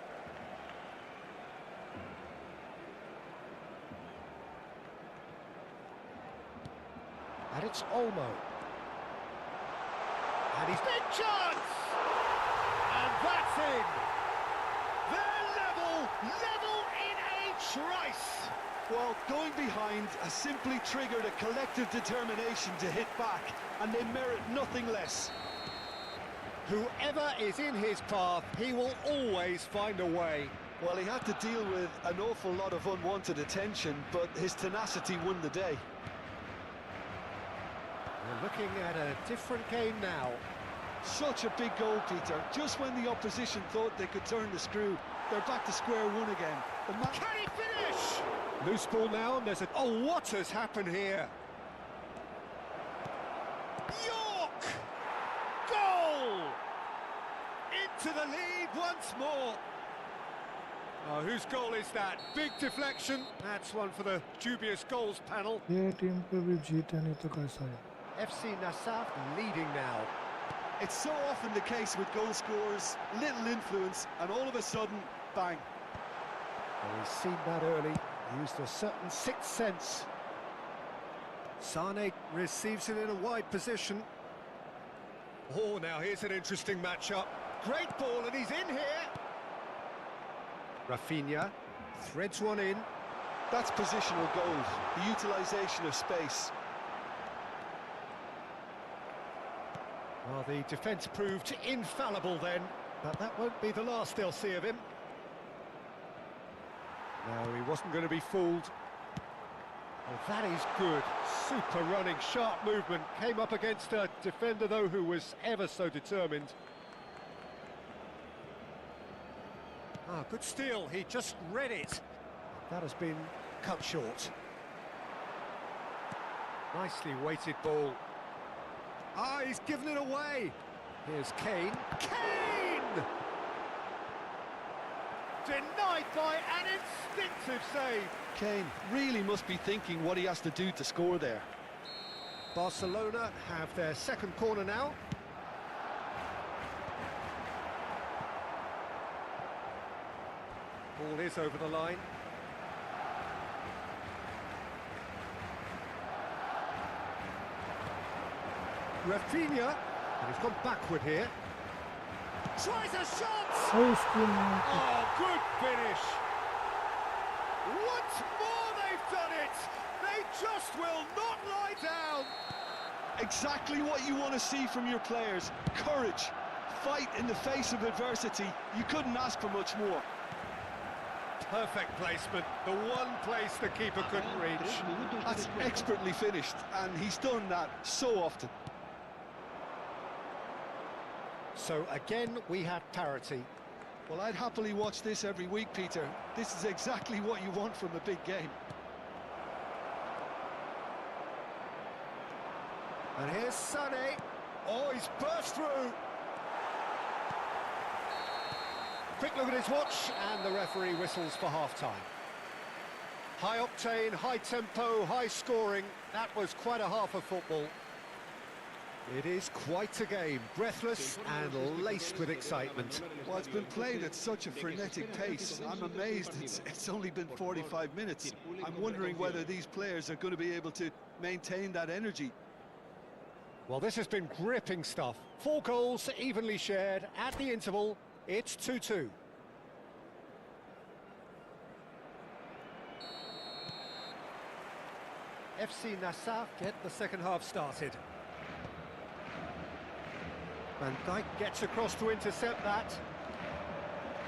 And it's Olmo. And he's big chance! And that's in! They're level in a trice! Well, going behind has simply triggered a collective determination to hit back, and they merit nothing less. Whoever is in his path, he will always find a way. Well, he had to deal with an awful lot of unwanted attention, but his tenacity won the day. We're looking at a different game now. Such a big goal, Peter. Just when the opposition thought they could turn the screw, they're back to square one again. Can he finish? Loose ball now, and there's a... Oh, what has happened here? York! Goal! Into the lead once more. Oh, whose goal is that? Big deflection. That's one for the dubious goals panel. ये team पे भी जीते नहीं तो कैसा है? FC Nassaf leading now. It's so often the case with goal scorers, little influence, and all of a sudden, bang. Well, he's seen that early, used a certain sixth sense. Sané receives it in a wide position. Oh, now here's an interesting matchup. Great ball, and he's in here. Rafinha threads one in. That's positional goals, the utilisation of space. Well, the defence proved infallible then, but that won't be the last they'll see of him. No, he wasn't going to be fooled. Well, that is good. Super running, sharp movement. Came up against a defender, though, who was ever so determined. Ah, good steal. He just read it. That has been cut short. Nicely weighted ball. Ah, he's given it away. Here's Kane. Kane! Denied by an instinctive save. Kane really must be thinking what he has to do to score there. Barcelona have their second corner now. Ball is over the line. Rafinha, and he's gone backward here. Tries a shot! Oh, good finish! Once more they've done it! They just will not lie down! Exactly what you want to see from your players. Courage, fight in the face of adversity. You couldn't ask for much more. Perfect placement, the one place the keeper couldn't reach. That's expertly finished, and he's done that so often. So again, we have parity. Well, I'd happily watch this every week, Peter. This is exactly what you want from a big game. And here's Sané. Oh, he's burst through. Quick look at his watch, and the referee whistles for half-time. High octane, high tempo, high scoring. That was quite a half of football. It is quite a game, breathless and laced with excitement. Well, it's been played at such a frenetic pace. I'm amazed it's only been 45 minutes. I'm wondering whether these players are going to be able to maintain that energy. Well, this has been gripping stuff. 4 goals evenly shared. At the interval, it's 2-2. FC Nassau get the second half started. Van Dijk gets across to intercept that.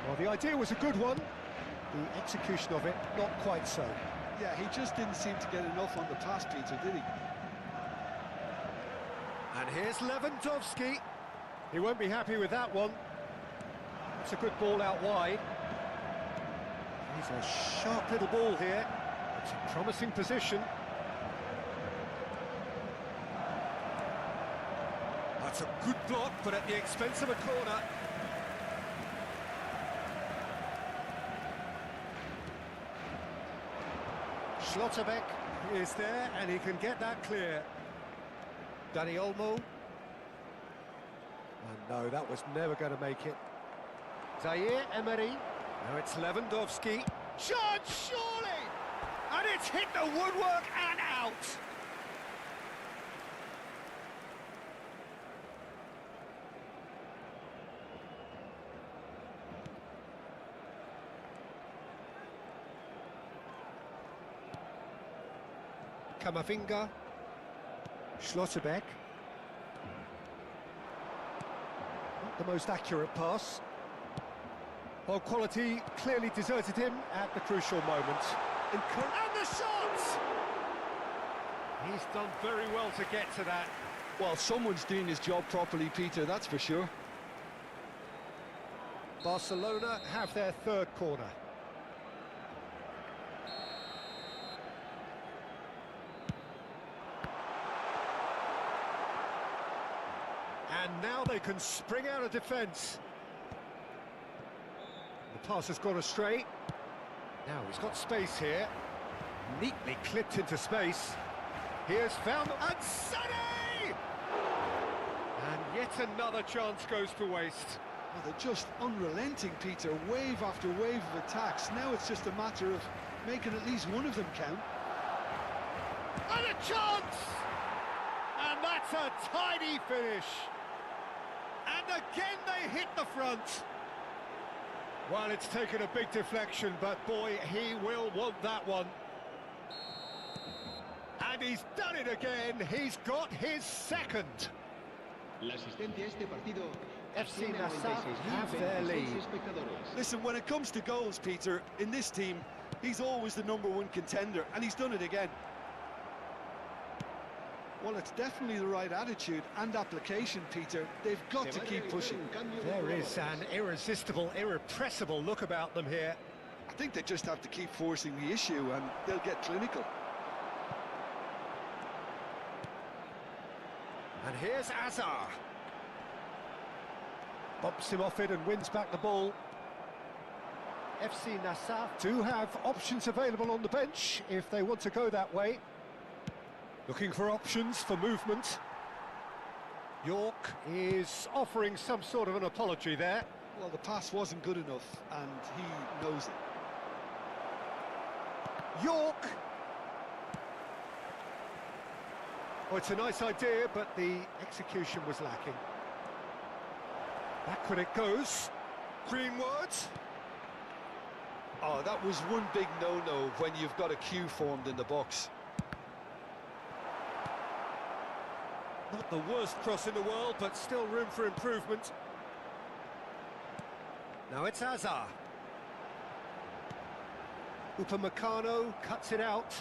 Well, the idea was a good one. The execution of it, not quite so. Yeah, he just didn't seem to get enough on the pass, Peter, did he? And here's Lewandowski. He won't be happy with that one. It's a good ball out wide. He's a sharp little ball here. It's a promising position. That's a good block, but at the expense of a corner. Schlotterbeck is there, and he can get that clear. Dani Olmo. And no, that was never going to make it. Zaire Emery. Now it's Lewandowski. Shot, surely! And it's hit the woodwork and out! Kamavinga. Schlotterbeck. Not the most accurate pass. Well, quality clearly deserted him at the crucial moment. And the shot! He's done very well to get to that. Well, someone's doing his job properly, Peter, that's for sure. Barcelona have their third corner. And now they can spring out of defence. The pass has gone astray. Now he's got space here. Neatly clipped into space. Here's found... And Sané! And yet another chance goes to waste. Well, they're just unrelenting, Peter. Wave after wave of attacks. Now it's just a matter of making at least one of them count. And a chance! And that's a tidy finish. And again they hit the front. Well, it's taken a big deflection, but boy, he will want that one. And he's done it again. He's got his second. FC Nassau have their lead. Listen, when it comes to goals, Peter, in this team, he's always the #1 contender, and he's done it again. Well, it's definitely the right attitude and application, Peter. They've got to keep pushing. There is an irresistible, irrepressible look about them here. I think they just have to keep forcing the issue, and they'll get clinical. And here's Azar. Bumps him off it and wins back the ball. FC Nassau do have options available on the bench if they want to go that way. Looking for options for movement. York is offering some sort of an apology there. Well, the pass wasn't good enough, and he knows it. York! Oh, it's a nice idea, but the execution was lacking. Backward it goes. Greenwood. Oh, that was one big no-no when you've got a queue formed in the box. Not the worst cross in the world, but still room for improvement. Now it's Azar. Upamecano cuts it out.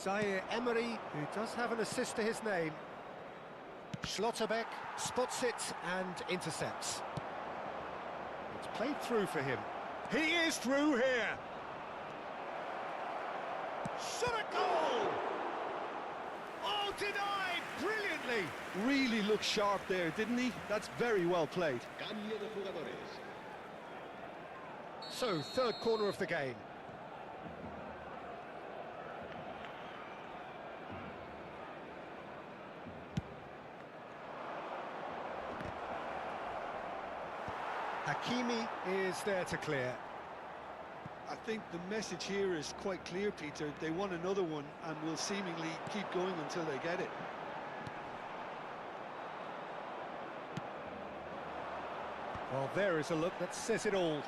Zaire Emery, who does have an assist to his name. Schlotterbeck spots it and intercepts. It's played through for him. He is through here. Shot a goal! Oh, denied brilliantly. Really looked sharp there, didn't he? That's very well played. Cambio de jugadores. So, third corner of the game. Hakimi is there to clear. I think the message here is quite clear, Peter. They want another one and will seemingly keep going until they get it. Well, there is a look that says it all.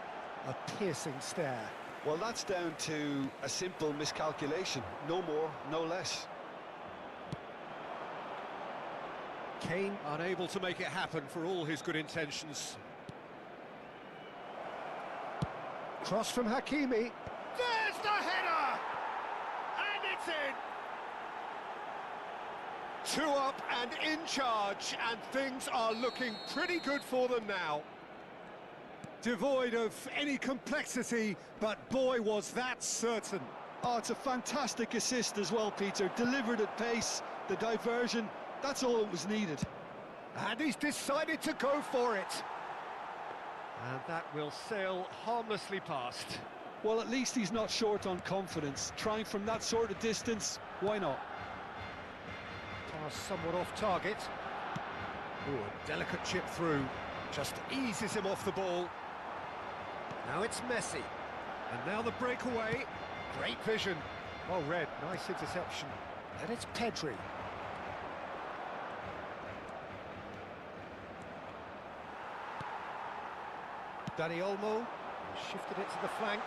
A piercing stare. Well, that's down to a simple miscalculation. No more, no less. Kane unable to make it happen for all his good intentions. Cross from Hakimi. There's the header! And it's in! 2 up and in charge, and things are looking pretty good for them now. Devoid of any complexity, but boy was that certain. Oh, it's a fantastic assist as well, Peter. Delivered at pace, the diversion, that's all that was needed. And he's decided to go for it. And that will sail harmlessly past. Well, at least he's not short on confidence. Trying from that sort of distance, why not? Pass somewhat off target. Ooh, a delicate chip through. Just eases him off the ball. Now it's Messi. And now the breakaway. Great vision. Well read, nice interception. And it's Pedri. Dani Olmo shifted it to the flank.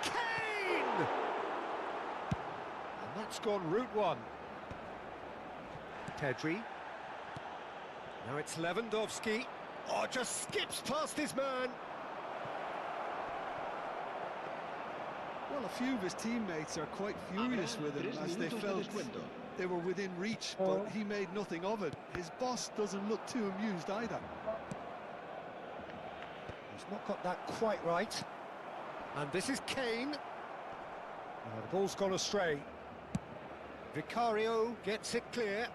Kane! And that's gone route one. Pedri. Now it's Lewandowski. Oh, just skips past his man. Well, a few of his teammates are quite furious with him as they felt they were within reach, but he made nothing of it. His boss doesn't look too amused either. He's not got that quite right. And this is Kane. The ball's gone astray. Vicario gets it clear.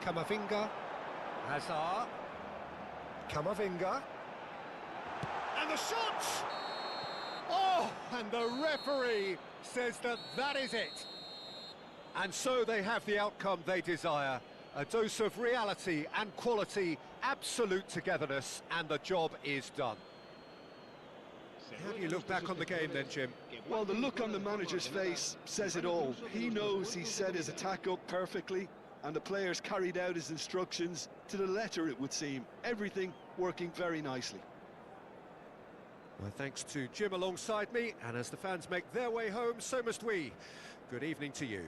Camavinga. Hazard. Camavinga. And the shot! Oh, and the referee says that that is it. And so they have the outcome they desire. A dose of reality and quality, absolute togetherness, and the job is done. How do you look back on the game then, Jim? Well, the look on the manager's face says it all. He knows he set his attack up perfectly, and the players carried out his instructions to the letter, it would seem. Everything working very nicely. Well, thanks to Jim alongside me, and as the fans make their way home, so must we. Good evening to you.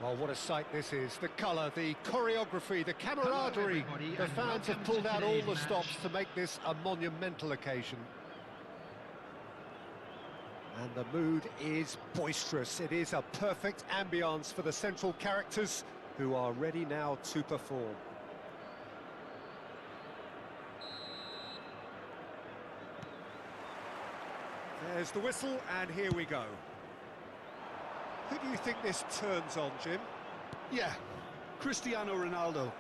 Well, what a sight this is. The colour, the choreography, the camaraderie. everybody, The and fans have welcome pulled to out all today's the match. stops to make this a monumental occasion. And the mood is boisterous. It is a perfect ambience for the central characters who are ready now to perform. There's the whistle, and here we go. Who do you think this turns on, Jim? Yeah, Cristiano Ronaldo.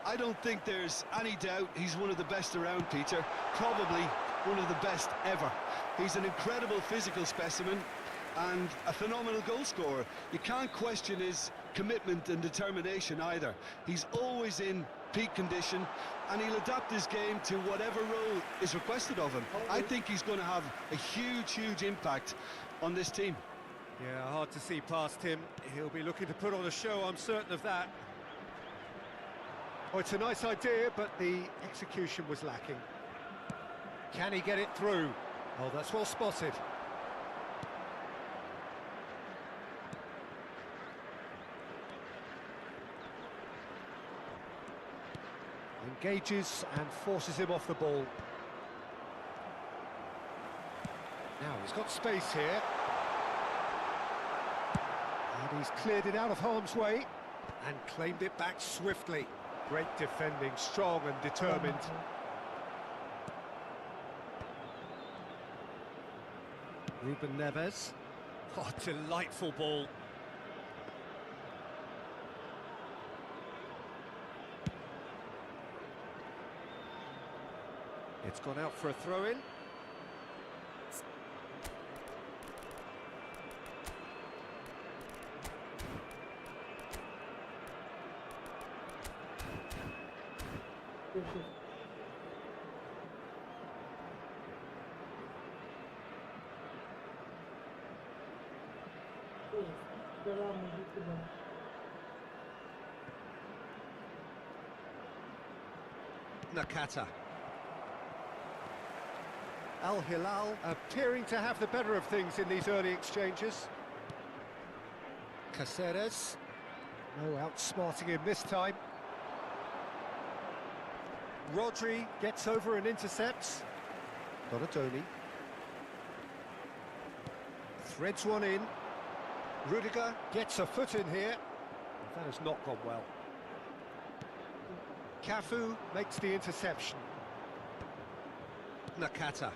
I don't think there's any doubt he's one of the best around, Peter. Probably one of the best ever. He's an incredible physical specimen and a phenomenal goal scorer. You can't question his commitment and determination either. He's always in peak condition, and he'll adapt his game to whatever role is requested of him. I think he's going to have a huge impact on this team. Yeah, hard to see past him. He'll be looking to put on a show, I'm certain of that. Oh, it's a nice idea, but the execution was lacking. Can he get it through? Oh, that's well spotted. Engages and forces him off the ball. Now he's got space here. And he's cleared it out of harm's way and claimed it back swiftly. Great defending, strong and determined. Ruben Neves. Oh, delightful ball. It's gone out for a throw-in. Nakata. Al Hilal appearing to have the better of things in these early exchanges. Caceres. No outsmarting him this time. Rodri gets over and intercepts. Donatoni. Threads one in. Rudiger gets a foot in here. That has not gone well. Cafu makes the interception. Nakata.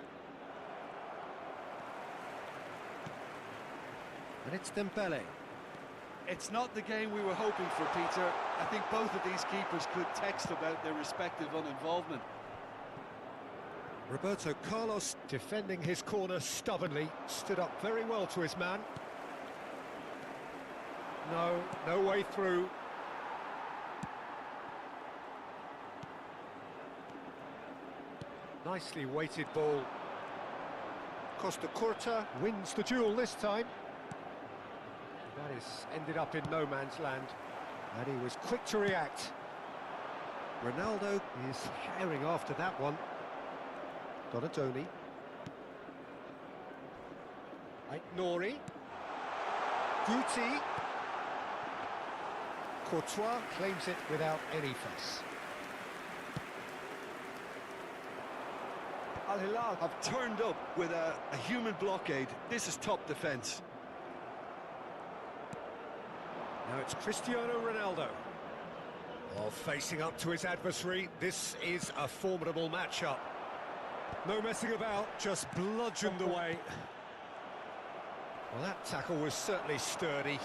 And it's Dembele. It's not the game we were hoping for, Peter. I think both of these keepers could text about their respective uninvolvement. Roberto Carlos defending his corner stubbornly, stood up very well to his man. No way through. Nicely weighted ball. Costa Curta wins the duel this time. That is ended up in no man's land, and he was quick to react. Ronaldo is herring after that one. Donatoni. Nori. Guti. Courtois claims it without any fuss. Al Hilal have turned up with a human blockade. This is top defence. Now it's Cristiano Ronaldo. Oh, facing up to his adversary, this is a formidable matchup. No messing about, just bludgeoned away. Well, that tackle was certainly sturdy.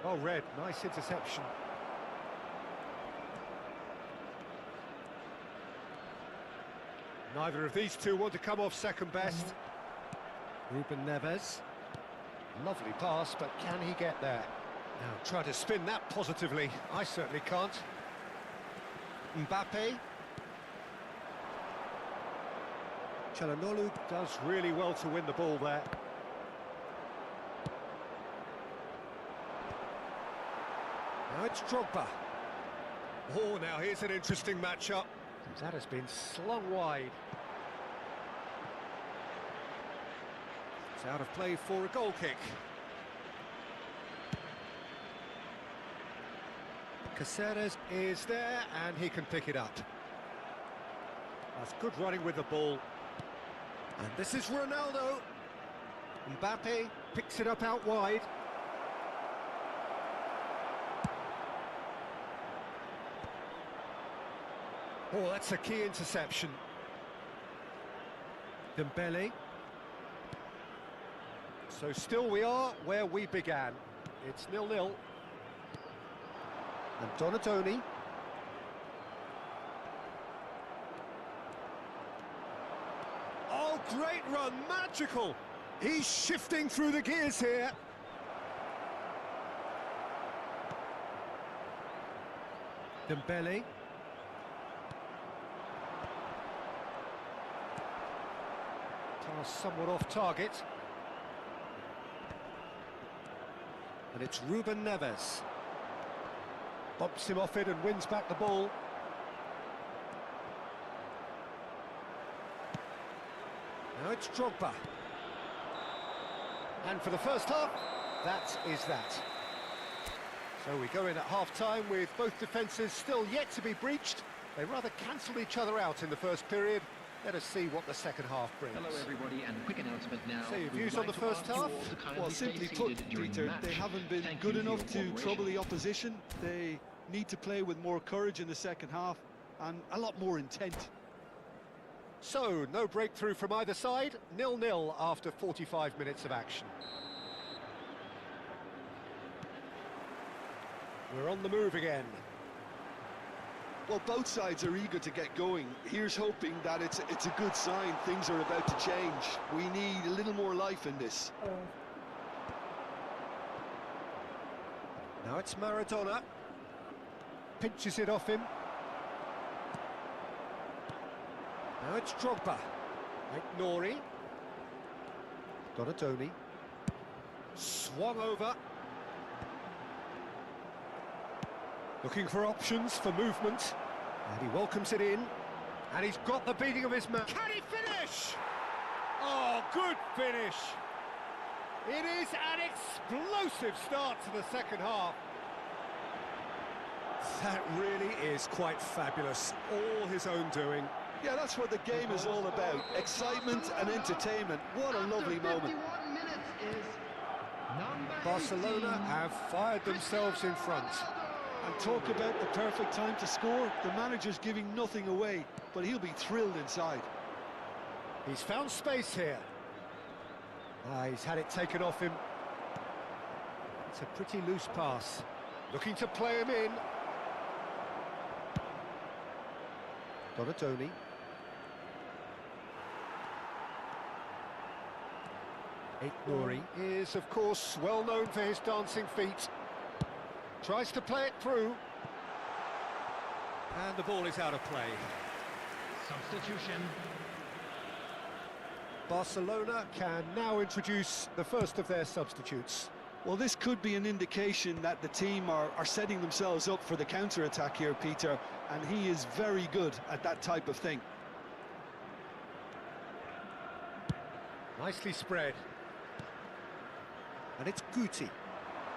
Oh, Red, nice interception. Neither of these two want to come off second best. Ruben Neves. Lovely pass, but can he get there? Now, try to spin that positively. I certainly can't. Mbappé. Çalhanoğlu does really well to win the ball there. Now it's Drogba. Oh, now here's an interesting matchup. That has been slung wide. It's out of play for a goal kick. Caceres is there, and he can pick it up. That's good running with the ball. And this is Ronaldo. Mbappé picks it up out wide. Oh, that's a key interception. Dembele. So still we are where we began. It's 0-0. And Donatoni. Oh, great run, magical! He's shifting through the gears here. Dembele. Pass somewhat off target. And it's Ruben Neves. Bumps him off it and wins back the ball. Now it's Drogba. And for the first half, that is that. So we go in at half-time with both defences still yet to be breached. They rather cancelled each other out in the first period. Let us see what the second half brings. Hello everybody, and quick announcement now. So your views on the first half? Well, simply put, Peter, they haven't been good enough to trouble the opposition. They need to play with more courage in the second half and a lot more intent. So, no breakthrough from either side, 0-0 after 45 minutes of action. We're on the move again. Well, both sides are eager to get going. Here's hoping that it's a good sign. Things are about to change. We need a little more life in this. Now it's Maradona. Pinches it off him. Now it's Drogba. Nori. Donatoni. Swung over. Looking for options for movement. And he welcomes it in. And he's got the beating of his man. Can he finish? Oh, good finish. It is an explosive start to the second half. That really is quite fabulous. All his own doing. Yeah, that's what the game is all about. Excitement and entertainment. What a lovely moment. Barcelona have fired themselves in front. And talk about the perfect time to score. The manager's giving nothing away, but he'll be thrilled inside. He's found space here. He's had it taken off him. It's a pretty loose pass. Looking to play him in. Donatoni. Nori is, of course, well known for his dancing feet. Tries to play it through. And the ball is out of play. Substitution. Barcelona can now introduce the first of their substitutes. Well, this could be an indication that the team are setting themselves up for the counter-attack here, Peter, and he is very good at that type of thing. Nicely spread. And it's Guti.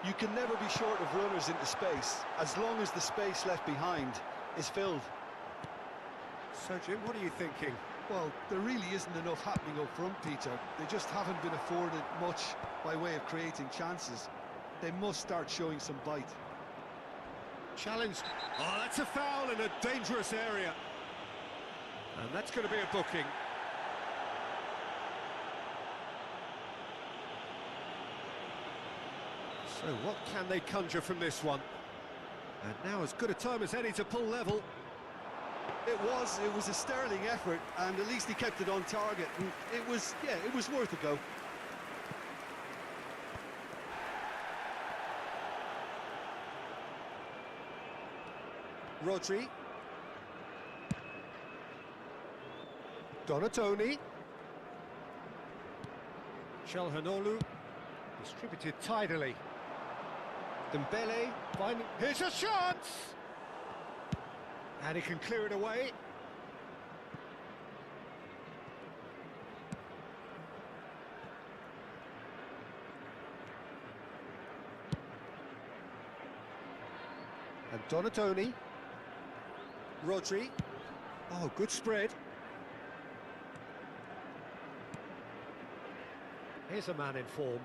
You can never be short of runners into space, as long as the space left behind is filled. So, Jim, what are you thinking? Well, there really isn't enough happening up front, Peter. They just haven't been afforded much by way of creating chances. They must start showing some bite. Challenged. Oh, that's a foul in a dangerous area. And that's going to be a booking. So what can they conjure from this one? And now as good a time as any to pull level. It was a sterling effort, and at least he kept it on target. And it was worth a go. Rodri. Donatoni. Çalhanoğlu. Distributed tidily. Dembele. Here's a chance! And he can clear it away. And Donadoni. Rodri. Oh, good spread. Here's a man in form.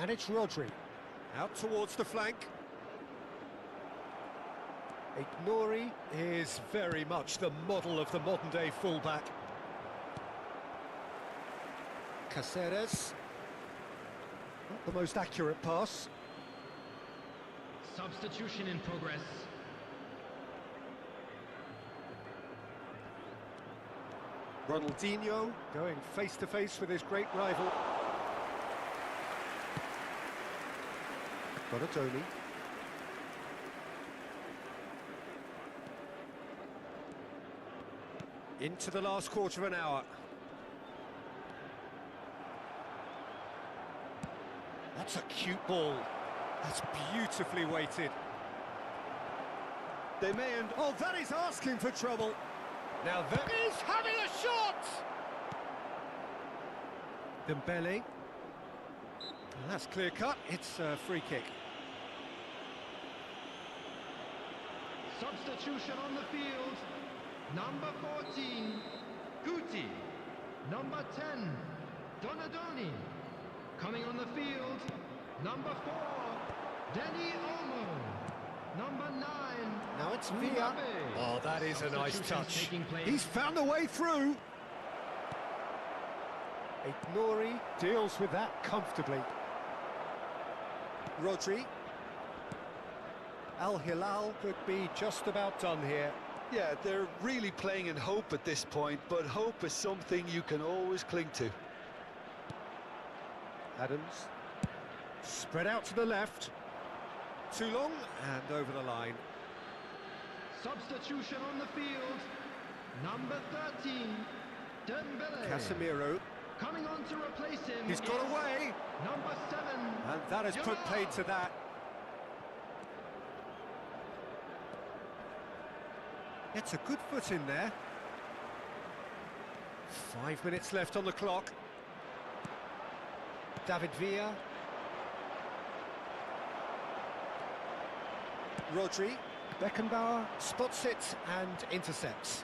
And it's Rodri. Out towards the flank. Ignori is very much the model of the modern-day fullback. Caceres. Not the most accurate pass. Substitution in progress. Ronaldinho going face-to-face with his great rival. Donadoni. Into the last quarter of an hour. That's a cute ball. That's beautifully weighted. They may end... Oh, that is asking for trouble. Now that is having a shot! Dembele. That's clear cut. It's a free kick. Substitution on the field. Number 14, Guti. Number 10, Donadoni. Coming on the field, number 4, Dani Olmo. Number 9, Now it's Villa. Mbappé. Oh, that is a nice Substitutions touch. taking place. He's found a way through. Ignori deals with that comfortably. Rodri. Al Hilal could be just about done here. Yeah, they're really playing in hope at this point, but hope is something you can always cling to. Adams. Spread out to the left. Too long and over the line. Substitution on the field. Number 13, Dembele. Casemiro. Coming on to replace him. He's got is away. Number 7. And that has put paid to that. It's a good foot in there. 5 minutes left on the clock. David Villa. Rodri. Beckenbauer spots it and intercepts.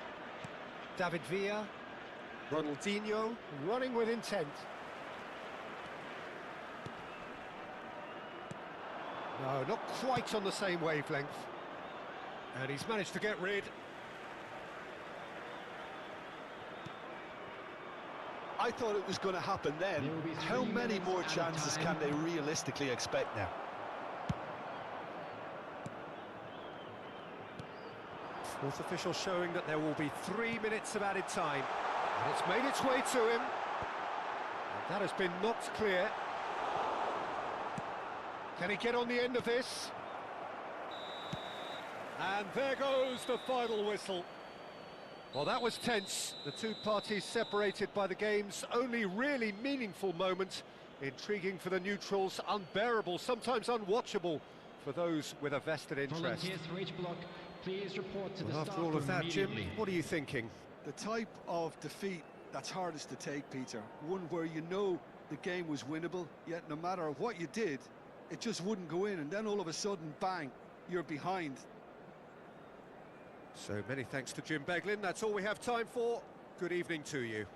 David Villa. Ronaldinho running with intent. No, not quite on the same wavelength. And he's managed to get rid. I thought it was going to happen then. There will be How 3 many minutes more at a chances time. can they realistically expect now? Fourth official showing that there will be 3 minutes of added time. And it's made its way to him. And that has been knocked clear. Can he get on the end of this? And there goes the final whistle. Well, that was tense. The two parties separated by the game's only really meaningful moment. Intriguing for the neutrals, unbearable, sometimes unwatchable for those with a vested interest. Volunteers for each block, please report to the Well, staff after all of that, Jim, immediately. what are you thinking? The type of defeat that's hardest to take, Peter. One where you know the game was winnable, yet no matter what you did, it just wouldn't go in, and then all of a sudden, bang, you're behind. So many thanks to Jim Beglin. That's all we have time for. Good evening to you.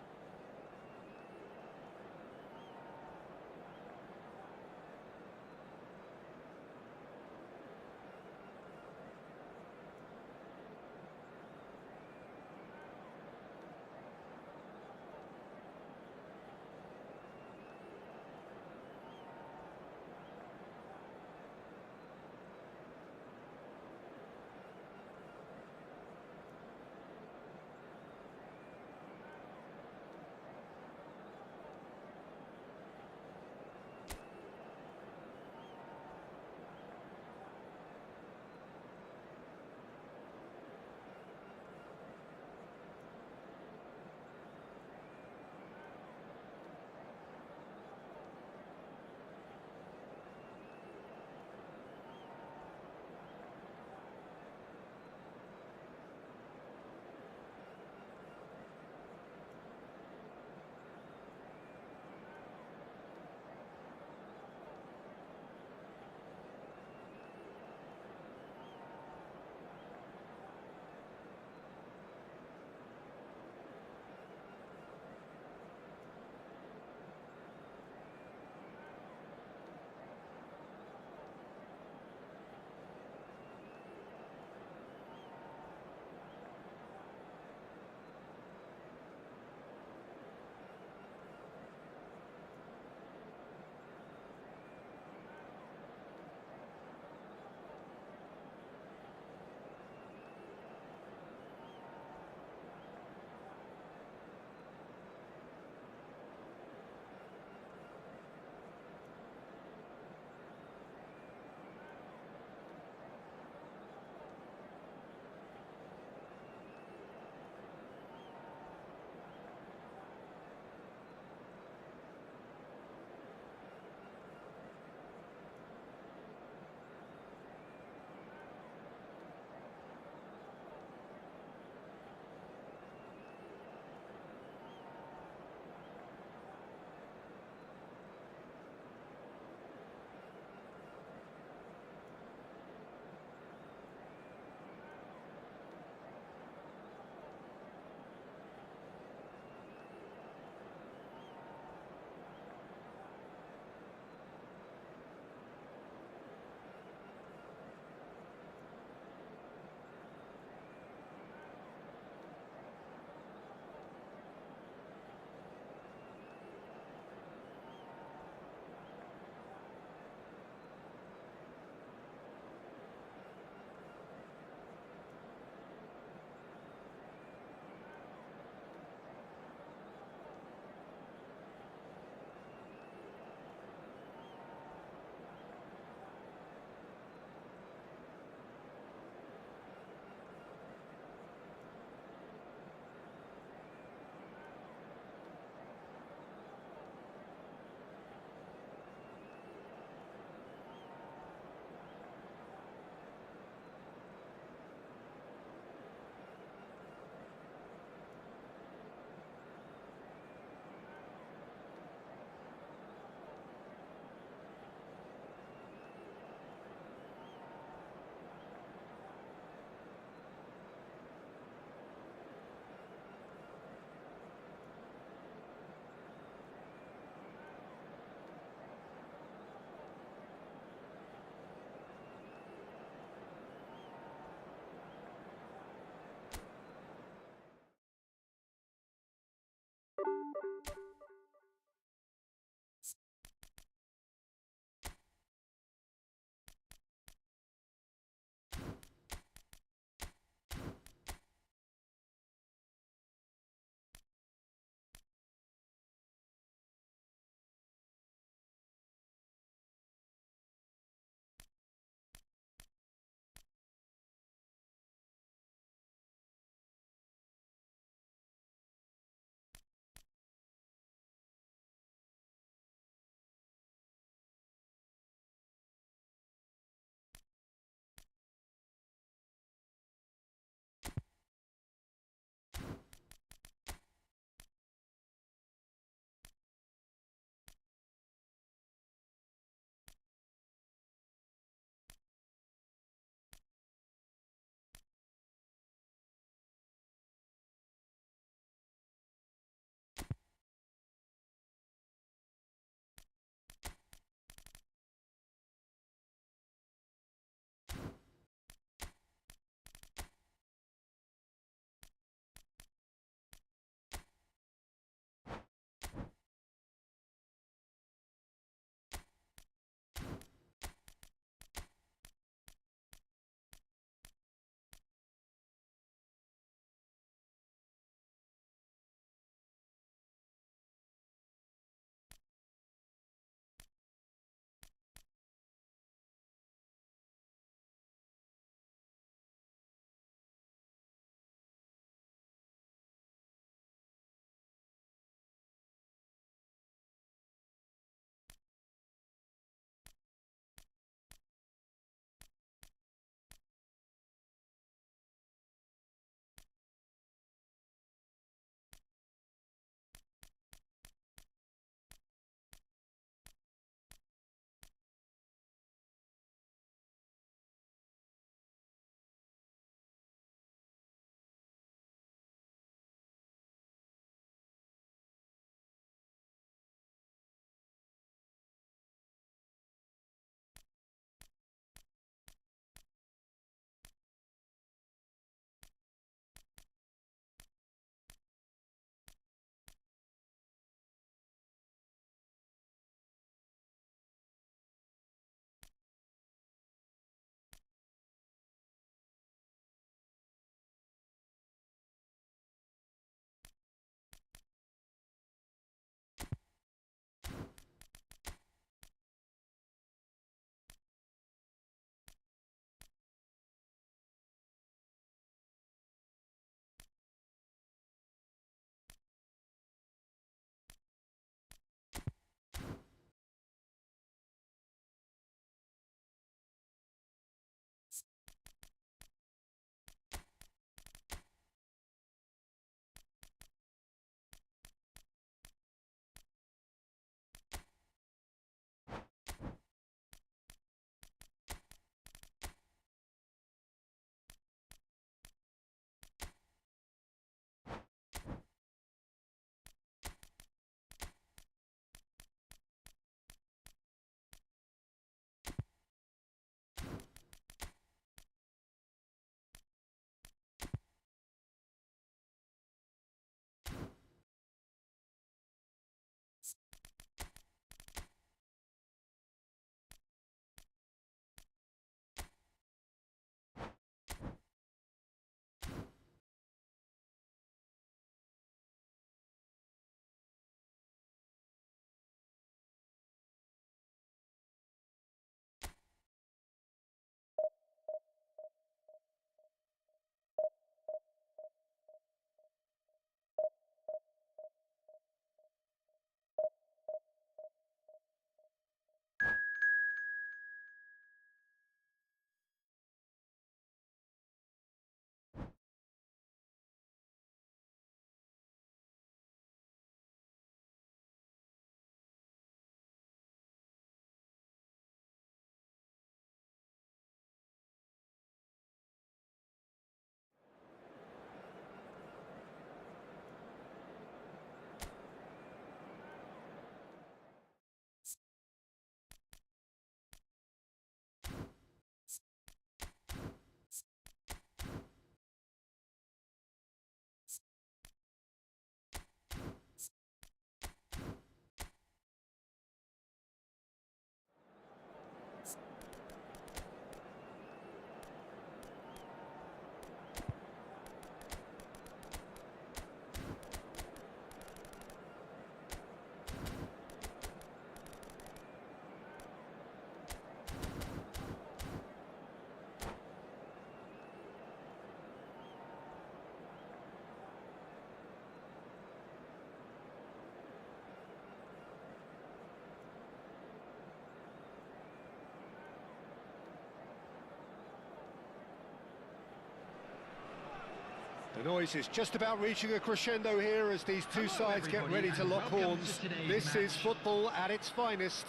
The noise is just about reaching a crescendo here as these two Hello, sides get everybody, ready to and lock welcome horns. to today's This is match. football at its finest.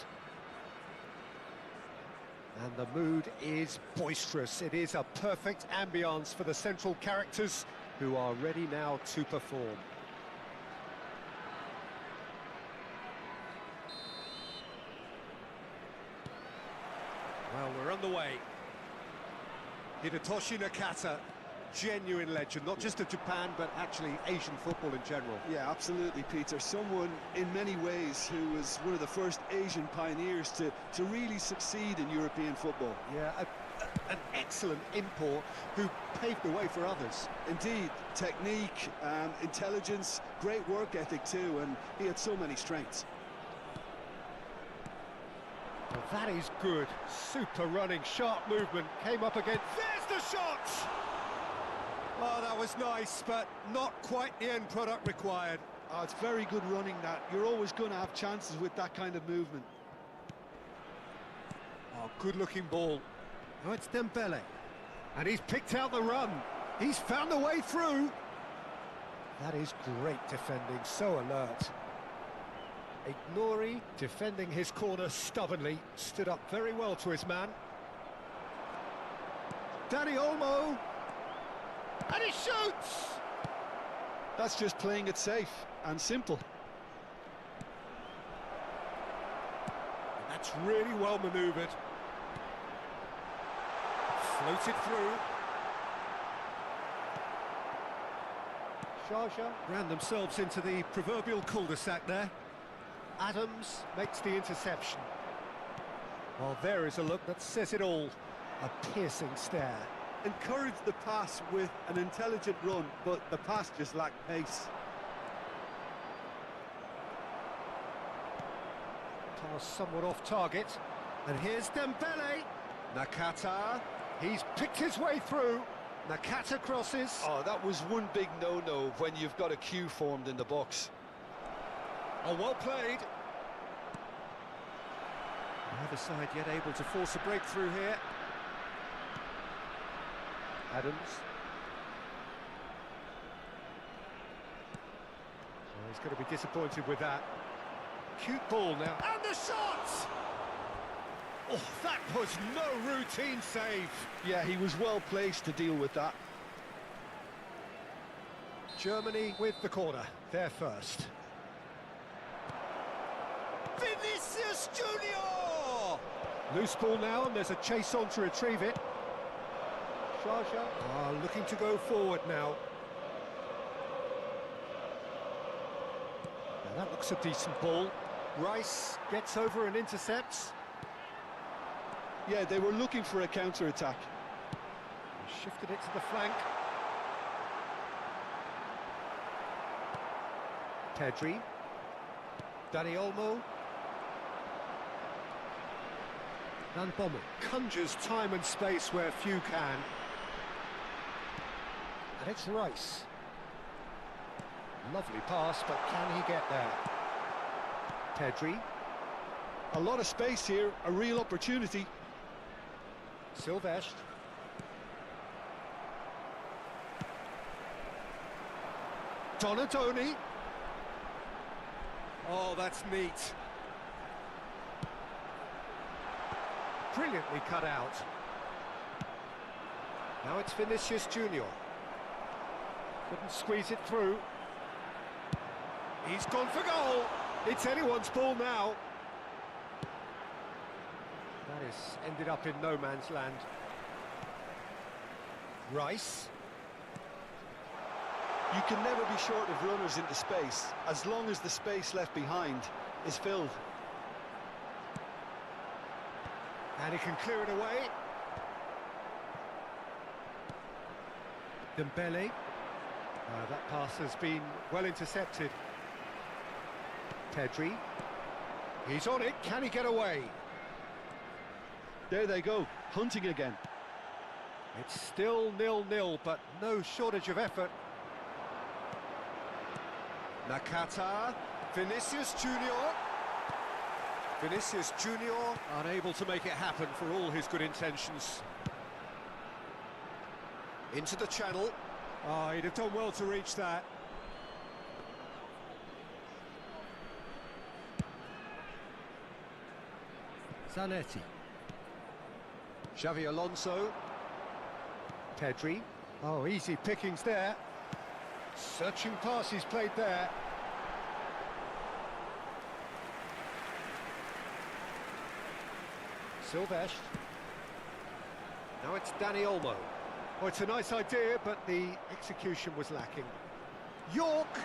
And the mood is boisterous. It is a perfect ambience for the central characters who are ready now to perform. Well, we're underway. Hidetoshi Nakata, genuine legend, not just of Japan, but actually Asian football in general. Yeah, absolutely, Peter. Someone, in many ways, who was one of the first Asian pioneers to really succeed in European football. Yeah, an excellent import who paved the way for others. Indeed, technique, intelligence, great work ethic too, and he had so many strengths. Well, that is good. Super running, sharp movement, came up again. There's the shot! Oh, that was nice, but not quite the end product required. Oh, it's very good running that. You're always going to have chances with that kind of movement. Oh, good-looking ball. Now it's Dembele. And he's picked out the run. He's found the way through. That is great defending, so alert. Ignori, defending his corner stubbornly, stood up very well to his man. Dani Olmo. And he shoots! That's just playing it safe and simple. And that's really well manoeuvred. Floated through. Sharjah ran themselves into the proverbial cul-de-sac there. Adams makes the interception. Well, there is a look that says it all. A piercing stare. Encouraged the pass with an intelligent run, but the pass just lacked pace. Pass somewhat off target. And here's Dembele. Nakata. He's picked his way through. Nakata crosses. Oh, that was one big no-no when you've got a queue formed in the box. Oh, well played. Neither side yet able to force a breakthrough here. Adams. Oh, he's going to be disappointed with that. Cute ball now. And the shot! Oh, that was no routine save. Yeah, he was well placed to deal with that. Germany with the corner. They're first. Vinicius Junior! Loose ball now, and there's a chase on to retrieve it. Sharjah looking to go forward now. Now that looks a decent ball. Rice gets over and intercepts. Yeah, they were looking for a counter-attack. Shifted it to the flank. Pedri. Dani Olmo. And Bommel conjures time and space where few can. And it's Rice. Lovely pass, but can he get there? Pedri. A lot of space here, a real opportunity. Silvestre. Donadoni. Oh, that's neat. Brilliantly cut out. Now it's Vinicius Junior. Couldn't squeeze it through. He's gone for goal. It's anyone's ball now. That has ended up in no man's land. Rice. You can never be short of runners into space, as long as the space left behind is filled. And he can clear it away. Dembele. That pass has been well intercepted. Pedri. He's on it. Can he get away? There they go, hunting again. It's still 0-0, but no shortage of effort. Nakata. Vinicius Junior. Vinicius Junior unable to make it happen for all his good intentions. Into the channel. Oh, he'd have done well to reach that. Zanetti. Xavi Alonso. Pedri. Oh, easy pickings there. Searching passes played there. Silvestre. Now it's Dani Olmo. Oh, it's a nice idea, but the execution was lacking. York!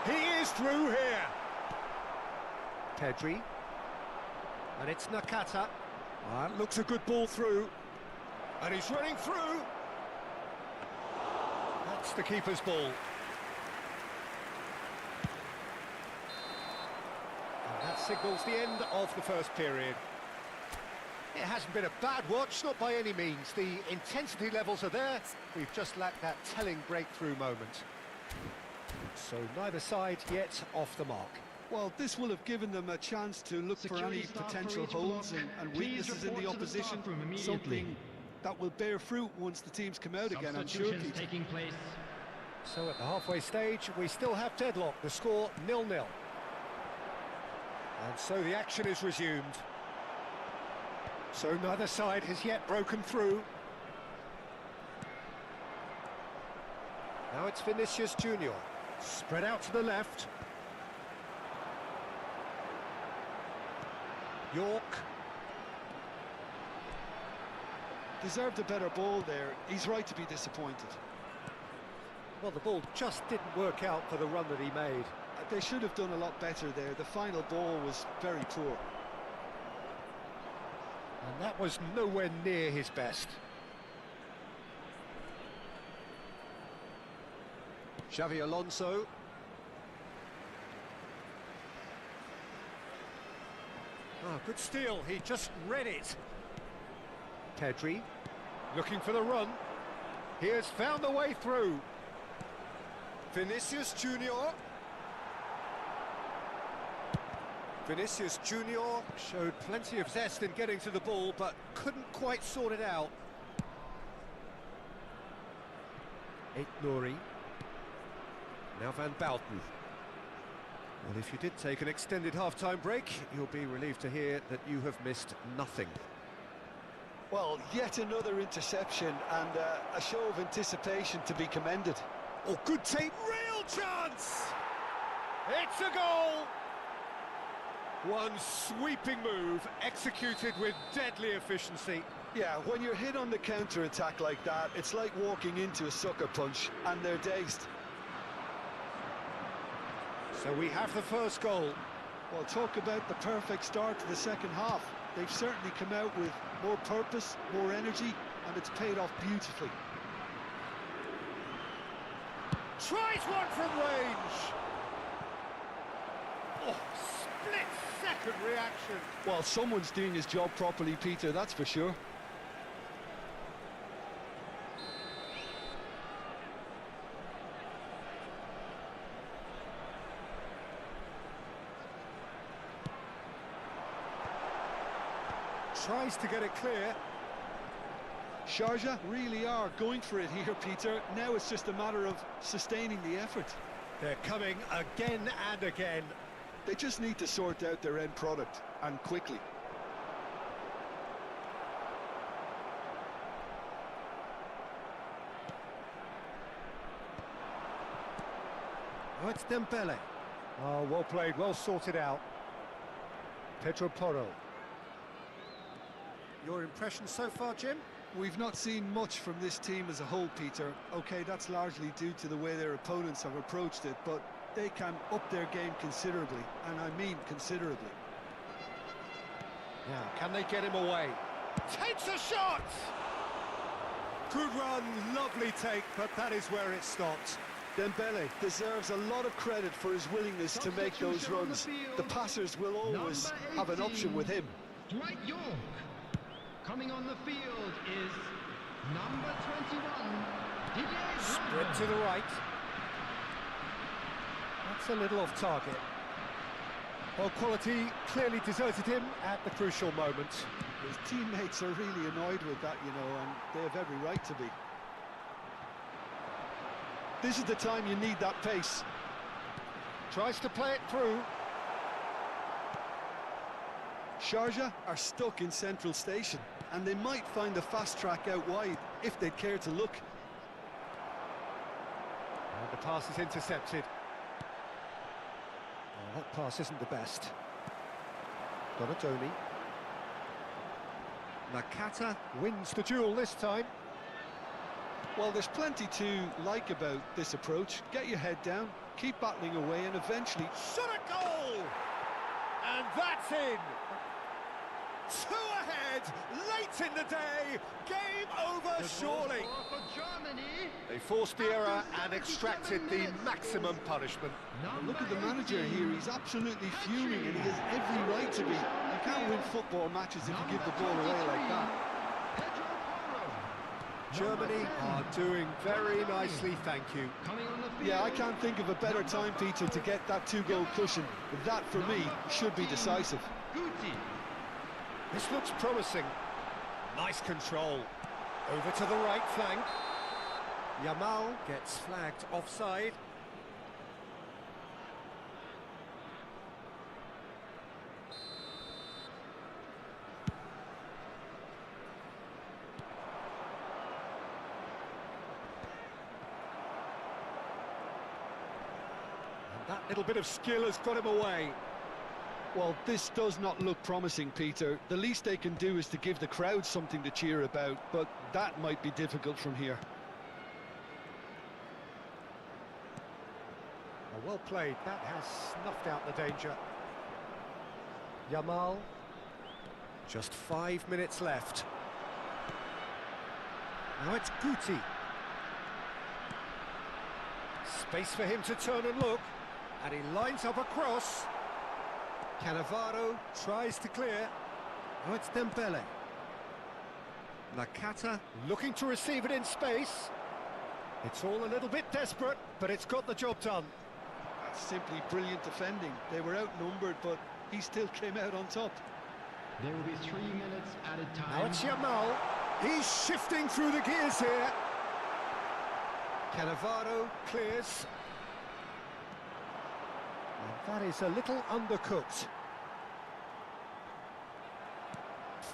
He is through here! Pedri. And it's Nakata. That looks a good ball through. And he's running through. That's the keeper's ball. And that signals the end of the first period. It hasn't been a bad watch, not by any means. The intensity levels are there. We've just lacked that telling breakthrough moment. So neither side yet off the mark. Well, this will have given them a chance to look for any potential holes and weaknesses in the opposition. Something that will bear fruit once the teams come out again, I'm sure. Taking place. So at the halfway stage, we still have deadlock. The score 0-0. And so the action is resumed. So neither side has yet broken through. Now it's Vinicius Junior. Spread out to the left. York. Deserved a better ball there. He's right to be disappointed. Well, the ball just didn't work out for the run that he made. They should have done a lot better there. The final ball was very poor. And that was nowhere near his best. Xavi Alonso. Oh, good steal, he just read it. Pedri, looking for the run. He has found the way through. Vinicius Junior. Vinicius Junior showed plenty of zest in getting to the ball, but couldn't quite sort it out. Nouri. Now Van Bouten. Well, if you did take an extended half-time break, you'll be relieved to hear that you have missed nothing. Well, yet another interception and a show of anticipation to be commended. Oh, good take, real chance! It's a goal! One sweeping move, executed with deadly efficiency. Yeah, when you're hit on the counter-attack like that, it's like walking into a sucker punch, and they're dazed. So we have the first goal. Well, talk about the perfect start to the second half. They've certainly come out with more purpose, more energy, and it's paid off beautifully. Tries one from range. Oh, split-second reaction. Well, someone's doing his job properly, Peter, that's for sure. Tries to get it clear. Sharjah really are going for it here, Peter. Now it's just a matter of sustaining the effort. They're coming again and again. They just need to sort out their end product, and quickly. Oh, it's Dembele. Oh, well played, well sorted out. Pedro Porro. Your impression so far, Jim? We've not seen much from this team as a whole, Peter. OK, that's largely due to the way their opponents have approached it, but they can up their game considerably, and I mean considerably. Now, can they get him away? Takes a shot! Good run, lovely take, but that is where it stopped. Dembele deserves a lot of credit for his willingness to make those runs. The passers will always have an option with him. Dwight York. Coming on the field is number 21. Spread to the right. That's a little off target. Well, quality clearly deserted him at the crucial moment. His teammates are really annoyed with that, you know, and they have every right to be. This is the time you need that pace. Tries to play it through. Sharjah are stuck in Central Station, and they might find a fast track out wide if they'd care to look. And the pass is intercepted. Oh, that pass isn't the best. Donatoni. Nakata wins the duel this time. Well, there's plenty to like about this approach. Get your head down, keep battling away, and eventually... Shot a goal! And that's in! 2 ahead, late in the day, game over surely. For Germany. They forced the error and extracted the maximum punishment. Look at the manager here, he's absolutely fuming, and he has every right to be. You can't win football matches if you give the ball away like that. Germany are doing very nicely, thank you. Yeah, I can't think of a better time, Peter, to get that 2-goal cushion. That, for me, should be decisive. This looks promising. Nice control. Over to the right flank. Yamal gets flagged offside. And that little bit of skill has got him away. Well, this does not look promising, Peter. The least they can do is to give the crowd something to cheer about, but that might be difficult from here. Oh, well played. That has snuffed out the danger. Yamal. Just 5 minutes left. Now it's Guti. Space for him to turn and look. And he lines up a cross. Cannavaro tries to clear. Now it's Dembele. Nakata looking to receive it in space. It's all a little bit desperate, but it's got the job done. That's simply brilliant defending. They were outnumbered, but he still came out on top. There will be 3 minutes at a time. Now it's Yamal. He's shifting through the gears here. Cannavaro clears. And that is a little undercooked.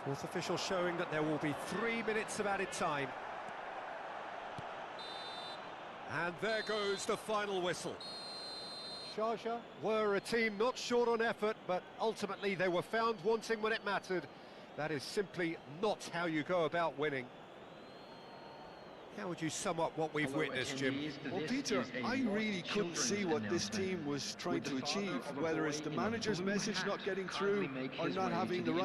Fourth official showing that there will be 3 minutes of added time. And there goes the final whistle. Sharjah were a team not short on effort, but ultimately they were found wanting when it mattered. That is simply not how you go about winning. How would you sum up what we've witnessed, Jim? Well, Peter, I really couldn't see what this team was trying to achieve, whether it's the manager's message not getting through or not having the right